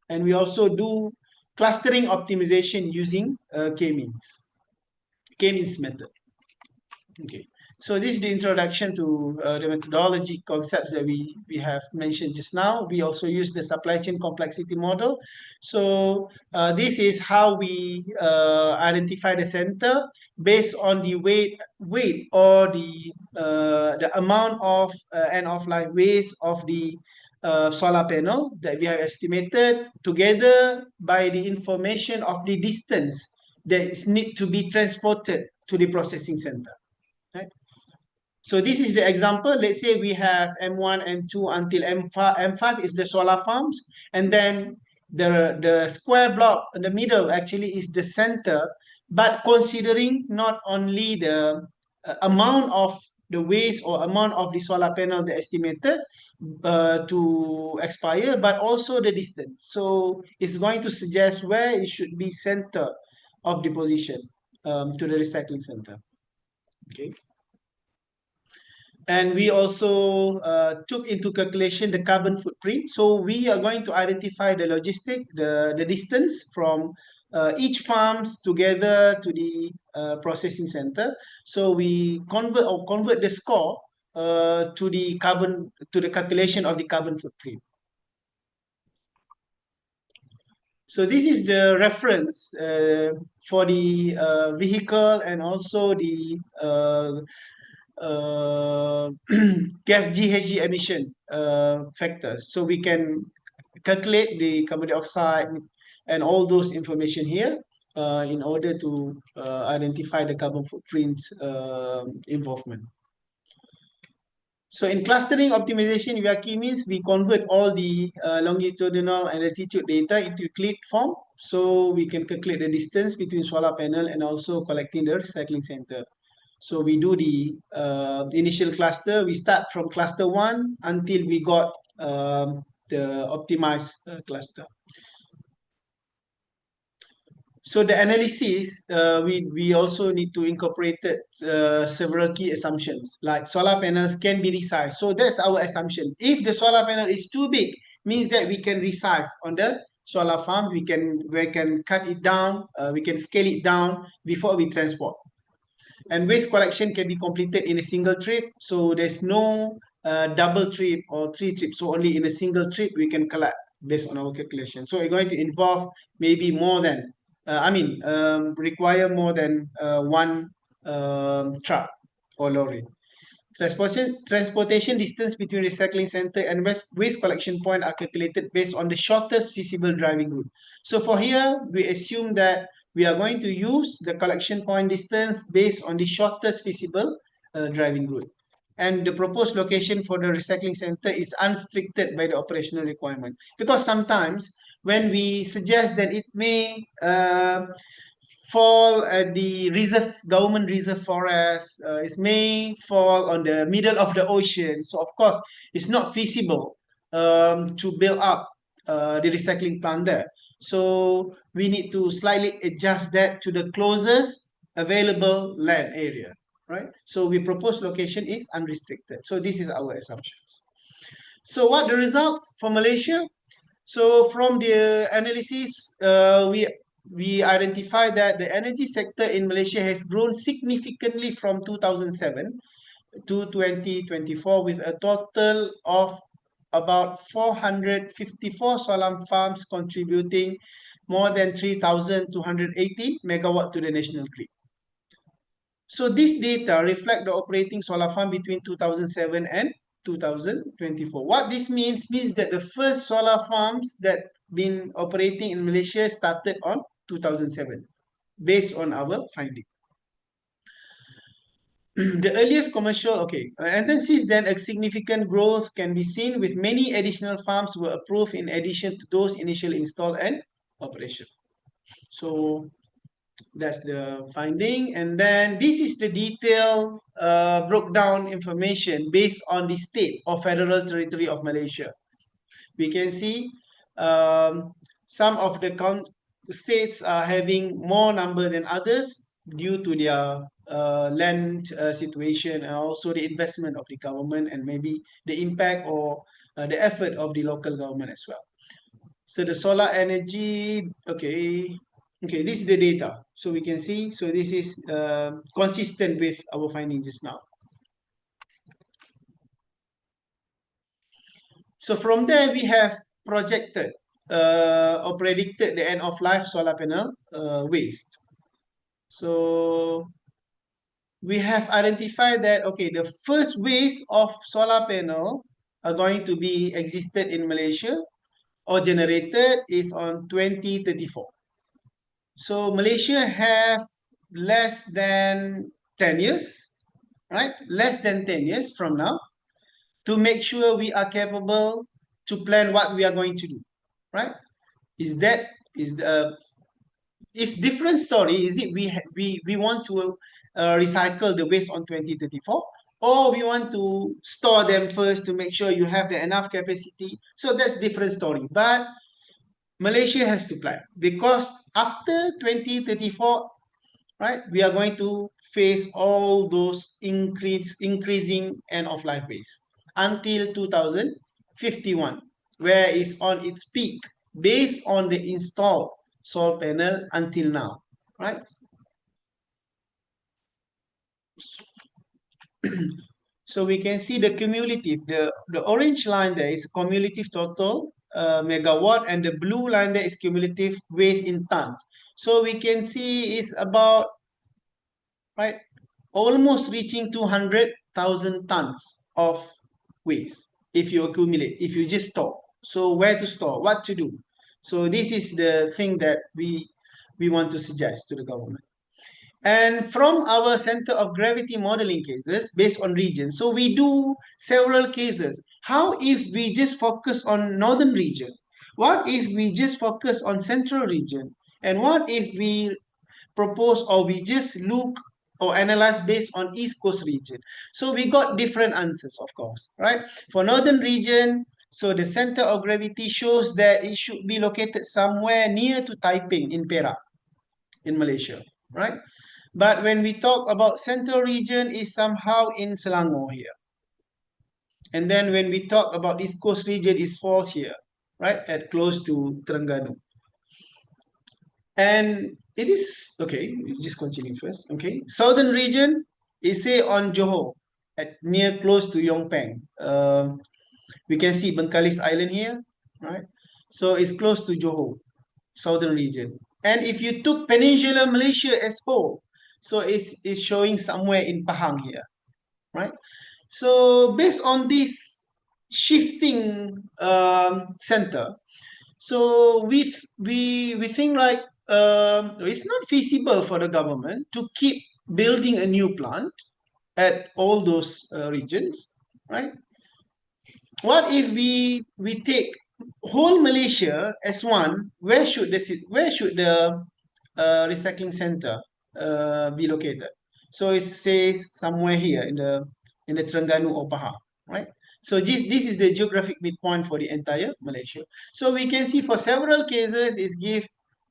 And we also do clustering optimization using K-means method. Okay, so this is the introduction to the methodology concepts that we have mentioned just now. We also use the supply chain complexity model. So this is how we identify the center based on the weight or the amount of end-of-life waste of the solar panel that we have estimated, together by the information of the distance that is need to be transported to the processing center. Right? So this is the example. Let's say we have M1, M2 until M5 is the solar farms, and then the square block in the middle actually is the center, but considering not only the amount of the waste or amount of the solar panel they estimated to expire, but also the distance. So it's going to suggest where it should be center of deposition to the recycling center. Okay. And we also took into calculation the carbon footprint. So we are going to identify the logistic, the distance from each farms together to the processing center. So we convert the score to the calculation of the carbon footprint. So this is the reference for the vehicle and also the gas GHG emission factors. So we can calculate the carbon dioxide and all those information here in order to identify the carbon footprint involvement. So in clustering optimization, VRK means we convert all the longitudinal and latitude data into Euclid form, so we can calculate the distance between solar panel and also collecting the recycling center. So we do the initial cluster. We start from cluster 1 until we got the optimized cluster. So the analysis, we also need to incorporate several key assumptions, like solar panels can be resized. So that's our assumption. If the solar panel is too big, means that we can resize on the solar farm. We can cut it down, we can scale it down before we transport. And waste collection can be completed in a single trip. So there's no double trip or 3 trips. So only in a single trip we can collect based on our calculation. So we're going to involve maybe more than require more than one truck or lorry. Transportation distance between recycling center and waste collection point are calculated based on the shortest feasible driving route. So for here, we assume that we are going to use the collection point distance based on the shortest feasible driving route. And the proposed location for the recycling center is unrestricted by the operational requirement. Because sometimes when we suggest that it may fall at the government reserve forest, it may fall on the middle of the ocean. So of course, it's not feasible to build up the recycling plant there. So we need to slightly adjust that to the closest available land area, right? So we propose location is unrestricted. So this is our assumptions. So what the results for Malaysia? So from the analysis, we identify that the energy sector in Malaysia has grown significantly from 2007 to 2024 with a total of about 454 solar farms contributing more than 3,280 megawatt to the national grid. So this data reflect the operating solar farm between 2007 and 2024. What this means that the first solar farms that been operating in Malaysia started on 2007 based on our finding. The earliest commercial, and then since then a significant growth can be seen with many additional farms were approved in addition to those initially installed and operation. So that's the finding. And then this is the detailed broke down information based on the state or federal territory of Malaysia. We can see some of the states are having more number than others due to their land situation and also the investment of the government and maybe the impact or the effort of the local government as well. So the solar energy, okay, this is the data. So we can see, so this is consistent with our finding just now. So from there, we have projected or predicted the end of life solar panel waste. So we have identified that, the first waste of solar panel are going to be existed in Malaysia or generated is on 2034. So Malaysia have less than 10 years, right? Less than 10 years from now to make sure we are capable to plan what we are going to do, right? It's different story. Is it we want to recycle the waste on 2034, or we want to store them first to make sure you have the enough capacity? So that's different story. But Malaysia has to plan because after 2034, right, we are going to face all those increasing end of life waste until 2051, where it's on its peak based on the installed solar panel until now, right? So we can see the cumulative, the orange line there is cumulative total megawatt, and the blue line there is cumulative waste in tons. So we can see it's about, right, almost reaching 200,000 tons of waste if you accumulate, if you just store. So where to store, what to do? So this is the thing that we want to suggest to the government. And from our center of gravity modeling cases based on region, so we do several cases. How if we just focus on northern region? What if we just focus on central region? And what if we propose or we just look or analyze based on East Coast region? So we got different answers, of course, right? For northern region, so the center of gravity shows that it should be located somewhere near to Taiping in Perak, in Malaysia, right? But when we talk about central region, is somehow in Selangor here. And then when we talk about East Coast region, is falls here, right, at close to Terengganu. And it is, okay, just continue first, okay. Southern region is say on Johor, at near close to Yongpeng. We can see Bengkalis Island here, right? So it's close to Johor, southern region. And if you took Peninsular Malaysia as whole, so it's showing somewhere in Pahang here, right? So based on this shifting center, so we think like it's not feasible for the government to keep building a new plant at all those regions, right? What if we take whole Malaysia as one? Where should the recycling center be located? So it says somewhere here in the Terengganu or Pahang, right? So this is the geographic midpoint for the entire Malaysia. So we can see for several cases is give,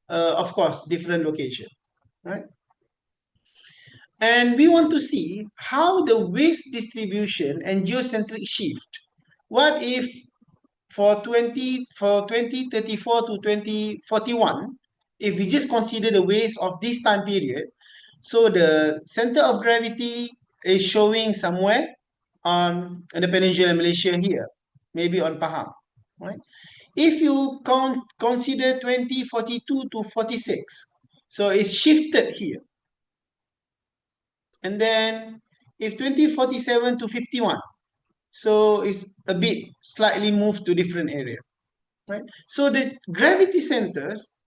of course, different location, right? And we want to see how the waste distribution and geocentric shift. What if for 2034 to 2041, if we just consider the waste of this time period, so the center of gravity is showing somewhere on the Peninsula Malaysia here, maybe on Pahang, right? If you consider 2042 to 46, so it's shifted here. And then if 2047 to 51, so it's a bit slightly moved to different area, right? So the gravity centers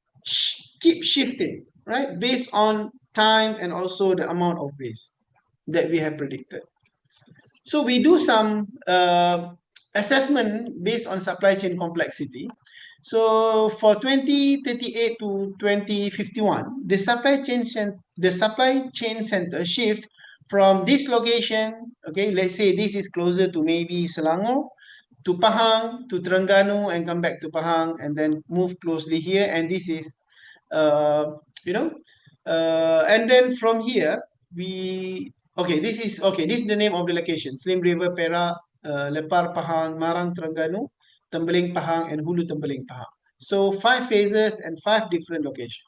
keep shifting, right, based on time and also the amount of waste that we have predicted. So we do some assessment based on supply chain complexity. So for 2038 to 2051, the supply chain center shift from this location, okay, let's say this is closer to maybe Selangor, to Pahang, to Terengganu, and come back to Pahang, and then move closely here. And this is, and then from here, this is the name of the location: Slim River, Perak, Lepar, Pahang, Marang, Terengganu, Tembeling, Pahang, and Hulu, Tembeling, Pahang. So 5 phases and 5 different locations.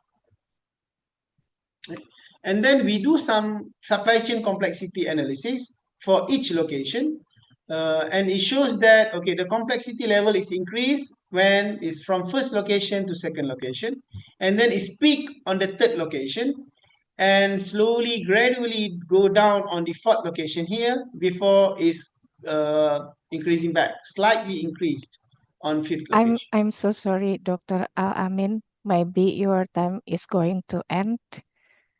And then we do some supply chain complexity analysis for each location. And it shows that, okay, the complexity level is increased when it's from first location to second location. And then it's peak on the third location, and slowly, gradually go down on the fourth location here before it's increasing back, slightly increased on fifth location. I'm so sorry, Dr. Al-Amin. Maybe your time is going to end.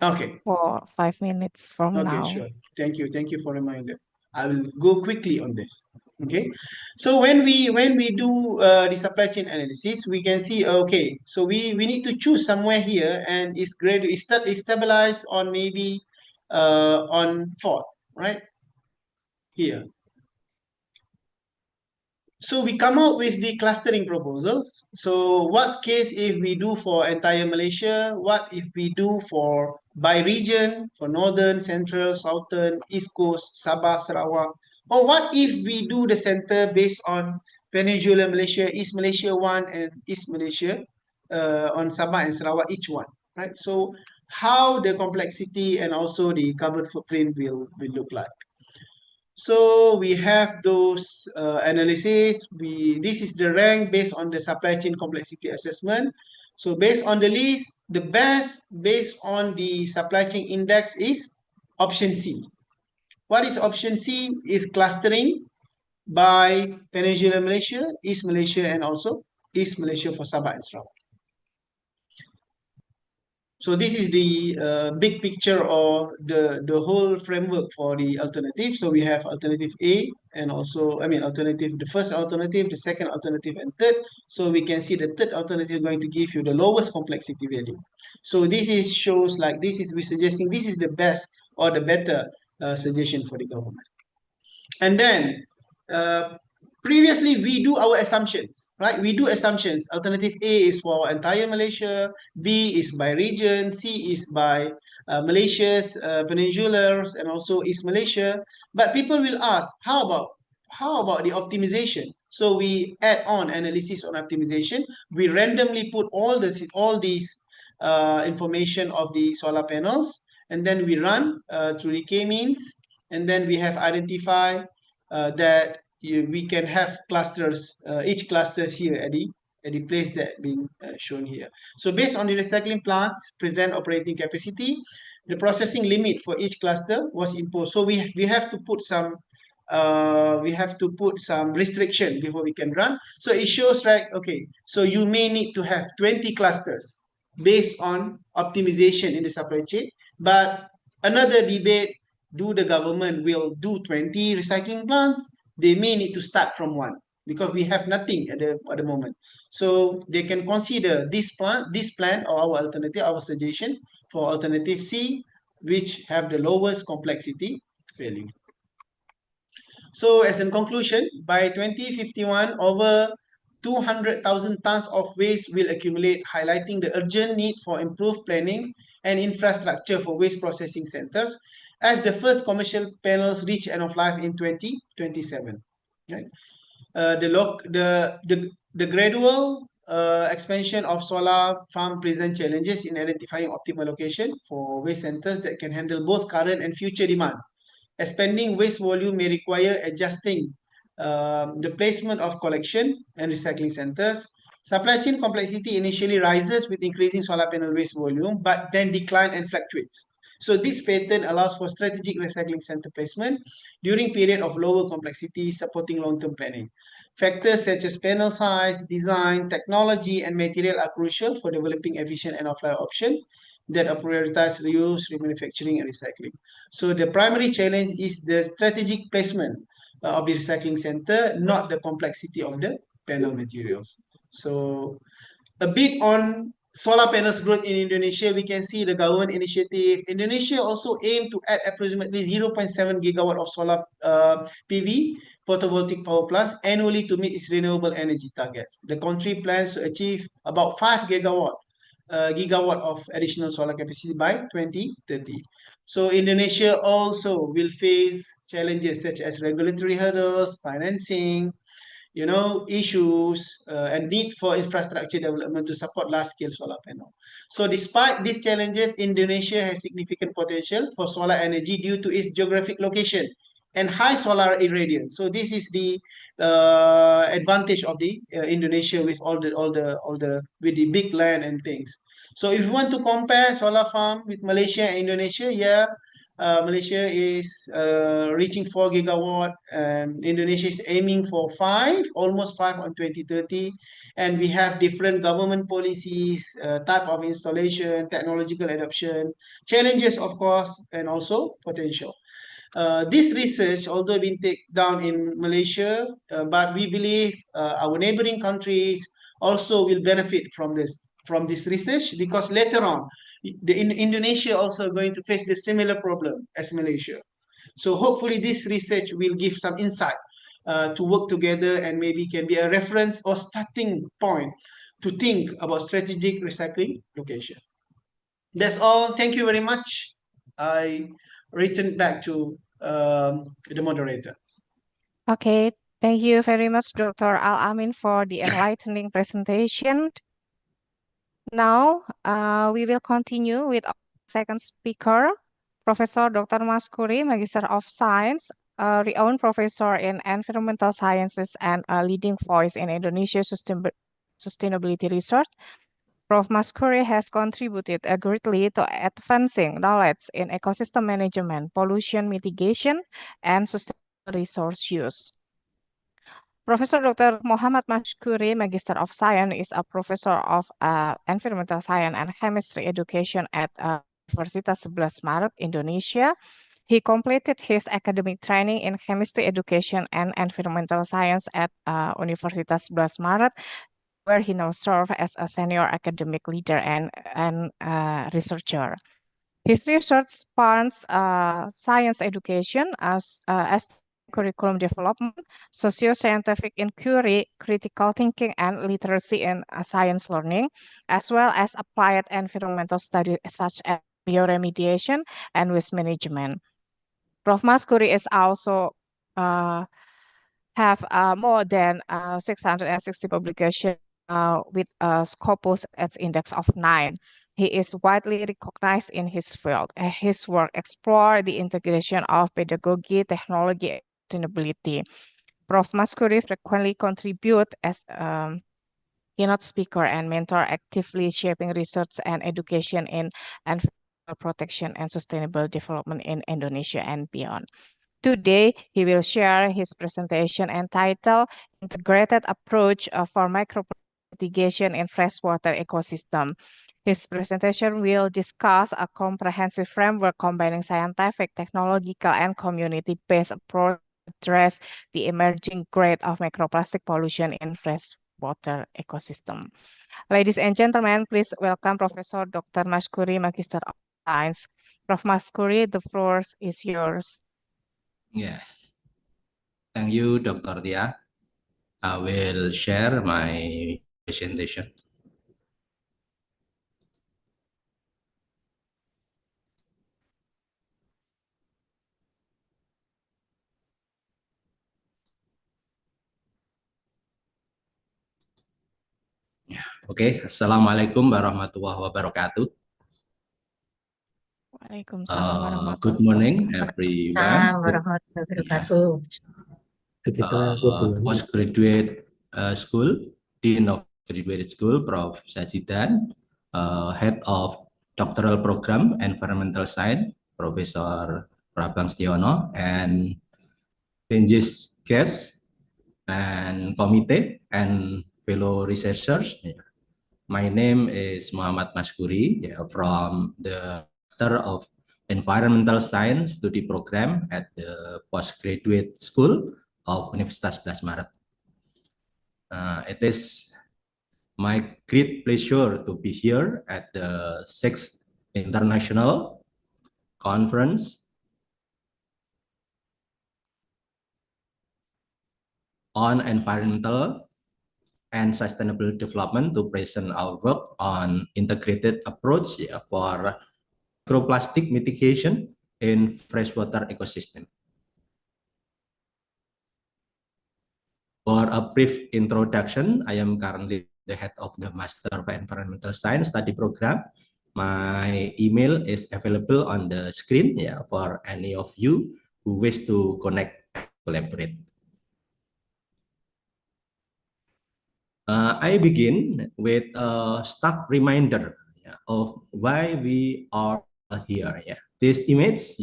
Okay. For 5 minutes from now. Okay, sure. Thank you. Thank you for reminder. I will go quickly on this. Okay. So when we do the supply chain analysis, we can see, okay, so we need to choose somewhere here, and it's stabilized on maybe on 4th, right? Here. So we come out with the clustering proposals. So what's case if we do for entire Malaysia? What if we do for by region, for northern, central, southern, east coast, Sabah, Sarawak? Or what if we do the center based on Peninsular Malaysia, East Malaysia 1 and East Malaysia on Sabah and Sarawak, each one, right? So how the complexity and also the carbon footprint will look like. So we have those analysis. This is the rank based on the supply chain complexity assessment. So based on the list, the best based on the supply chain index is option C. What is option C? Is clustering by Peninsular Malaysia, East Malaysia, and also East Malaysia for Sabah and Sarawak. So this is the big picture of the whole framework for the alternative. So we have alternative A and also, alternative, the first alternative, the second alternative, and third. So we can see the third alternative is going to give you the lowest complexity value. So this is shows like we're suggesting this is the best or the better suggestion for the government. And then previously we do our assumptions, right? We do assumptions. Alternative A is for entire Malaysia, B is by region, C is by Malaysia's peninsulares and also East Malaysia. But people will ask, how about the optimization? So we add on analysis on optimization. We randomly put all these information of the solar panels, and then we run through the k-means, and then we have identified that we can have clusters, each clusters here at the place that being shown here. So based on the recycling plant's present operating capacity, the processing limit for each cluster was imposed. So we have to put some restriction before we can run. So it shows, right, okay, so you may need to have 20 clusters based on optimization in the supply chain. But another debate, do the government will do 20 recycling plants? They may need to start from one because we have nothing at the moment. So they can consider this plan or our alternative, our suggestion for alternative C, which have the lowest complexity value. So as in conclusion, by 2051, over 200,000 tons of waste will accumulate, highlighting the urgent need for improved planning and infrastructure for waste processing centers as the first commercial panels reach end of life in 2027. Right? The gradual expansion of solar farm present challenges in identifying optimal location for waste centers that can handle both current and future demand. Expanding waste volume may require adjusting the placement of collection and recycling centers. Supply chain complexity initially rises with increasing solar panel waste volume, but then decline and fluctuates. So this pattern allows for strategic recycling center placement during period of lower complexity, supporting long-term planning. Factors such as panel size, design, technology, and material are crucial for developing efficient end-of-life option that are prioritized reuse, remanufacturing, and recycling. So the primary challenge is the strategic placement of the recycling center, not the complexity of the panel materials. So a bit on solar panels growth in Indonesia, we can see the government initiative. Indonesia also aimed to add approximately 0.7 gigawatt of solar PV, photovoltaic power plants, annually to meet its renewable energy targets. The country plans to achieve about 5 gigawatt of additional solar capacity by 2030. So Indonesia also will face challenges such as regulatory hurdles, financing, issues, and need for infrastructure development to support large-scale solar panel. So despite these challenges, Indonesia has significant potential for solar energy due to its geographic location and high solar irradiance. So this is the advantage of the Indonesia with all the with the big land and things. So if you want to compare solar farm with Malaysia and Indonesia, yeah, Malaysia is reaching 4 gigawatt, and Indonesia is aiming for almost 5 on 2030. And we have different government policies, type of installation, technological adoption, challenges, of course, and also potential. This research, although been taken down in Malaysia, but we believe our neighboring countries also will benefit from this research, because later on, Indonesia also going to face the similar problem as Malaysia. So hopefully this research will give some insight to work together, and maybe can be a reference or starting point to think about strategic recycling location. That's all. Thank you very much. I return back to the moderator. Okay, thank you very much, Dr. Al-Amin, for the enlightening presentation. Now, we will continue with our second speaker, Professor Dr. Maskuri, Magister of Science, a renowned professor in environmental sciences and a leading voice in Indonesia's sustainability research. Prof. Maskuri has contributed greatly to advancing knowledge in ecosystem management, pollution mitigation, and sustainable resource use. Professor Dr. Muhammad Maskuri, Magister of Science, is a professor of environmental science and chemistry education at Universitas Sebelas Maret, Indonesia. He completed his academic training in chemistry education and environmental science at Universitas Sebelas Maret, where he now serves as a senior academic leader and researcher. His research spans science education as curriculum development, socio-scientific inquiry, critical thinking, and literacy in science learning, as well as applied environmental studies such as bioremediation and waste management. Prof. Maskuri is also have more than 660 publications with a Scopus as index of 9. He is widely recognized in his field. His work explores the integration of pedagogy, technology, and sustainability. Prof. Maskuri frequently contribute as keynote speaker and mentor, actively shaping research and education in environmental protection and sustainable development in Indonesia and beyond. Today, he will share his presentation entitled Integrated Approach for Microplastic Mitigation in Freshwater Ecosystem. His presentation will discuss a comprehensive framework combining scientific, technological, and community-based approach to address the emerging grade of microplastic pollution in freshwater ecosystem. Ladies and gentlemen, please welcome Professor Dr. Maskuri, Magister of Science. Prof. Maskuri, the floor is yours. Yes. Thank you, Dr. Dia. I will share my presentation. Oke, Assalamualaikum warahmatullahi wabarakatuh. Waalaikumsalam warahmatullahi Good morning, everyone. Postgraduate school, Dean of Graduate School, Prof. Sajidan, Head of Doctoral Program, Environmental Science, Professor Prabang Stiono, and distinguished guests and committee and fellow researchers. My name is Muhammad Maskuri from the Master of Environmental Science Study Program at the Postgraduate School of Universitas Sebelas Maret. It is my great pleasure to be here at the 6th International Conference on Environmental and Sustainable Development to present our work on integrated approach for microplastic mitigation in freshwater ecosystem. For a brief introduction, I am currently the head of the Master of Environmental Science Study Program. My email is available on the screen for any of you who wish to connect and collaborate. I begin with a stark reminder of why we are here. This image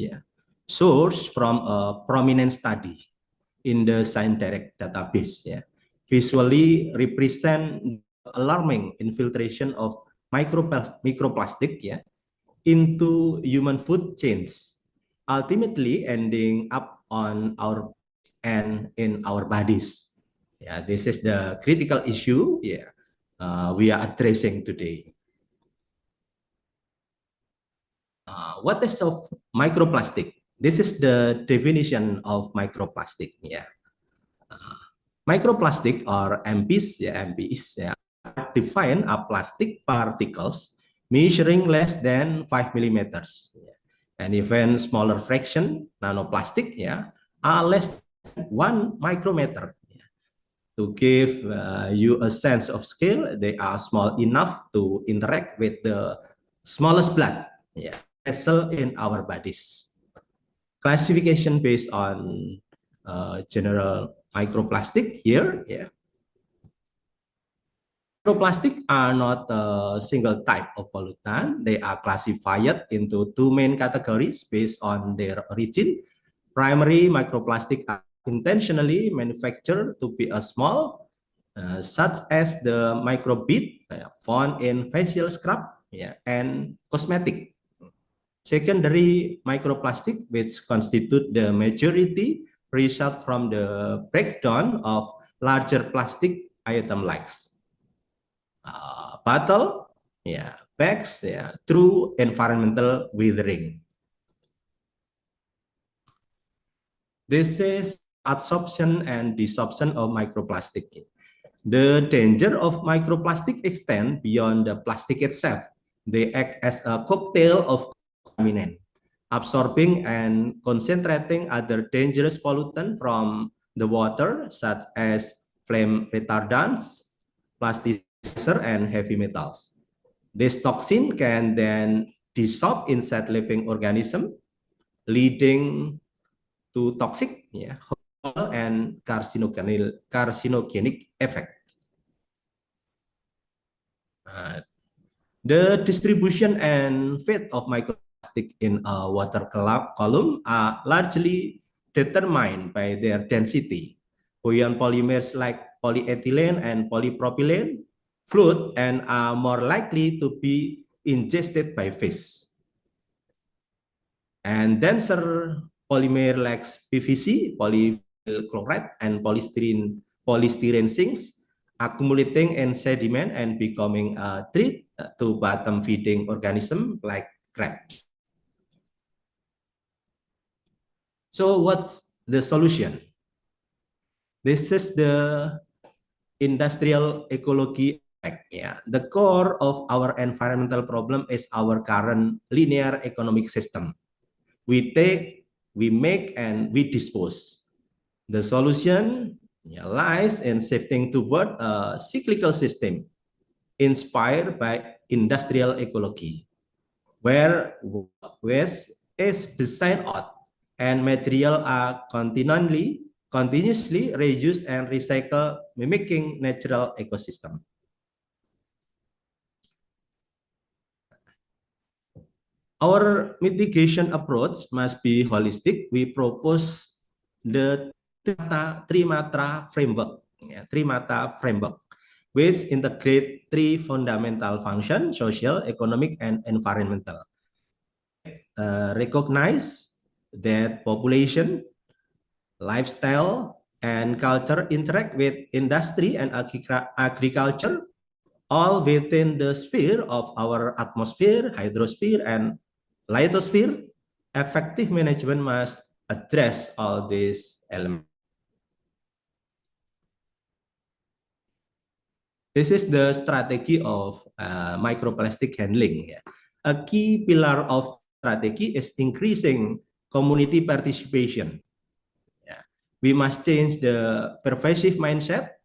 sourced from a prominent study in the ScienceDirect database. Visually represent alarming infiltration of microplastic into human food chains, ultimately ending up on our and in our bodies. This is the critical issue we are addressing today. What is of microplastic? This is the definition of microplastic. Microplastic or MPs, are defined as plastic particles measuring less than 5 millimeters. And even smaller fraction, nanoplastic, are less than 1 micrometer. To give you a sense of scale, they are small enough to interact with the smallest blood vessel in our bodies. Classification based on general microplastic here. Yeah. Microplastic are not a single type of pollutant. They are classified into two main categories based on their origin. Primary microplastic are intentionally manufactured to be a small, such as the microbead found in facial scrub and cosmetic. Secondary microplastic, which constitute the majority, result from the breakdown of larger plastic item like bottle, bags, through environmental withering. This is absorption and desorption of microplastic. The danger of microplastic extends beyond the plastic itself. They act as a cocktail of contaminant, absorbing and concentrating other dangerous pollutants from the water, such as flame retardants, plasticizer, and heavy metals. This toxin can then dissolve inside living organisms, leading to toxic, and carcinogenic effect. The distribution and fate of microplastic in a water column are largely determined by their density. Buoyant polymers like polyethylene and polypropylene float and are more likely to be ingested by fish. And denser polymer like PVC, polyvinyl chloride, and polystyrene sinks accumulating in sediment and becoming a threat to bottom feeding organisms like crabs. So what's the solution? This is the industrial ecology effect. The core of our environmental problem is our current linear economic system. We take, we make, and we dispose. The solution lies in shifting toward a cyclical system inspired by industrial ecology, where waste is designed out and material are continuously reused and recycled, mimicking natural ecosystem. Our mitigation approach must be holistic. We propose the Trimatra framework, which integrate three fundamental functions: social, economic, and environmental. Recognize that population, lifestyle, and culture interact with industry and agriculture, all within the sphere of our atmosphere, hydrosphere, and lithosphere. Effective management must address all these elements. This is the strategy of microplastic handling. A key pillar of strategy is increasing community participation. We must change the pervasive mindset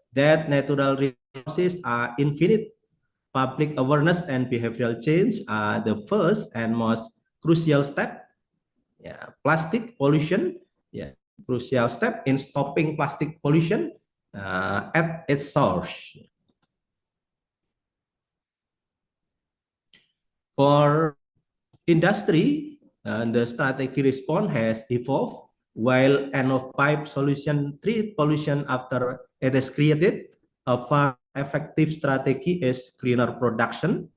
that natural resources are infinite. Public awareness and behavioral change are the first and most crucial step. Plastic pollution, crucial step in stopping plastic pollution at its source. For industry, the strategy response has evolved. While end-of-pipe solution treat pollution after it is created, a far effective strategy is cleaner production.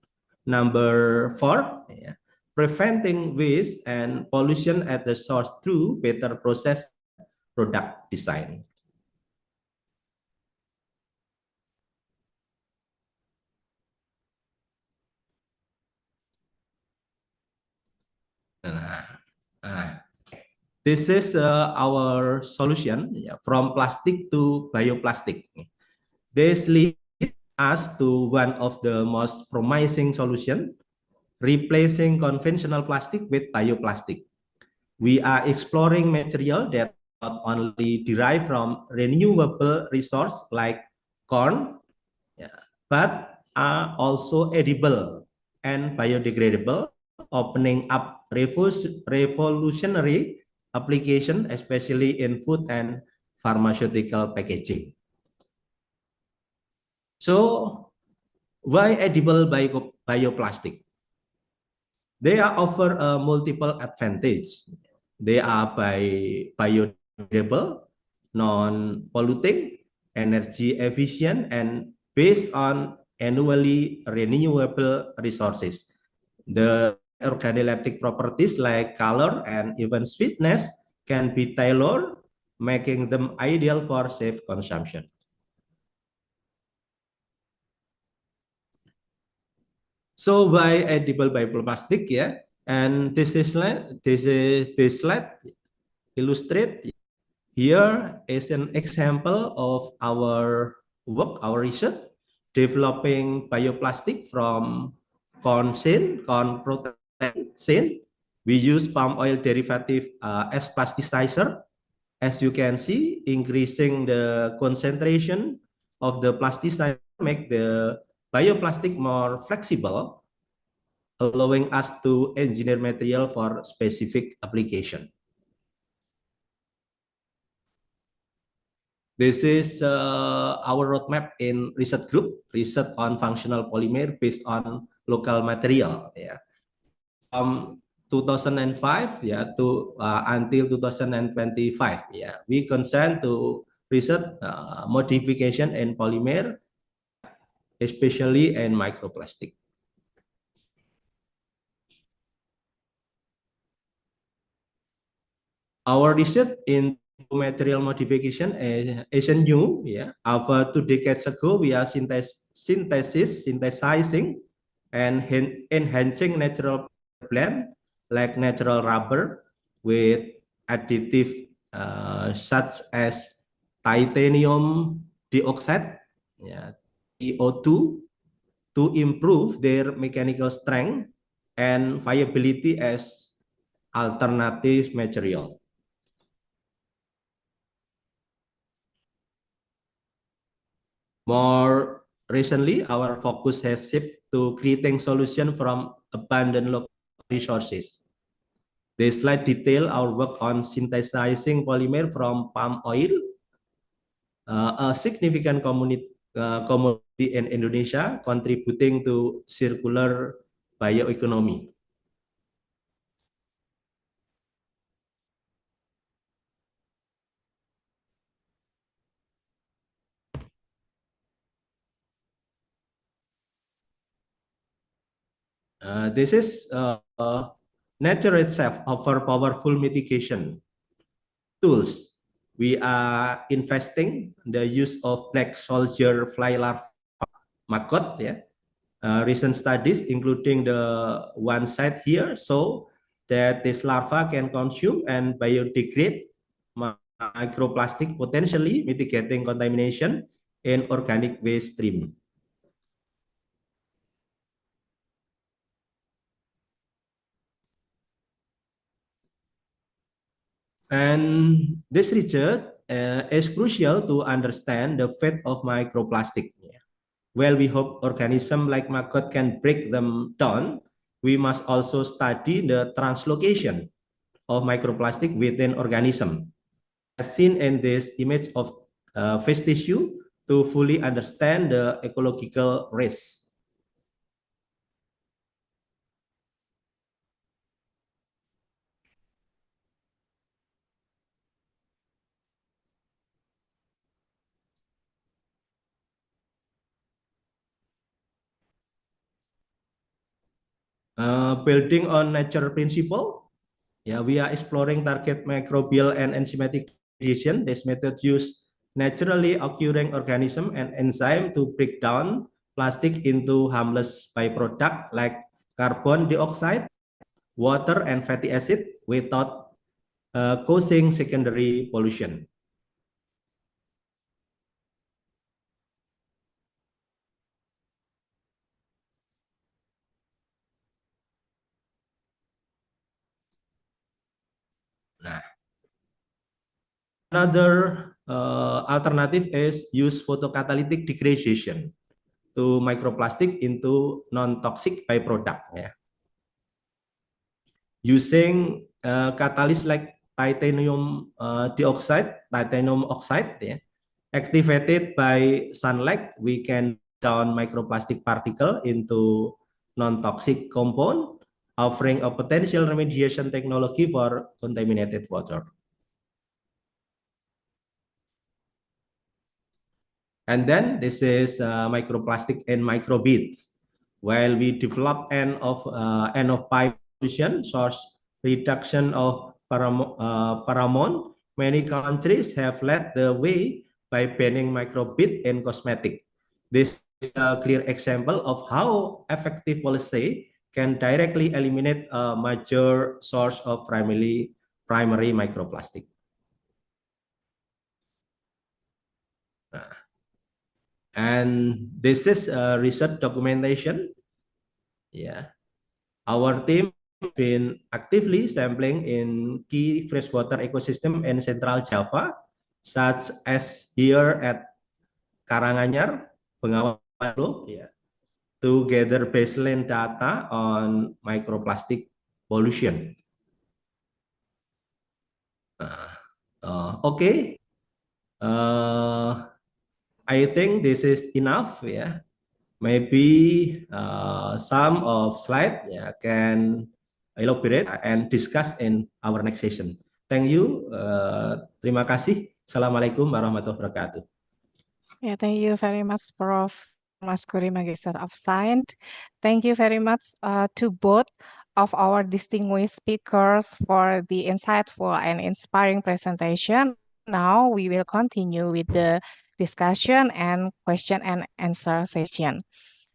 Number 4, preventing waste and pollution at the source through better process product design. This is our solution from plastic to bioplastic. This leads us to one of the most promising solutions, replacing conventional plastic with bioplastic. We are exploring material that not only derive from renewable resource like corn, but are also edible and biodegradable, opening up revolutionary application, especially in food and pharmaceutical packaging. So, why edible bioplastic? They are offer multiple advantage. They are biodegradable, non-polluting, energy efficient, and based on annually renewable resources. The organoleptic properties like color and even sweetness can be tailored, making them ideal for safe consumption. So why edible bioplastic? Yeah, and this slide illustrate. Here is an example of our work, our research, developing bioplastic from corn protein sin. We use palm oil derivative as plasticizer. As you can see, increasing the concentration of the plasticizer make the bioplastic more flexible, allowing us to engineer material for specific application. This is our roadmap in research group, research on functional polymer based on local material. Yeah. From 2005 to until 2025. Yeah, we consent to research modification in polymer, especially in microplastic. Our research in material modification isn't new. Yeah, over 2 decades ago, we are synthesizing and enhancing natural blend like natural rubber with additive such as titanium dioxide, yeah, TiO2, to improve their mechanical strength and viability as alternative material. More recently, our focus has shifted to creating solutions from abundant local resources. This slide detail our work on synthesizing polymer from palm oil, a significant community in Indonesia contributing to circular bioeconomy. This is nature itself offer powerful mitigation tools. We are investing the use of black soldier fly larva maggot. Yeah, recent studies, including the one site here, show that this larva can consume and biodegrade microplastic, potentially mitigating contamination in organic waste stream. And this research is crucial to understand the fate of microplastic. While we hope organisms like maggot can break them down, we must also study the translocation of microplastic within organism, as seen in this image of fish tissue, to fully understand the ecological risk. Building on nature principle, yeah, we are exploring target microbial and enzymatic degradation. This method use naturally occurring organism and enzyme to break down plastic into harmless byproduct like carbon dioxide, water, and fatty acid without causing secondary pollution. Nah, another alternative is use photocatalytic degradation to microplastic into non-toxic byproduct. Yeah. Using catalysts like titanium oxide, yeah, activated by sunlight, we can down microplastic particle into non-toxic compound, offering a potential remediation technology for contaminated water. And then this is microplastic and microbeads. While we develop end of pipe solution source reduction of paramount, many countries have led the way by banning microbead in cosmetic. This is a clear example of how effective policy can directly eliminate a major source of primary microplastic. And this is research documentation. Yeah, our team has been actively sampling in key freshwater ecosystem in Central Java, such as here at Karanganyar, Bengawan Solo, yeah, to gather baseline data on microplastic pollution. Okay, I think this is enough. Yeah, maybe some of slide, yeah, can elaborate and discuss in our next session. Thank you. Terima kasih. Assalamualaikum warahmatullahi wabarakatuh. Yeah, thank you very much, Prof. Maskuri, Magister of Science. Thank you very much to both of our distinguished speakers for the insightful and inspiring presentation. Now we will continue with the discussion and question and answer session.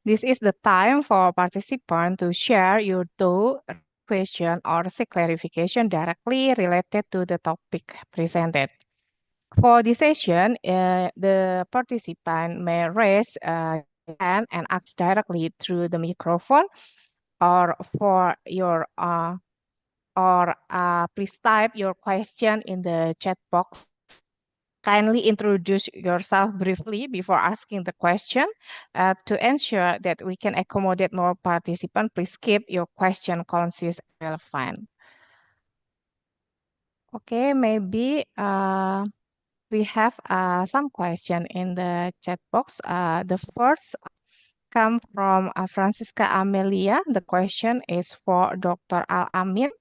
This is the time for participants to share your thought, question, or seek clarification directly related to the topic presented. For this session, the participant may raise hand and ask directly through the microphone, or for your please type your question in the chat box. Kindly introduce yourself briefly before asking the question. To ensure that we can accommodate more participants, please keep your question concise and relevant. Okay, maybe we have some question in the chat box. The first come from Francisca Amelia. The question is for Dr. Al-Amin.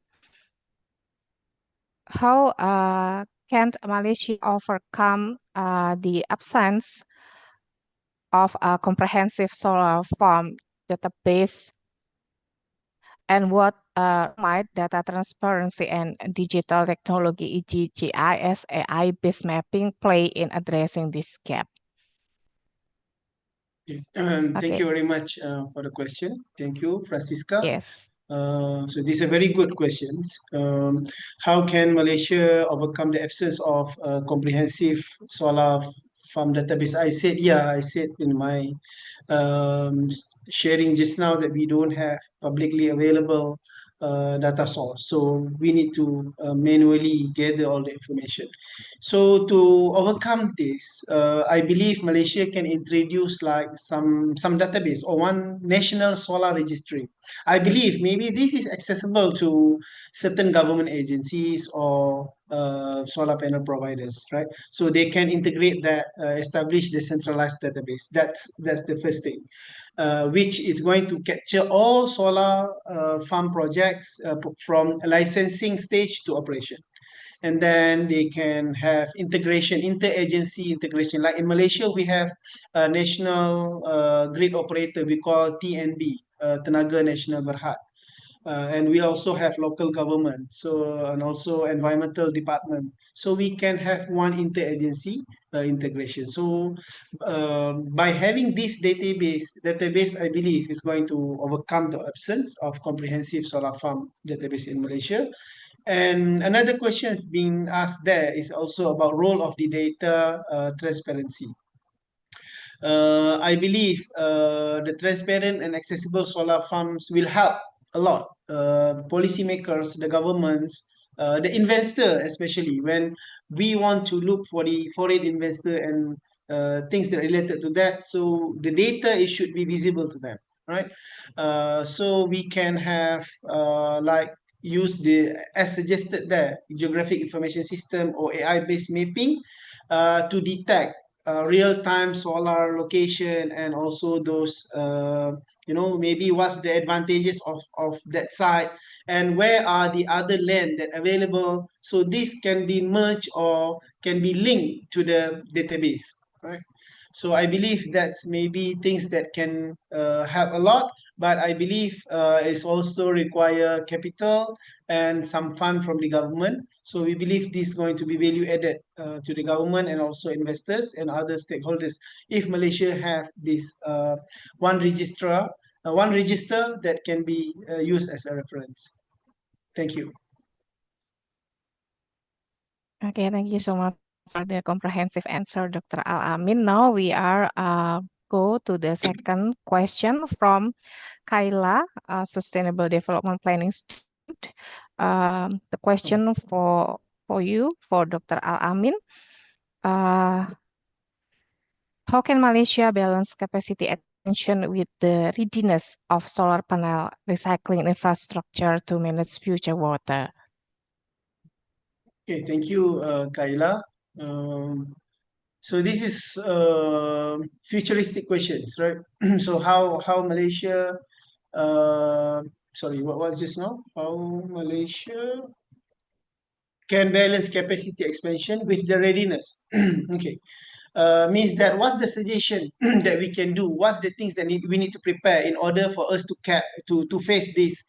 How can Malaysia overcome the absence of a comprehensive solar farm database, and what might data transparency and digital technology, e.g. GIS, AI-based mapping, play in addressing this gap? Thank you very much for the question. Thank you, Francisca. Yes. So these are very good questions. How can Malaysia overcome the absence of a comprehensive solar farm database? I said in my sharing just now that we don't have publicly available data source. So we need to manually gather all the information. So to overcome this, I believe Malaysia can introduce like some database or one national solar registry. I believe maybe this is accessible to certain government agencies or solar panel providers, right? So they can integrate that, establish the centralized database. That's the first thing. Which is going to capture all solar farm projects from licensing stage to operation. And then they can have integration, interagency integration. Like in Malaysia, we have a national grid operator we call TNB, Tenaga Nasional Berhad. And we also have local government, and also environmental department. So we can have one interagency integration. So by having this database, I believe is going to overcome the absence of comprehensive solar farm database in Malaysia. And another question is being asked there is also about role of the data transparency. I believe the transparent and accessible solar farms will help a lot. Policymakers, the government, the investor, especially when we want to look for the foreign investor and things that are related to that. So the data, it should be visible to them, right? So we can have like use the, as suggested there, geographic information system or AI-based mapping to detect real-time solar location and also those, maybe what's the advantages of that site and where are the other land that available. So this can be merged or can be linked to the database, right? So I believe that's maybe things that can help a lot, but I believe it's also require capital and some fund from the government. So we believe this is going to be value added to the government and also investors and other stakeholders if Malaysia have this one registrar, one register that can be used as a reference. Thank you. Okay, thank you so much for the comprehensive answer, Dr. Al-Amin. Now we are go to the second question from Kaila, Sustainable Development Planning student. The question for you, for Dr. Al-Amin. How can Malaysia balance capacity expansion with the readiness of solar panel recycling infrastructure to manage future water? Okay, thank you, Kaila. So this is futuristic questions, right? So how Malaysia, sorry, what was just now? How Malaysia can balance capacity expansion with the readiness? Okay. Means that what's the suggestion that we can do? What's the things that we need to prepare in order for us to face this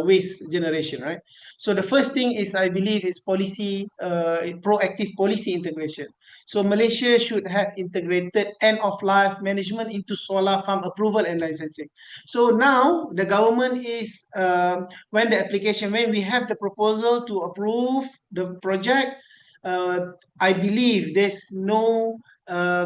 waste generation, right? So the first thing is, I believe, is policy, proactive policy integration. So Malaysia should have integrated end of life management into solar farm approval and licensing. So now the government is when we have the proposal to approve the project, I believe there's no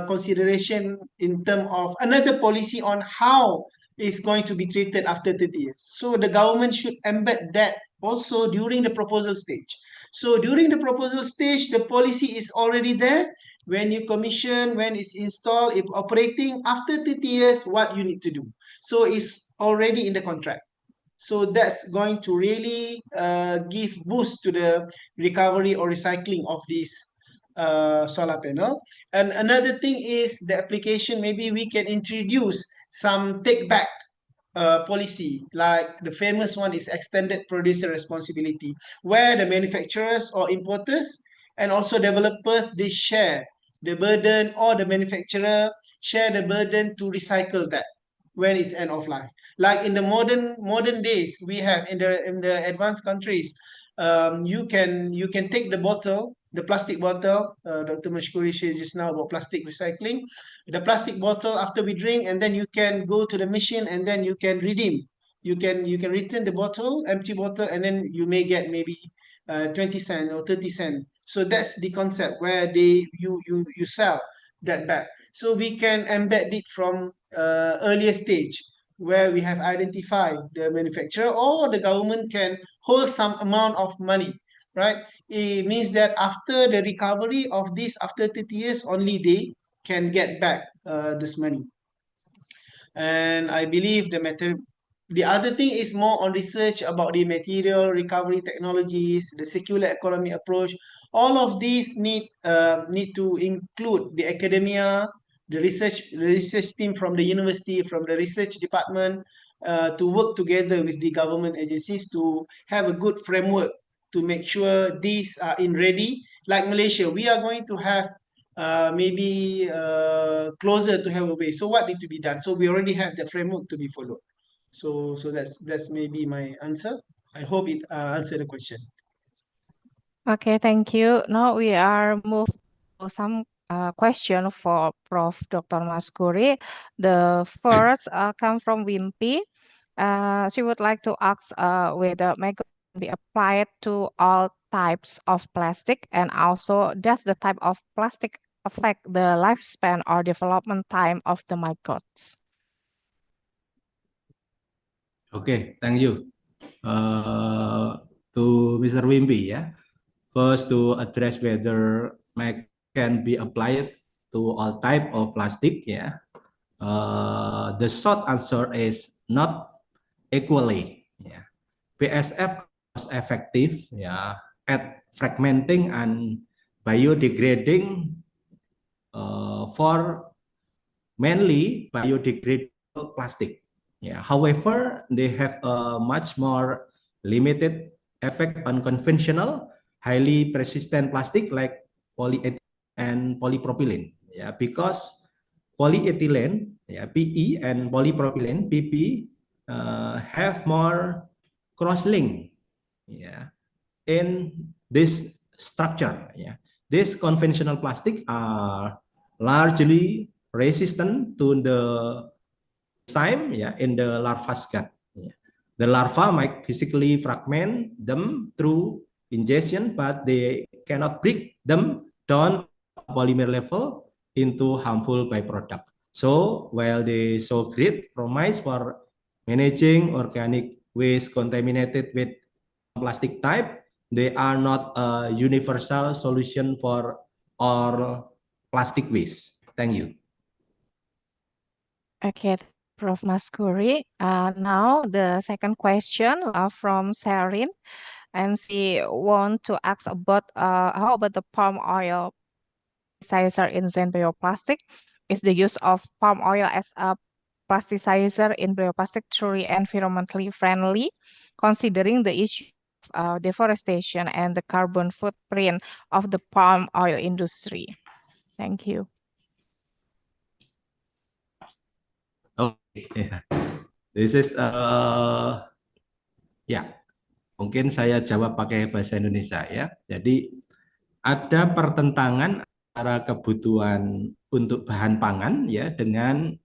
consideration in terms of another policy on how it's going to be treated after 30 years. So the government should embed that also during the proposal stage. So during the proposal stage, the policy is already there. When you commission, when it's installed, if operating, after 30 years, what you need to do. So it's already in the contract. So that's going to really give boost to the recovery or recycling of this solar panel. And another thing is the application, maybe we can introduce some take back policy, like the famous one is extended producer responsibility, where the manufacturers or importers and also developers, they share the burden, or the manufacturer share the burden to recycle that when it's end of life. Like in the modern days, we have in the advanced countries, you can take the bottle, the plastic bottle. Dr. Mashkuri shared just now about plastic recycling. The plastic bottle after we drink, and then you can go to the machine and then you can redeem. You can return the bottle, empty bottle, and then you may get maybe 20 cent or 30 cent. So that's the concept where you sell that back. So we can embed it from earlier stage where we have identified the manufacturer, or the government can hold some amount of money, right? It means that after the recovery of this, after 30 years, only they can get back this money. And I believe the other thing is more on research about the material recovery technologies, the circular economy approach. All of these need to include the academia, the research team from the university, from the research department, to work together with the government agencies to have a good framework to make sure these are in ready. Like Malaysia, we are going to have maybe closer to have a way. So what need to be done? So we already have the framework to be followed. So that's maybe my answer. I hope it answered the question. Okay, thank you. Now we are moved to some question for Prof. Dr. Maskuri. The first come from Wimpy. She would like to ask whether MAGO can be applied to all types of plastic, and also does the type of plastic affect the lifespan or development time of the maggots? Okay, thank you. To Mr. Wimby, yeah. First, to address whether MAG can be applied to all type of plastic, yeah. The short answer is not equally. Yeah. PSF most effective at fragmenting and biodegrading for mainly biodegradable plastic. However, they have a much more limited effect on conventional, highly persistent plastic like polyethylene and polypropylene. Because polyethylene, PE, and polypropylene, PP, have more cross-link in this structure. These conventional plastic are largely resistant to the enzyme in the larva's gut. The larva might physically fragment them through ingestion, but they cannot break them down polymer level into harmful byproduct. So while they show great promise for managing organic waste contaminated with plastic type, they are not a universal solution for all plastic waste. Thank you. Okay, Prof. Maskuri. Now the second question from Sarin, and she want to ask about how about the palm oil plasticizer in Zen bioplastic? Is the use of palm oil as a plasticizer in bioplastic truly environmentally friendly, considering the issue of deforestation and the carbon footprint of the palm oil industry? Thank you. Okay, this is mungkin saya jawab pakai bahasa Indonesia ya. Jadi ada pertentangan antara kebutuhan untuk bahan pangan ya dengan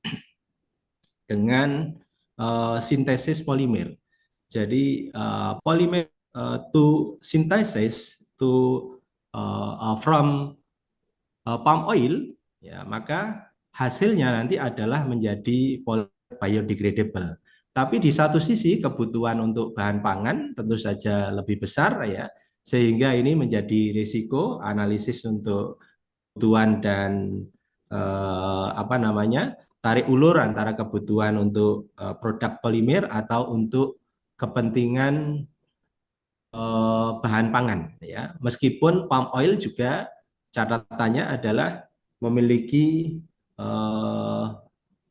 sintesis polimer. Jadi polimer to synthesis from palm oil ya, maka hasilnya nanti adalah menjadi biodegradable. Tapi di satu sisi kebutuhan untuk bahan pangan tentu saja lebih besar ya, sehingga ini menjadi risiko analisis untuk kebutuhan dan tarik ulur antara kebutuhan untuk produk polimer atau untuk kepentingan bahan pangan ya. Meskipun palm oil juga catatannya adalah memiliki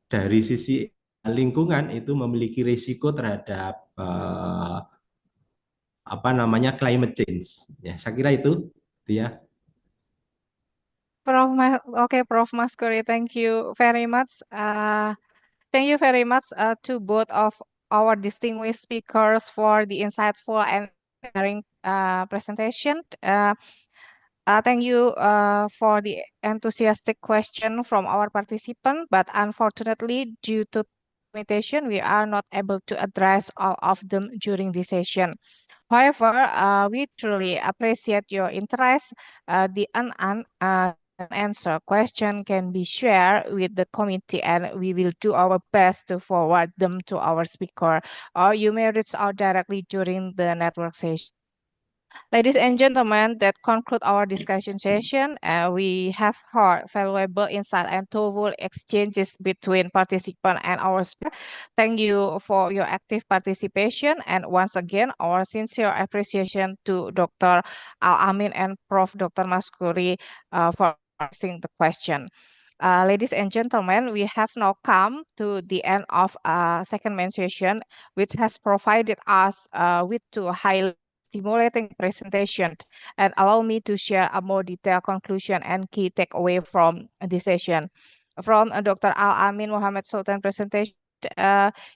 dari sisi lingkungan itu memiliki risiko terhadap climate change. Ya, saya kira itu ya. Prof. Maskuri, thank you very much. Thank you very much to both of our distinguished speakers for the insightful and sharing presentation. Thank you for the enthusiastic question from our participant, but unfortunately, due to limitation, we are not able to address all of them during this session. However, we truly appreciate your interest. The unanswered question can be shared with the committee, and we will do our best to forward them to our speaker, or you may reach out directly during the network session. Ladies and gentlemen, that concludes our discussion session. We have heard valuable insight and thoughtful exchanges between participants and our speaker. Thank you for your active participation, and once again, our sincere appreciation to Dr. Al-Amin and Prof. Dr. Maskuri for asking the question. Ladies and gentlemen, we have now come to the end of second main session, which has provided us with two highly stimulating presentation, and allow me to share a more detailed conclusion and key takeaway from this session. From Dr. Al-Amin Muhammad Sultan presentation,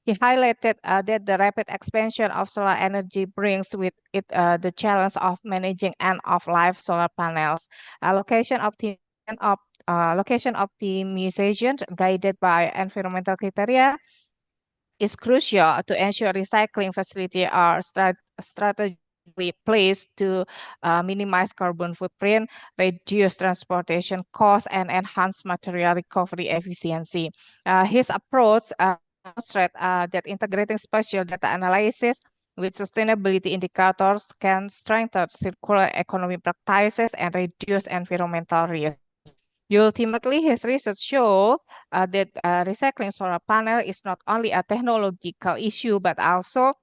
he highlighted that the rapid expansion of solar energy brings with it the challenge of managing end-of-life solar panels. Location optimization guided by environmental criteria is crucial to ensure recycling facilities are strategically placed to minimize carbon footprint, reduce transportation costs, and enhance material recovery efficiency. His approach demonstrates that integrating spatial data analysis with sustainability indicators can strengthen circular economy practices and reduce environmental risk. Ultimately, his research shows that recycling solar panel is not only a technological issue, but also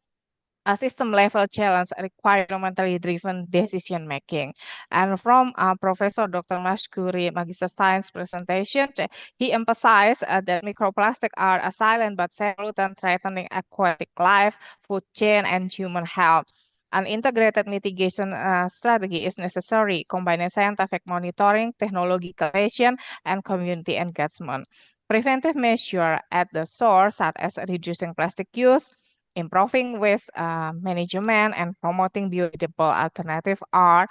a system level challenge require environmentally driven decision making. And from Professor Dr. Mashkuri Magister Science presentation, he emphasized that microplastics are a silent but pollutant threatening aquatic life, food chain, and human health. An integrated mitigation strategy is necessary, combining scientific monitoring, technology innovation, and community engagement. Preventive measures at the source, such as reducing plastic use, improving waste management, and promoting biodegradable alternatives are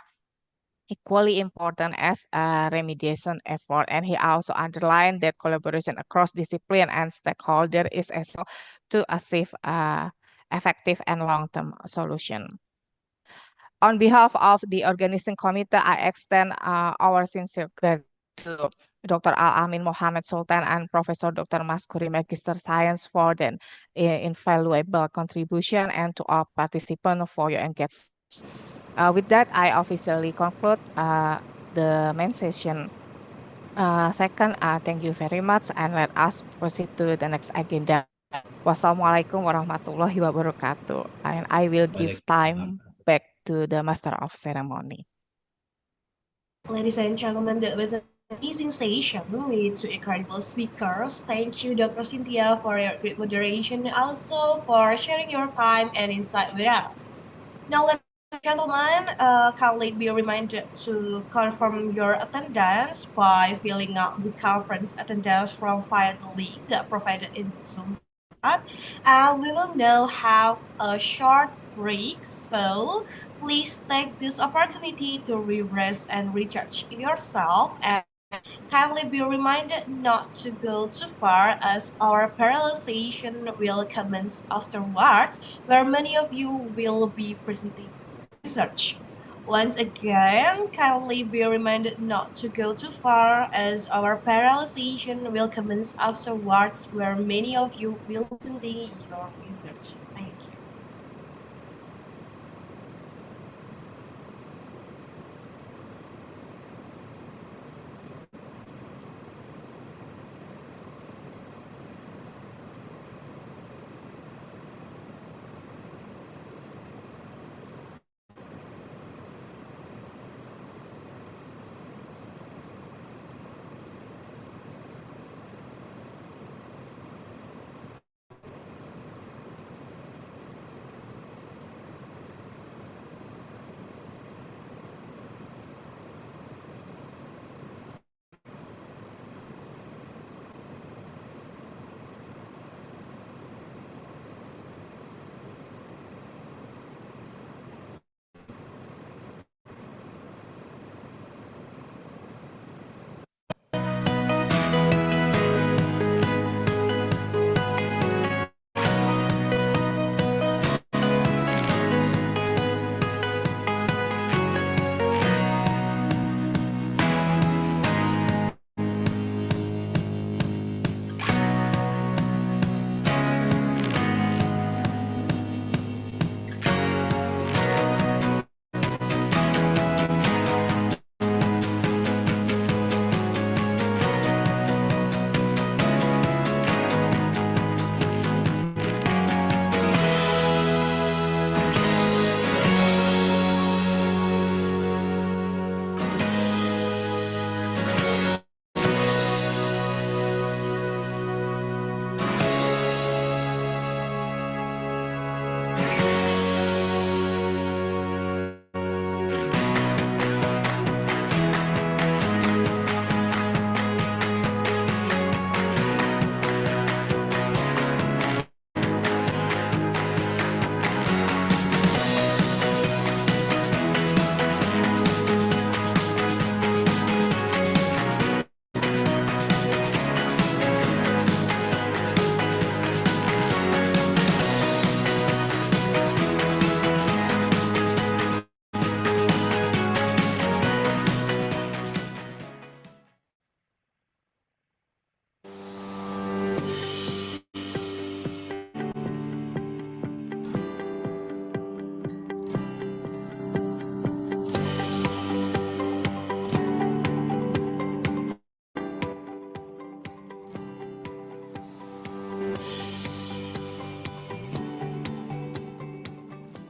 equally important as a remediation effort. And he also underlined that collaboration across discipline and stakeholder is essential to achieve effective and long-term solution. On behalf of the organizing committee, I extend our sincere gratitude to Dr. Al-Amin Mohammed Sultan and Professor Dr. Maskuri Magister Science for their invaluable contribution, and to all participants for your engagement. With that, I officially conclude the main session. Second, thank you very much, and let us proceed to the next agenda. Wassalamualaikum warahmatullahi wabarakatuh. And I will give time back to the Master of Ceremony. Ladies and gentlemen, that was an amazing session with two incredible speakers. Thank you, Dr. Cynthia, for your great moderation, and also for sharing your time and insight with us. Now, ladies and gentlemen, kindly be reminded to confirm your attendance by filling out the conference attendance form via the link provided in the Zoom chat. And we will now have a short break, so please take this opportunity to refresh and recharge yourself, and kindly be reminded not to go too far as our parallelization will commence afterwards, where many of you will be presenting research. Once again, kindly be reminded not to go too far as our parallelization will commence afterwards, where many of you will be presenting your research. Thank you.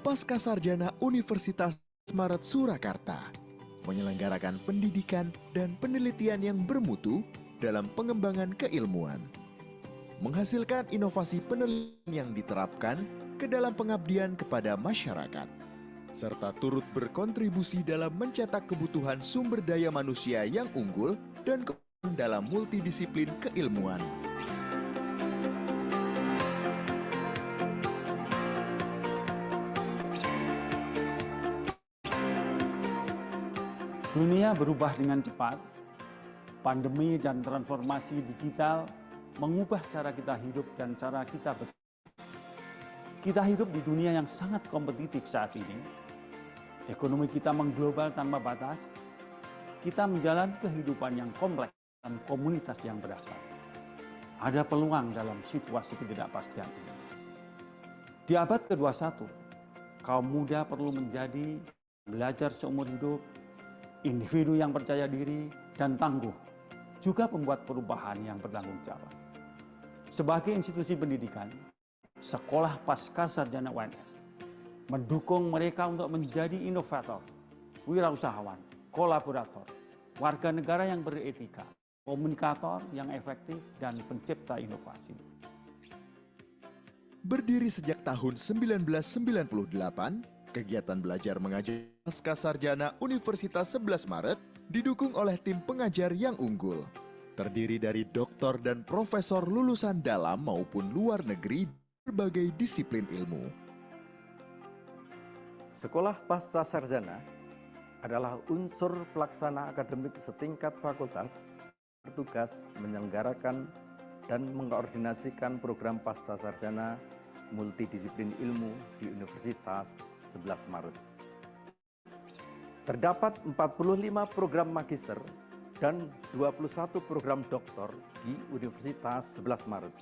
Pascasarjana Universitas Maret Surakarta menyelenggarakan pendidikan dan penelitian yang bermutu dalam pengembangan keilmuan, menghasilkan inovasi penelitian yang diterapkan ke dalam pengabdian kepada masyarakat, serta turut berkontribusi dalam mencetak kebutuhan sumber daya manusia yang unggul dan dalam multidisiplin keilmuan. Dunia berubah dengan cepat. Pandemi dan transformasi digital mengubah cara kita hidup dan cara kita bekerja. Kita hidup di dunia yang sangat kompetitif saat ini. Ekonomi kita mengglobal tanpa batas. Kita menjalani kehidupan yang kompleks dalam komunitas yang beragam. Ada peluang dalam situasi ketidakpastian ini. Di abad ke-21, kaum muda perlu menjadi belajar seumur hidup, individu yang percaya diri dan tangguh, juga membuat perubahan yang bertanggung jawab. Sebagai institusi pendidikan, Sekolah Pascasarjana UNS mendukung mereka untuk menjadi inovator, wirausahawan, kolaborator, warga negara yang beretika, komunikator yang efektif, dan pencipta inovasi. Berdiri sejak tahun 1998, kegiatan belajar mengajar Pascasarjana Universitas 11 Maret didukung oleh tim pengajar yang unggul. Terdiri dari doktor dan profesor lulusan dalam maupun luar negeri berbagai disiplin ilmu. Sekolah Pascasarjana adalah unsur pelaksana akademik setingkat fakultas bertugas menyelenggarakan dan mengkoordinasikan program Pascasarjana multidisiplin ilmu di Universitas 11 Maret. Terdapat 45 program magister dan 21 program doktor di Universitas 11 Maret.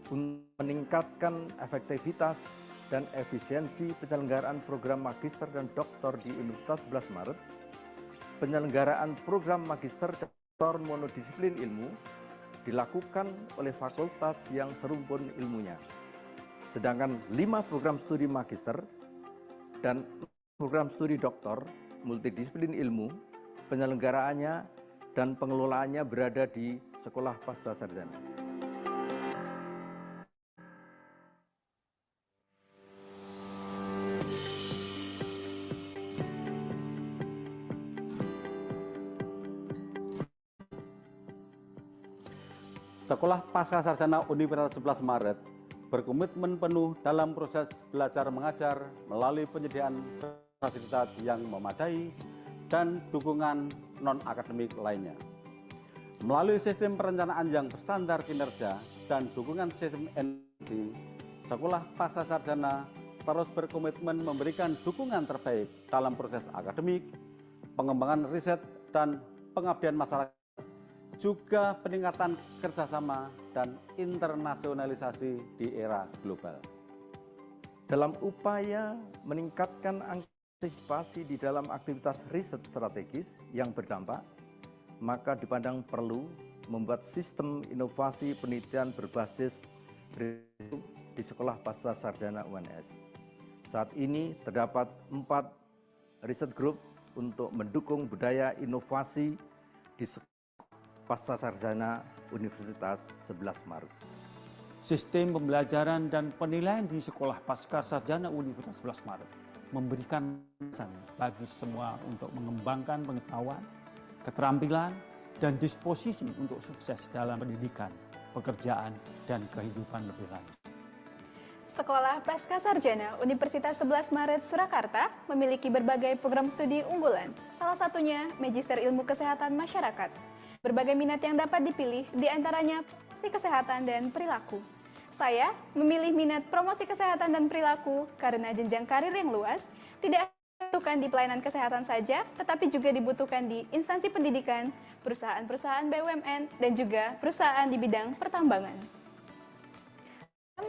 Untuk meningkatkan efektivitas dan efisiensi penyelenggaraan program magister dan doktor di Universitas 11 Maret, penyelenggaraan program magister dan doktor monodisiplin ilmu dilakukan oleh fakultas yang serumpun ilmunya. Sedangkan 5 program studi magister dan program studi doktor multidisiplin ilmu, penyelenggaraannya dan pengelolaannya berada di Sekolah Pascasarjana. Sekolah Pascasarjana Universitas 11 Maret berkomitmen penuh dalam proses belajar mengajar melalui penyediaan fasilitas yang memadai dan dukungan non-akademik lainnya. Melalui sistem perencanaan yang berstandar kinerja dan dukungan sistem NC, Sekolah Pascasarjana terus berkomitmen memberikan dukungan terbaik dalam proses akademik, pengembangan riset, dan pengabdian masyarakat, juga peningkatan kerjasama dan internasionalisasi di era global. Dalam upaya meningkatkan partisipasi di dalam aktivitas riset strategis yang berdampak, maka dipandang perlu membuat sistem inovasi penelitian berbasis riset di Sekolah Pascasarjana UNS. Saat ini terdapat 4 riset group untuk mendukung budaya inovasi di Pascasarjana Universitas 11 Maret. Sistem pembelajaran dan penilaian di Sekolah Pascasarjana Universitas 11 Maret memberikan pesan bagi semua untuk mengembangkan pengetahuan, keterampilan, dan disposisi untuk sukses dalam pendidikan, pekerjaan, dan kehidupan lebih lanjut. Sekolah Pascasarjana Universitas 11 Maret Surakarta memiliki berbagai program studi unggulan, salah satunya Magister Ilmu Kesehatan Masyarakat. Berbagai minat yang dapat dipilih, diantaranya promosi kesehatan dan perilaku. Saya memilih minat promosi kesehatan dan perilaku karena jenjang karir yang luas, tidak dibutuhkan di pelayanan kesehatan saja, tetapi juga dibutuhkan di instansi pendidikan, perusahaan-perusahaan BUMN, dan juga perusahaan di bidang pertambangan.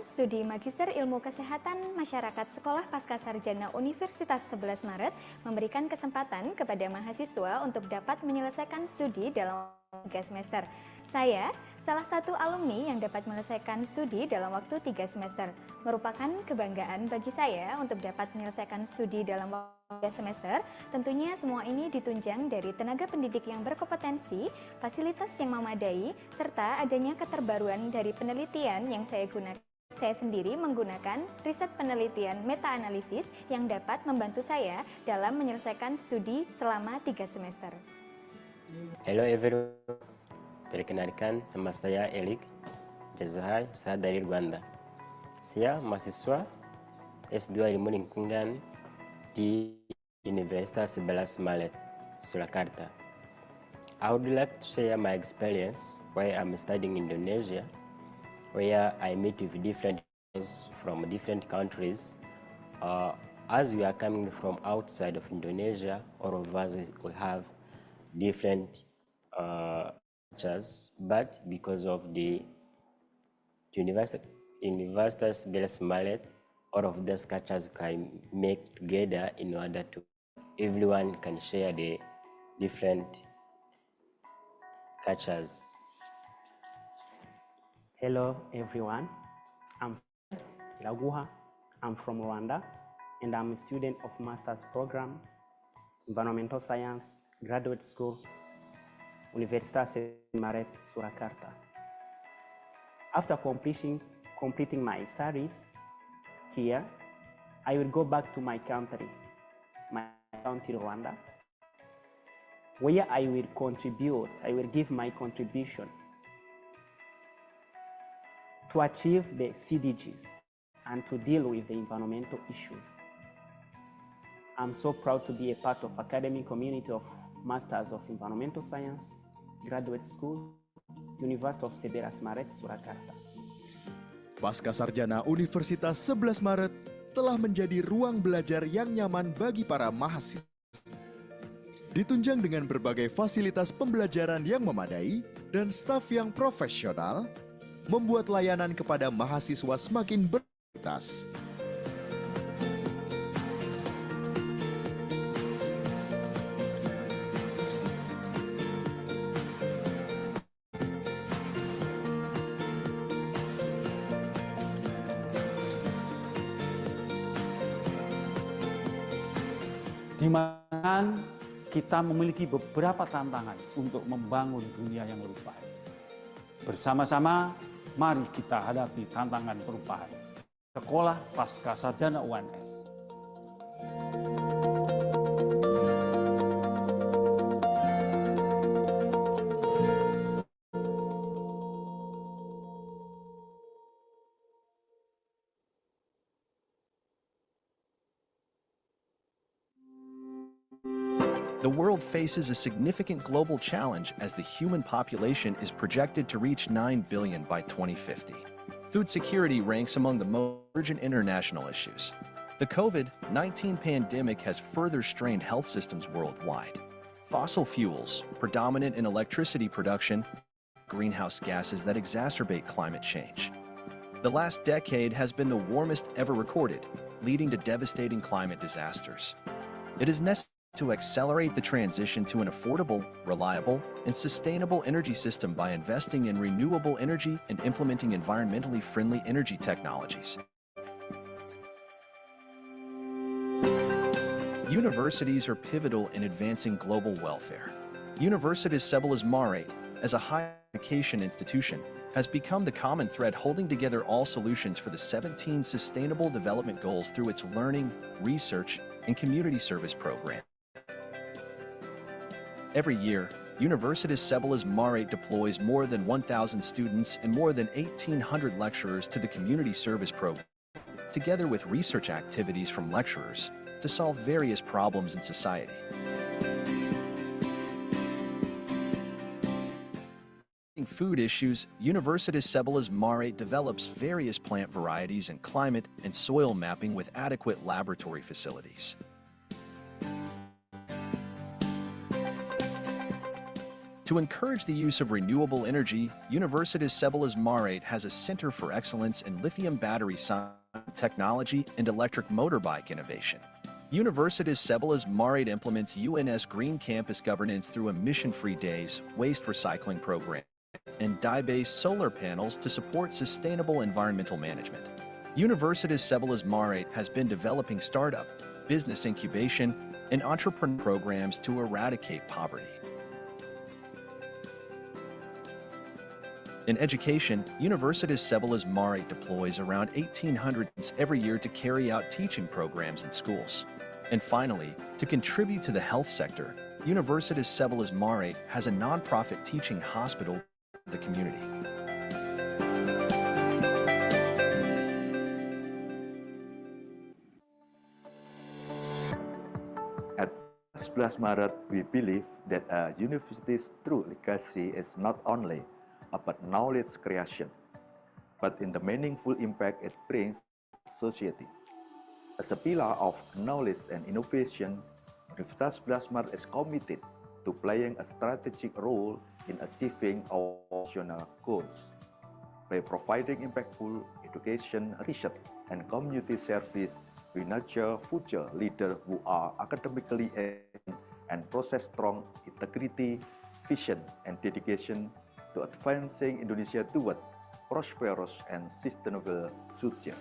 Studi Magister Ilmu Kesehatan Masyarakat Sekolah Pascasarjana Universitas 11 Maret memberikan kesempatan kepada mahasiswa untuk dapat menyelesaikan studi dalam 3 semester. Saya Salah satu alumni yang dapat menyelesaikan studi dalam waktu 3 semester. Merupakan kebanggaan bagi saya untuk dapat menyelesaikan studi dalam waktu 3 semester. Tentunya semua ini ditunjang dari tenaga pendidik yang berkompetensi, fasilitas yang memadai, serta adanya keterbaruan dari penelitian yang saya gunakan. Saya sendiri menggunakan riset penelitian meta-analisis yang dapat membantu saya dalam menyelesaikan studi selama 3 semester. Hello everyone, perkenalkan nama saya Elik, Jazahai, saya dari Rwanda. Saya mahasiswa S2 Ilmu Lingkungan di Universitas Sebelas Maret, Surakarta. I would like to share my experience while I'm studying in Indonesia, where I meet with different people from different countries. As we are coming from outside of Indonesia, all of us we have different cultures, but because of the Universitas Sebelas Maret, all of these cultures can make together in order to everyone can share the different cultures. Hello everyone, I'm Ilaguha. I'm from Rwanda and I'm a student of Master's Program, Environmental Science, Graduate School, Universitas Maret, Surakarta. After completing my studies here, I will go back to my country, Rwanda, where I will give my contribution to achieve the CDGs and to deal with the environmental issues. I'm so proud to be a part of academic community of Masters of Environmental Science, Graduate School, University of Sebelas Maret, Surakarta. Pasca Sarjana Universitas 11 Maret telah menjadi ruang belajar yang nyaman bagi para mahasiswa. Ditunjang dengan berbagai fasilitas pembelajaran yang memadai dan staf yang profesional, membuat layanan kepada mahasiswa semakin berkualitas. Di mana kita memiliki beberapa tantangan untuk membangun dunia yang lebih baik. Bersama-sama, mari kita hadapi tantangan perubahan. Sekolah Pasca Sarjana UNS. The world faces a significant global challenge as the human population is projected to reach 9 billion by 2050. Food security ranks among the most urgent international issues. The COVID-19 pandemic has further strained health systems worldwide. Fossil fuels, predominant in electricity production, greenhouse gases that exacerbate climate change. The last decade has been the warmest ever recorded, leading to devastating climate disasters. It is necessary to accelerate the transition to an affordable, reliable, and sustainable energy system by investing in renewable energy and implementing environmentally friendly energy technologies. Universities are pivotal in advancing global welfare. Universitas Sebelas Maret, as a higher education institution, has become the common thread holding together all solutions for the 17 Sustainable Development Goals through its learning, research, and community service program. Every year, Universitas Sebelas Maret deploys more than 1,000 students and more than 1,800 lecturers to the community service program, together with research activities from lecturers, to solve various problems in society. In food issues, Universitas Sebelas Maret develops various plant varieties and climate and soil mapping with adequate laboratory facilities. To encourage the use of renewable energy, Universitas Sebelas Maret has a Center for Excellence in Lithium Battery Science, Technology, and Electric Motorbike Innovation. Universitas Sebelas Maret implements UNS Green Campus governance through emission-free days, waste recycling program, and dye-based solar panels to support sustainable environmental management. Universitas Sebelas Maret has been developing startup, business incubation, and entrepreneur programs to eradicate poverty. In education, Universitas Sebelas Maret deploys around 1,800 every year to carry out teaching programs in schools. And finally, to contribute to the health sector, Universitas Sebelas Maret has a nonprofit teaching hospital for the community. At Sebelas Maret, we believe that a university's true legacy is not only about knowledge creation, but in the meaningful impact it brings to society. As a pillar of knowledge and innovation, Universitas Sebelas Maret is committed to playing a strategic role in achieving our national goals. By providing impactful education, research, and community service, we nurture future leaders who are academically excellent and possess strong integrity, vision, and dedication to advancing Indonesia toward prosperous and sustainable future.